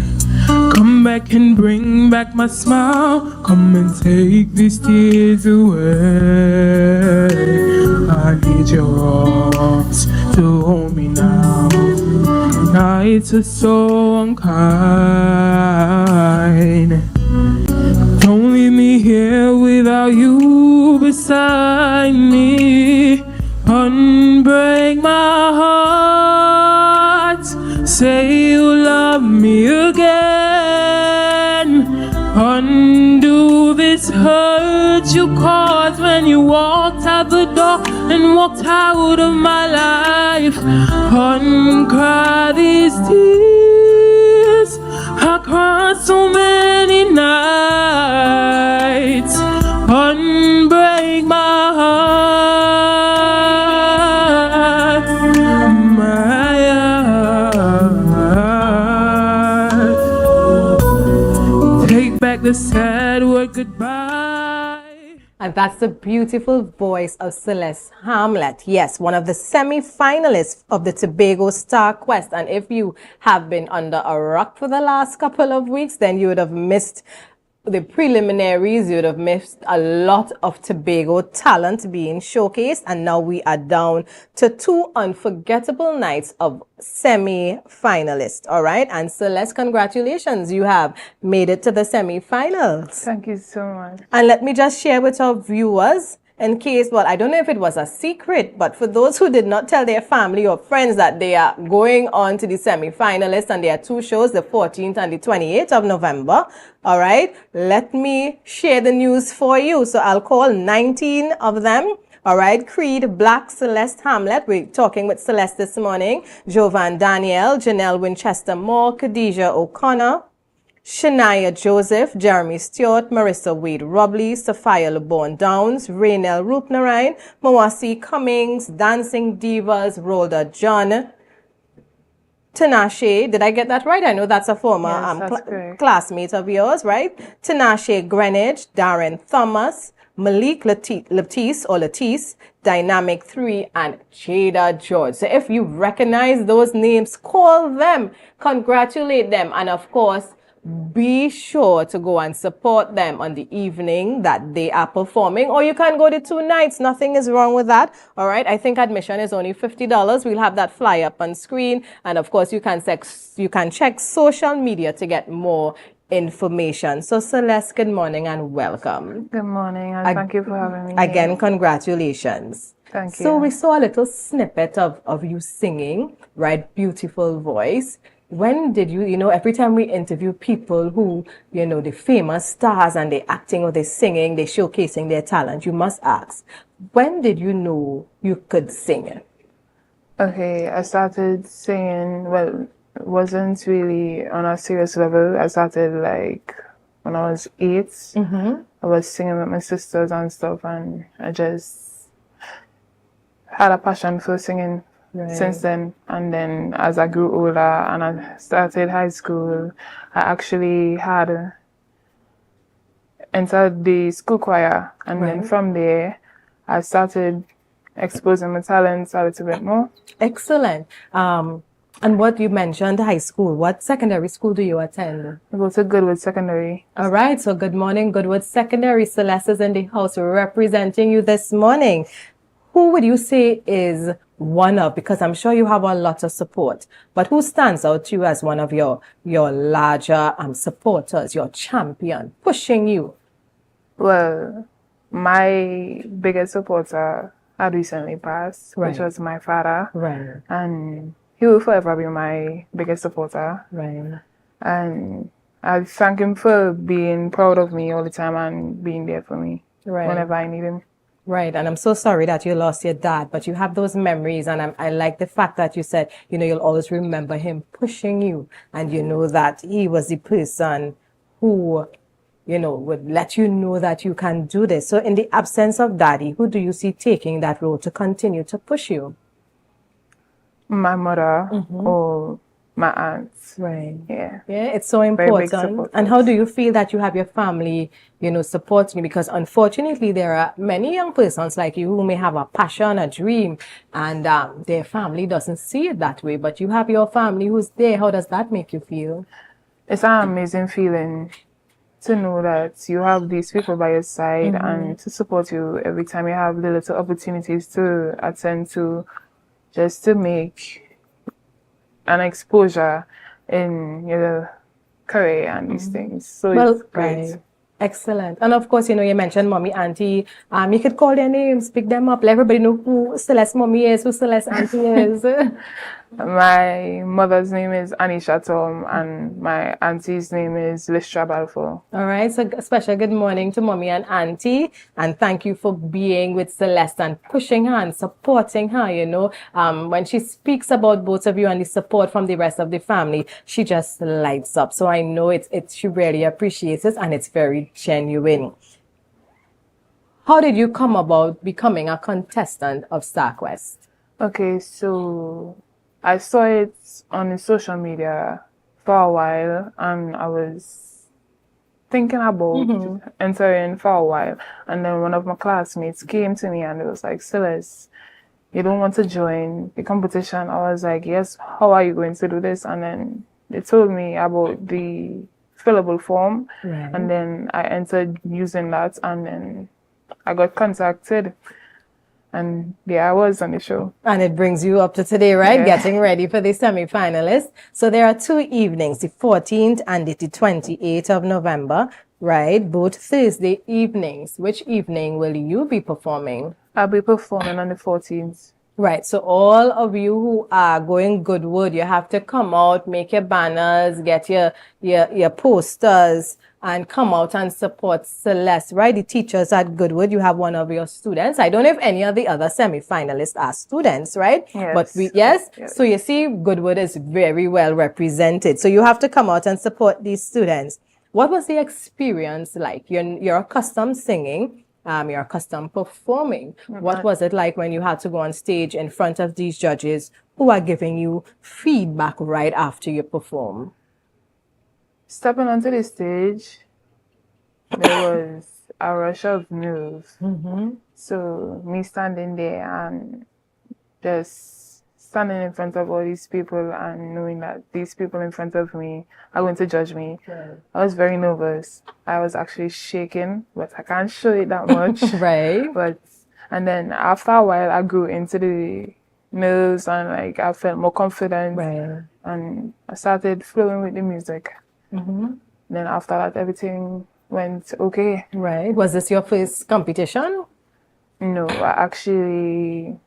S13: Come back and bring back my smile. Come and take these tears away. I need your arms to hold me now. Nights are so unkind. Don't leave me here without you beside me. Unbreak my heart. Say you love me again. Undo this hurt you caused when you walked out the door and walked out of my life. Uncry these tears. I cried so many nights. Unbreak my heart, my heart. Take back the sad word goodbye.
S5: And that's the beautiful voice of Celeste Hamlet. Yes, one of the semi-finalists of the Tobago Star Quest. And if you have been under a rock for the last couple of weeks, then you would have missed the preliminaries. You would have missed a lot of Tobago talent being showcased. And now we are down to 2 unforgettable nights of semi-finalists. All right. And Celeste, congratulations. You have made it to the semi-finals.
S15: Thank you so much.
S5: And let me just share with our viewers, in case, well, I don't know if it was a secret, but for those who did not tell their family or friends that they are going on to the semi-finalists, and there are 2 shows, the 14th and the 28th of November. All right, let me share the news for you. So I'll call 19 of them. All right, Creed, Black, Celeste Hamlet. We're talking with Celeste this morning. Jovan Daniel, Janelle Winchester Moore, Khadijah O'Connor, Shania Joseph, Jeremy Stewart, Marissa Wade Robley, Sophia LeBon Downs, Raynell Rupnarine, Mawasi Cummings, Dancing Divas, Rhoda John, Tinashe. Did I get that right? I know that's a former classmate of yours, right? Tinashe Greenwich, Darren Thomas, Malik Latisse, Dynamic 3, and Jada George. So if you recognize those names, call them, congratulate them, and of course, be sure to go and support them on the evening that they are performing, or you can go to 2 nights. Nothing is wrong with that. All right. I think admission is only $50. We'll have that flyer up on screen. And of course, you can check social media to get more information. So Celeste, good morning and welcome.
S15: Good morning, and thank you for having me.
S5: Again, congratulations.
S15: Thank you.
S5: So we saw a little snippet of you singing, right? Beautiful voice. When did you, every time we interview people who, the famous stars, and they're acting or they're singing, they're showcasing their talent, you must ask, when did you know you could sing?
S15: Okay, I started singing, well, it wasn't really on a serious level. I started when I was 8. I was singing with my sisters and stuff, and I just had a passion for singing. Right. Since then. And then as I grew older and I started high school, I actually had entered the school choir, and then from there I started exposing my talents a little bit more.
S5: Excellent. And what you mentioned, high school, what secondary school do you attend?
S15: I go to Goodwood Secondary.
S5: All right, so good morning, Goodwood Secondary. Celeste is in the house representing you this morning. Who would you say is one of, because I'm sure you have a lot of support, but who stands out to you as one of your larger supporters, your champion, pushing you?
S15: Well, my biggest supporter had recently passed, which was my father.
S5: Right.
S15: And he will forever be my biggest supporter.
S5: Right.
S15: And I thank him for being proud of me all the time and being there for me whenever I need him.
S5: Right, and I'm so sorry that you lost your dad, but you have those memories, and I like the fact that you said, you'll always remember him pushing you, and you know that he was the person who, would let you know that you can do this. So in the absence of daddy, who do you see taking that role to continue to push you?
S15: My mother, or my aunts.
S5: Right.
S15: Yeah.
S5: Yeah, it's so
S15: Very big
S5: important.
S15: supporters.
S5: And how do you feel that you have your family, supporting you? Because unfortunately, there are many young persons like you who may have a passion, a dream, and their family doesn't see it that way. But you have your family who's there. How does that make you feel?
S15: It's an amazing feeling to know that you have these people by your side and to support you every time you have the little opportunities to attend to, just to make an exposure in your career and these things. So it's great.
S5: Right. Excellent. And of course, you mentioned mommy, auntie. You could call their names, pick them up, let everybody know who Celeste mommy is, who Celeste auntie is.
S15: My mother's name is Anisha Tom, and my auntie's name is Listra Balfour.
S5: All right, so a special good morning to mommy and auntie, and thank you for being with Celeste and pushing her and supporting her. When she speaks about both of you and the support from the rest of the family, she just lights up. So I know she really appreciates it, and it's very genuine. How did you come about becoming a contestant of Star Quest?
S15: Okay, so I saw it on the social media for a while, and I was thinking about entering for a while. And then one of my classmates came to me and it was like, Celeste, you don't want to join the competition? I was like, yes, how are you going to do this? And then they told me about the fillable form.
S5: Right.
S15: And then I entered using that, and then I got contacted. And I was on the show.
S5: And it brings you up to today, right?
S15: Yeah.
S5: Getting ready for the semi-finalists. So there are 2 evenings, the 14th and the 28th of November, right? Both Thursday evenings. Which evening will you be performing?
S15: I'll be performing on the 14th.
S5: Right. So all of you who are going Goodwood, you have to come out, make your banners, get your posters, and come out and support Celeste, right? The teachers at Goodwood, you have one of your students. I don't know if any of the other semi-finalists are students, right?
S15: Yes.
S5: But yes. So you see, Goodwood is very well represented. So you have to come out and support these students. What was the experience like? You're accustomed singing. You're accustomed performing. What was it like when you had to go on stage in front of these judges who are giving you feedback right after you perform?
S15: Stepping onto the stage, there was a rush of nerves. So me standing there and just standing in front of all these people and knowing that these people in front of me are going to judge me.
S5: Right.
S15: I was very nervous. I was actually shaking, but I can't show it that much.
S5: Right.
S15: And then after a while, I grew into the nerves and I felt more confident.
S5: Right.
S15: And I started flowing with the music. Then after that, everything went okay.
S5: Right. Was this your first competition?
S15: No, I actually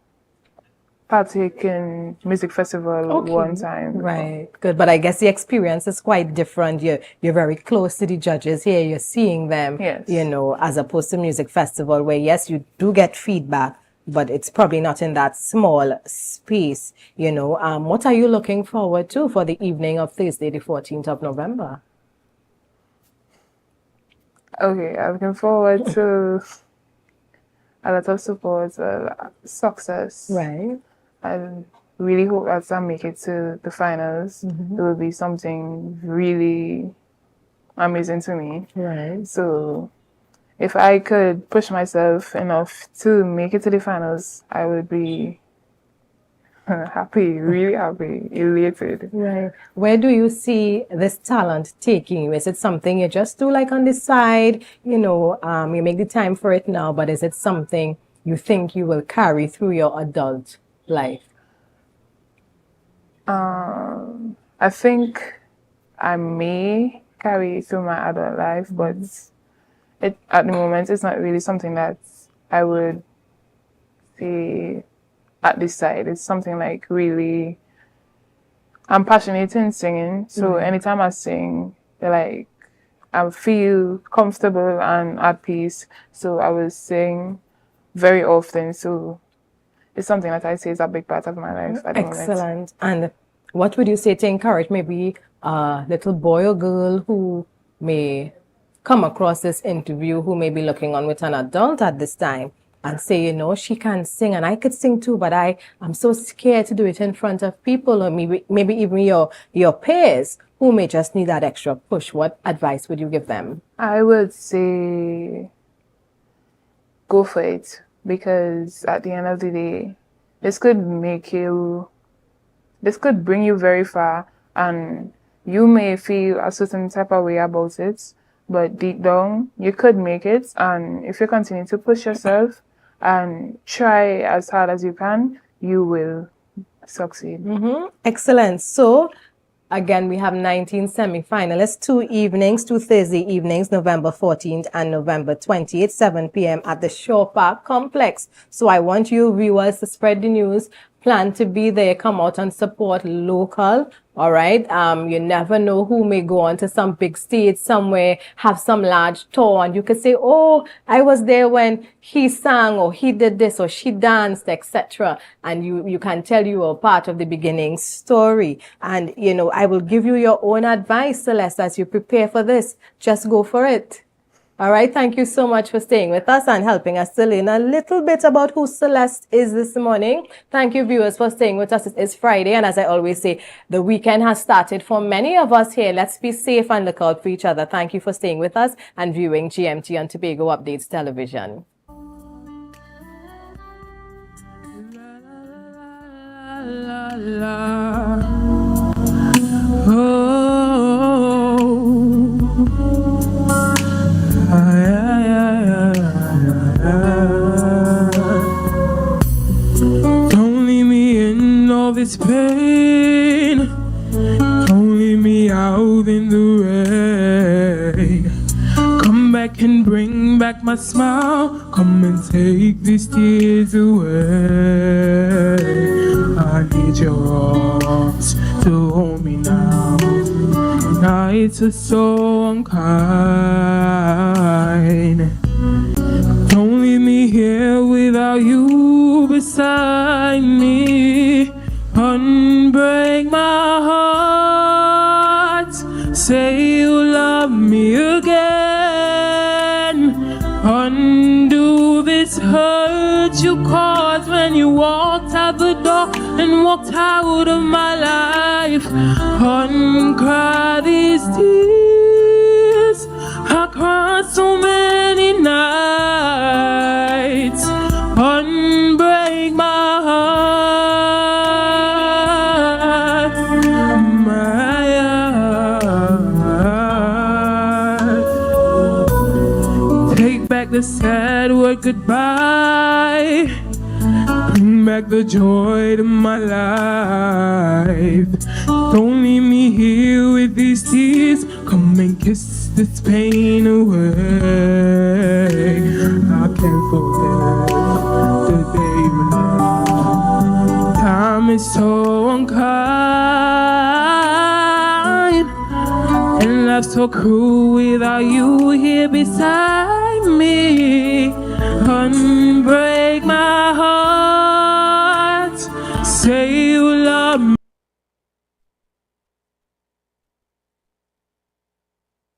S15: partake in music festival one time.
S5: Right. Good. But I guess the experience is quite different. You're very close to the judges here. You're seeing them,
S15: yes.
S5: As opposed to music festival where, yes, you do get feedback, but it's probably not in that small space, What are you looking forward to for the evening of Thursday, the 14th of November?
S15: Okay, I'm looking forward to a lot of support, success.
S5: Right.
S15: I really hope that I make it to the finals. It will be something really amazing to me.
S5: Right.
S15: So if I could push myself enough to make it to the finals, I would be happy, really happy, elated.
S5: Right. Where do you see this talent taking you? Is it something you just do like on the side? You make the time for it now, but is it something you think you will carry through your adult life?
S15: I think I may carry it through my adult life, but at the moment, it's not really something that I would say at this side. It's something like really, I'm passionate in singing. So anytime I sing, I feel comfortable and at peace. So I will sing very often. So it's something that I say is a big part of my life at the moment.
S5: Excellent. And what would you say to encourage maybe a little boy or girl who may come across this interview, who may be looking on with an adult at this time? and say, you know, she can sing and I could sing too, but I'm so scared to do it in front of people, or maybe even your peers who may just need that extra push? What advice would you give them?
S15: I would say go for it, because at the end of the day, this could bring you very far, and you may feel a certain type of way about it, but deep down, you could make it. And if you continue to push yourself and try as hard as you can, you will succeed.
S5: Excellent. So, again, we have 19 semi-finalists, 2 Thursday evenings, November 14th and November 28th, 7 p.m. at the Shore Park Complex. So I want you viewers to spread the news, plan to be there, come out and support local. All right. You never know who may go on to some big stage somewhere, have some large tour, and you could say, oh, I was there when he sang, or he did this, or she danced, etc. And you can tell you were part of the beginning story. And, you know, I will give you your own advice, Celeste, as you prepare for this. Just go for it. All right. Thank you so much for staying with us and helping us to learn a little bit about who Celeste is this morning. Thank you, viewers, for staying with us. It is Friday, and as I always say, the weekend has started for many of us here. Let's be safe and look out for each other. Thank you for staying with us and viewing GMT on Tobago Updates Television.
S13: Don't leave me in all this pain. Don't leave me out in the rain. Come back and bring back my smile. Come and take these tears away. I need your arms to hold me now. Nights are so unkind. Don't leave me here without you beside me. Unbreak my heart. Say you love me again. Undo this hurt you caused when you walked out the door and walked out of my life. Uncry these tears. I cried so many nights. Unbreak my heart, my heart. Take back the sad word goodbye. Bring back the joy to my life. Don't leave me here with these tears. Come and kiss this pain away. I can't forget the day you left. Time is so unkind, and life's so cruel without you here beside me. Unbreak my